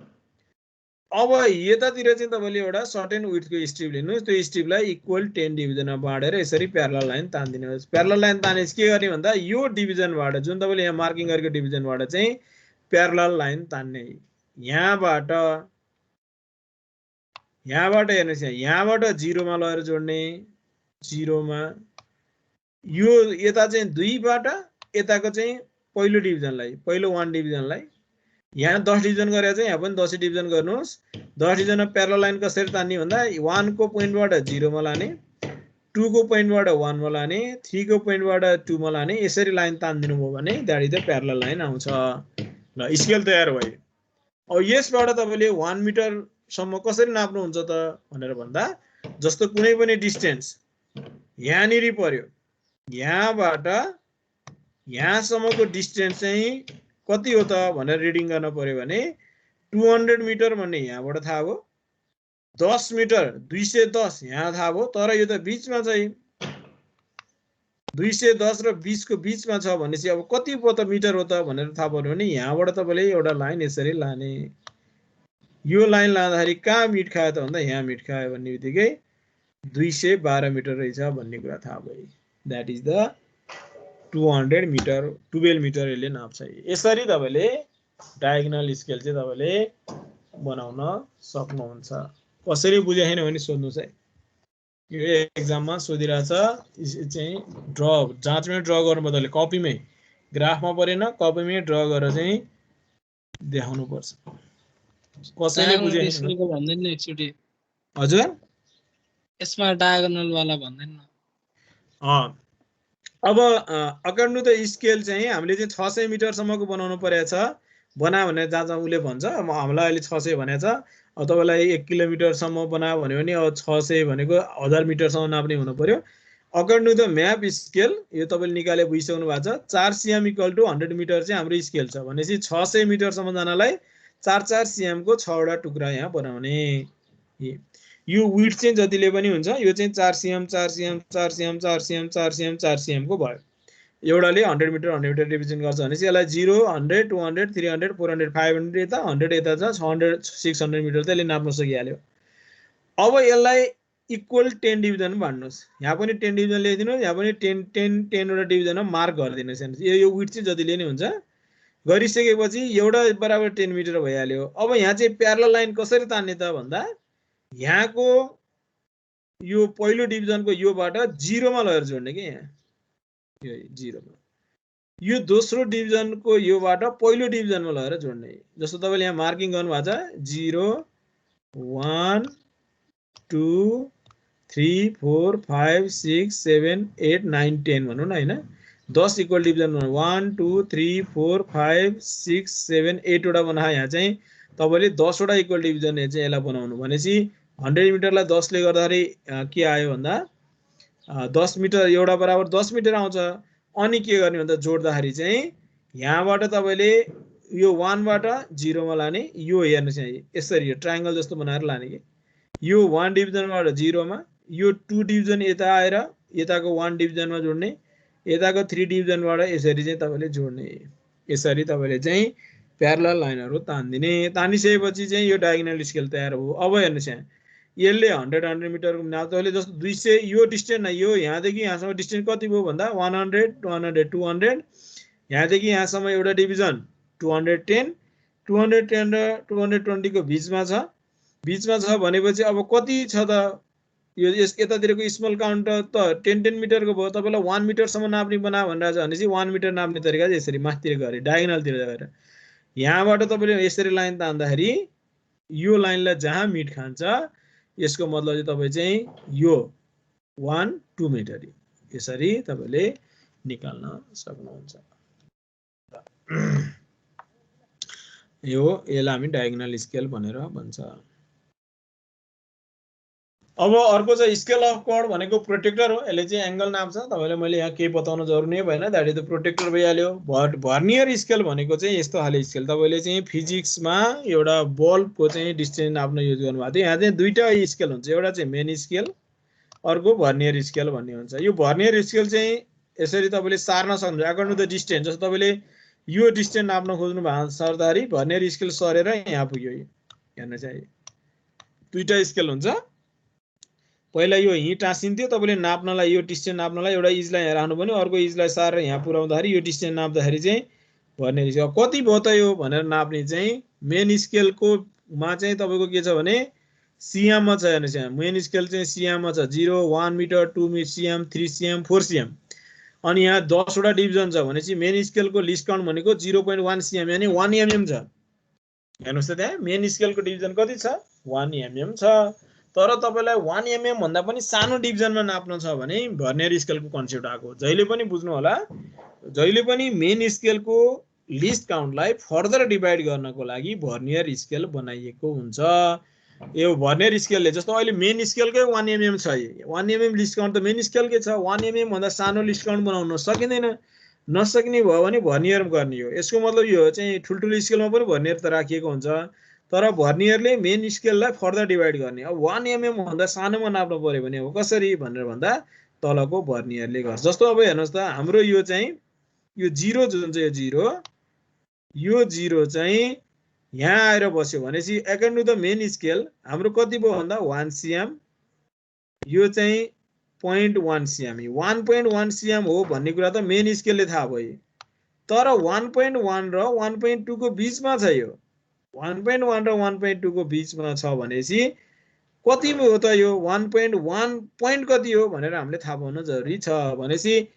अब यतातिर चाहिँ तपाईले एउटा सर्टेन विड्थको स्ट्रिप लिनुस् त्यो स्ट्रिपलाई इक्वल 10 डिभिजनमा बाँडेर यसरी प्यारलल लाइन तान्दिनुहोस् प्यारलल लाइन तानेपछि के गर्ने भन्दा यो डिभिजनबाट जुन तपाईले यहाँ मार्किङ गरेको डिभिजनबाट चाहिँ प्यारलल लाइन तान्ने यहाँबाट हेर्नुस् यहाँबाट 0 मा लगेर जोड्ने 0 मा यो यता चाहिँ 2 बाट यताको चाहिँ पहिलो डिभिजनलाई पहिलो 1 डिभिजनलाई यहाँ 10 डिभिजन गरेर चाहिँ यहाँ पनि 10 डिभिजन गर्नुस् 10 डिभिजनमा प्यारलल लाइन कसरी तान्ने भन्दा 1 को पोइन्टबाट 0 मा लाने 2 को पोइन्टबाट 1 मा लाने 3 को पोइन्टबाट 2 मा लाने यसरी लाइन तान्दिनु भयो भने that is the parallel line आउँछ ल स्केल तयार भयो अब यसबाट तपाईले 1 मिटर सम्म कसरी नाप्नुहुन्छ त भनेर भन्दा जस्तो कुनै पनि डिस्टेन्स यहाँनिर पर्यो यहाँबाट यहाँसम्मको डिस्टेन्स चाहिँ कति हो त भनेर रिडिङ गर्न पर्यो भने 200 मिटर भन्ने यहाँबाट थाहा भयो 10 मिटर 210 यहाँ थाहा भयो तर यो त बीचमा चाहिँ 210 र 20 को बीचमा छ भनेपछि अब कति पो त मिटर हो त भनेर थाहा पर्यो भने यहाँबाट तपाईले एउटा लाइन यसरी लाने यो लाइन लाँदाखेरि कहाँ मिट खायो त भन्दा यहाँ मिट खायो भन्ने बित्तिकै 212 मिटर रहेछ भन्ने कुरा थाहा भयो that is the 200 metre 12 metre यसले नाप्छ यसरी तपाईले डायगोनल स्केल चाहिँ तपाईले बनाउन सक्नुहुन्छ कसरी बुझे छैन भने सोध्नुस् है यो एक्जाममा सोधिरहेछ चाहिँ ड्र जाँचमै ड्र गर्नु बदले कपीमै ग्राफमा परेन कपीमै ड्र गरेर चाहिँ देखाउनु पर्छ कसैले बुझे छैन भन्दैन एकचोटी हजुर यसमा डायगोनल वाला भन्दैन अब अकॉर्डिंग टु द स्केल चाहिँ हामीले चाहिँ 600 मिटर सम्मको बनाउनु परेछ बना भनेर जहाँ उले भन्छ हामीलाई अहिले 600 भनेछ अब तपाईलाई 1 किलोमिटर सम्म बनायो भने अब 600 भनेको 1000 मिटर सम्म नाप्ने हुनु पर्यो according to the map scale यो तपाईले निकाले बुझिसक्नु भएको छ 4 cm = 100 मिटर चाहिँ हाम्रो स्केल छ भनेपछि 600 मिटर सम्म जानलाई 4 cm को 6 वटा टुक्रा यहाँ बनाउने यो विड्थ चाहिँ जतिले पनि हुन्छ यो चाहिँ 4 cm 4 cm 4 cm 4 cm 4 cm 4 cm को भयो एउटाले 100 मिटर डिभिजन गर्छ भनेपछि यसलाई 0 100 200 300 400 500 यता 100 यता छ 600 600 मिटर त यसले नाप्न सकिहाल्यो अब यसलाई इक्वल 10 डिभिजन बाँड्नुस् यहाँ पनि 10 डिभिजन लेखिदिनुस् यहाँ पनि 10 वटा डिभिजनमा मार्क गरिदिनुस् यो विड्थ चाहिँ जतिले नै हुन्छ गरिसकेपछि एउटा बराबर 10 मिटर भइहाल्यो अब यहाँ चाहिँ प्यारलल लाइन कसरी तान्ने त भन्दा यहाँको यो पहिलो डिभिजनको योबाट 0 मा लगेर जोड्ने के यहाँ यो 0 मा यो दोस्रो डिभिजनको योबाट पहिलो डिभिजनमा लगेर जोड्ने जस्तो तपाईले यहाँ मार्किङ गर्नु भएको छ 0 1 2 3 4 5 6 7 8 9 10 भनौं न हैन 10 इक्वल डिभिजन 1 2 3 4 5 6 7 8 वटा बनाए यहाँ चाहिँ तपाईले 10 वटा इक्वल डिभिजन चाहिँ यसलाई बनाउनु भनेपछि 100 मिटरलाई 10 ले गर्दाखेरि के आयो भन्दा 10 मिटर एउटा बराबर 10 मिटर आउँछ अनि के गर्ने भन्दा जोड्दाखेरि चाहिँ यहाँबाट तपाईले यो 1 बाट 0 मा लाने यो हेर्नुस् यहाँ यसरी यो ट्रायंगल जस्तो बनाएर लाने के यो 1 डिभिजनबाट 0 मा यो 2 डिभिजन यता आएर यताको 1 डिभिजनमा जोड्ने यताको 3 डिभिजनबाट यसरी चाहिँ तपाईले जोड्ने, यसरी तपाईले चाहिँ प्यारलल लाइनहरु तान्दिने। तानिसकेपछि चाहिँ यो डायगोनल स्केल तयार हो। अब हेर्नुस् यहाँ यसले 100 मिटरको नाप तपाईले जस्तो 200 यो डिस्टेन्स यो यहाँदेखि यहाँसम्म डिस्टेन्स कति भयो भन्दा 100 100 200 यहाँदेखि यहाँसम्म एउटा डिभिजन 210 210 र 220 को बीचमा छ भनेपछि अब कति छ त यो यतातिरको स्मल काउन्ट त 10 मिटरको भयो। तपाईलाई 1 मिटरसम्म नाप्ने बना भनिरहेछ भनेपछि 1 मिटर नाप्ने तरिका चाहिँ यसरी माथितिर गरे डायगोनलतिर गएर यहाँबाट तपाईले यसरी लाइन तान्दाखेरि यो लाइनलाई जहाँ मिट खान्छ यसको मतलब चाहिँ तपाई चाहिँ यो 1 2 मिटर यसरी तपाईले निकाल्न सक्नुहुन्छ। यसलाई हामी डायगोनल स्केल भनेर भन्छ। अब अर्को चाहिँ स्केल अफ कर्ड भनेको प्रोटेक्टर हो। यसले चाहिँ एंगल नाप्छ। तपाईलाई मैले यहाँ केही बताउन जरुरी भएन, दैट इज द प्रोटेक्टर भइहाल्यो। भर्नियर स्केल भनेको चाहिँ यस्तो खाले स्केल तपाईले चाहिँ फिजिक्समा एउटा बल्बको चाहिँ डिस्टेन्स नाप्न युज गर्नुभएको थियो। यहाँ चाहिँ दुईटा स्केल हुन्छ, एउटा चाहिँ मेन स्केल, अर्को भर्नियर स्केल भन्ने हुन्छ। यो भर्नियर स्केल चाहिँ यसरी तपाईले सार्न सक्नुहुन्छ अकर्डिङ टु द डिस्टेन्स। जस्तो तपाईले यो डिस्टेन्स नाप्न खोज्नु भएको सर्दाखेरि भर्नियर स्केल सरेर यहाँ पुग्यो। हेर्नु चाहिँ दुईटा स्केल हुन्छ। पहिला यो हिँ टाँसिन्थ्यो, तपाईले नाप्नलाई यो डिस्टेन्स नाप्नलाई एउटा इजलाई यहाँ राख्नु पर्ने, अर्को इजलाई सारेर यहाँ पुर्याउँदाखेरि यो डिस्टेन्स नाप्दाखेरि चाहिँ भर्नियर स्केल कति भयो त यो भनेर नाप्ने चाहिँ मेन स्केलको मा चाहिँ तपाईको के छ भने सीएम मा छ। हेर्नुस् यहाँ मेन स्केल चाहिँ सीएम मा छ। 0 1 मिटर 2 सीएम 3 सीएम 4 सीएम। अनि यहाँ 10 वटा डिभिजन छ भनेपछि मेन स्केलको लिस्ट काउन्ट भनेको 0.1 सीएम यानी 1 एमएम छ। हेर्नुस् त त्यहाँ मेन स्केलको डिभिजन कति छ 1 एमएम छ। तर तपाईलाई 1 एमएम भन्दा पनि सानो डिभिजनमा नाप्न छ भने भर्नियर स्केलको कन्सेप्ट आको। जहिले पनि बुझ्नु होला, जहिले पनि मेन स्केलको लिस्ट काउन्टलाई फर्दर डिभाइड गर्नको लागि भर्नियर स्केल बनाइएको हुन्छ। यो भर्नियर स्केलले जस्तो अहिले मेन स्केलकै 1 एमएम छ, 1 एमएम लिस्ट काउन्ट त मेन स्केलकै छ। 1 एमएम भन्दा सानो लिस्ट काउन्ट बनाउन सकिँदैन। नसक्ने भयो भने भर्नियर गर्ने हो। यसको मतलब यो चाहिँ ठुल्ठुलो स्केलमा पनि भर्नियर त राखिएको हुन्छ, तर भर्नियरले मेन स्केललाई फर्दर डिभाइड गर्ने। अब 1 एमएम भन्दा सानोमा नाप्नु पर्यो भने हो कसरी भनेर भन्दा तलको भर्नियरले गर्छ। जस्तो अब हेर्नुस् त हाम्रो यो चाहिँ यो 0 जुन चाहिँ यो 0 चाहिँ यहाँ आएर बस्यो भनेपछि according to the main scale हाम्रो कति भयो भन्दा 1 सीएम, यो चाहिँ 0.1 सीएम। 1.1 सीएम हो भन्ने कुरा त मेन स्केलले थाहा भयो, तर 1.1 र 1.2 को बीचमा छ। यो 1.1 र 1.2 को बीचमा छ भनेपछि कति हो त यो 1.1 पोइन्ट कति हो भनेर हामीले थाहा पाउन जरुरी छ। भनेपछि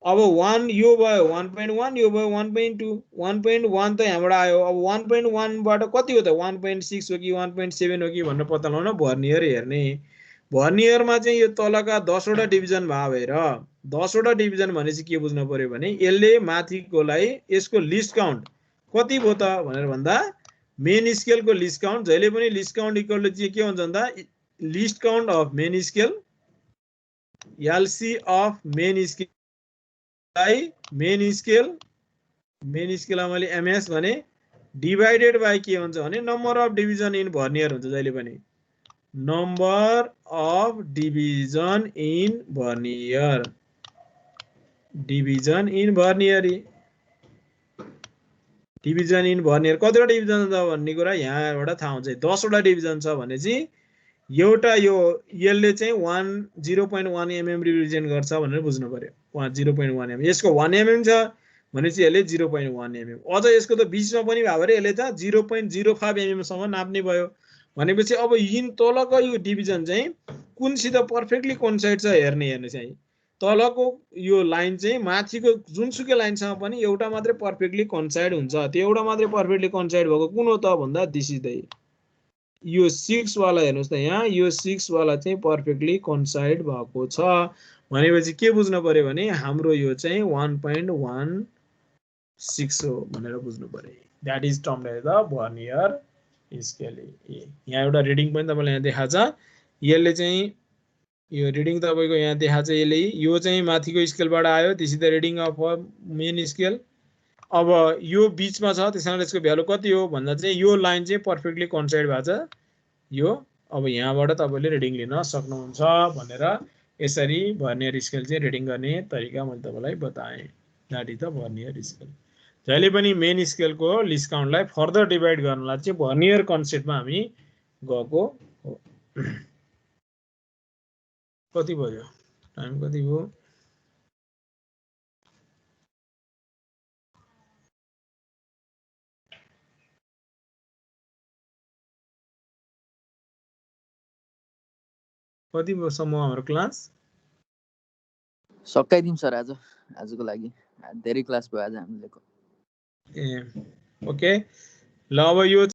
अब 1 यो भयो 1.1, यो भयो 1.2, 1.1 त यहाँबाट आयो। अब 1.1 बाट कति हो त 1.6 हो कि 1.7 हो कि भनेर पत्ता लगाउन भर्नियर हेर्ने। भर्नियरमा चाहिँ यो तलका 10 वटा डिभिजन भएर 10 वटा डिभिजन भनेपछि के बुझ्नु पर्यो भने यसले माथिकोलाई यसको लिस्ट काउन्ट कति भयो त भनेर भन्दा मेन स्केलको लिस्ट काउन्ट जहिले पनि लिस्ट काउन्ट इक्वल टु के हुन्छ भन्दा least count of main scale LC of main scale main स्केलमा मैले एमएस भने डिवाइडेड बाइ के हुन्छ भने number of division in vernier हुन्छ। जहिले पनि number of division in vernier, division in vernier, division in vernier कतिवटा डिभिजन छ भन्ने कुरा यहाँबाट थाहा हुन्छ। 10 वटा डिभिजन छ भने चाहिँ एउटा यो यसले चाहिँ 0.1 एमएम रिप्रेजेन्ट गर्छ भनेर बुझ्नु पर्यो। 0.1 एमएम यसको 1 एमएम छ भने चाहिँ यसले 0.1 एमएम। अझ यसको त बीचमा पनि भयो भने यसले त 0.05 एमएम सम्म नाप्ने भयो भनेपछि अब यिन तलको यो डिभिजन चाहिँ कुनसित पर्फेक्टली कोइन्साइड छ हेर्ने चाहिँ तलको यो लाइन चाहिँ माथिको जुनसुकै लाइनसँग पनि एउटा मात्रै पर्फेक्टली कोइन्साइड हुन्छ। त्यो एउटा मात्रै पर्फेक्टली कोइन्साइड भएको कुन हो त भन्दा दिस इज द यो 6 वाला। हेर्नुस् त यहाँ यो 6 वाला चाहिँ पर्फेक्टली कोइन्साइड भएको छ भनेपछि के बुझ्नु पर्यो भने हाम्रो यो चाहिँ 1.16 हो भनेर बुझ्नु पर्यो। That is termed as the vernier scale. यहाँ एउटा रिडिङ पनि तपाईलाई यहाँ देखाछ। यसले चाहिँ यो रिडिङ तपाईको यहाँ देखाछ। यसले यो चाहिँ माथिको स्केलबाट आयो, this is the reading of main scale. अब यो बीचमा छ त्यसैले यसको भ्यालु कति हो भन्दा चाहिँ यो लाइन चाहिँ पर्फेक्टली कोइन्साइड भएको छ यो। अब यहाँबाट तपाईले रिडिङ लिन सक्नुहुन्छ भनेर यसरी भर्नियर स्केल चाहिँ रिडिङ गर्ने तरिका मैले तपाईँलाई बताएँ। That is the vernier scale. जहिले पनि मेन स्केलको लिस्ट काउन्टलाई फर्दर डिभाइड गर्नलाई चाहिँ भर्नियर कन्सेप्टमा हामी गएको हो। कति भयो टाइम कति भयो? कति सम्म हाम्रो क्लास? सकाइदिउँ सर आजको लागि धेरै क्लास भयो आज हामीले। ए ओके ल अब यो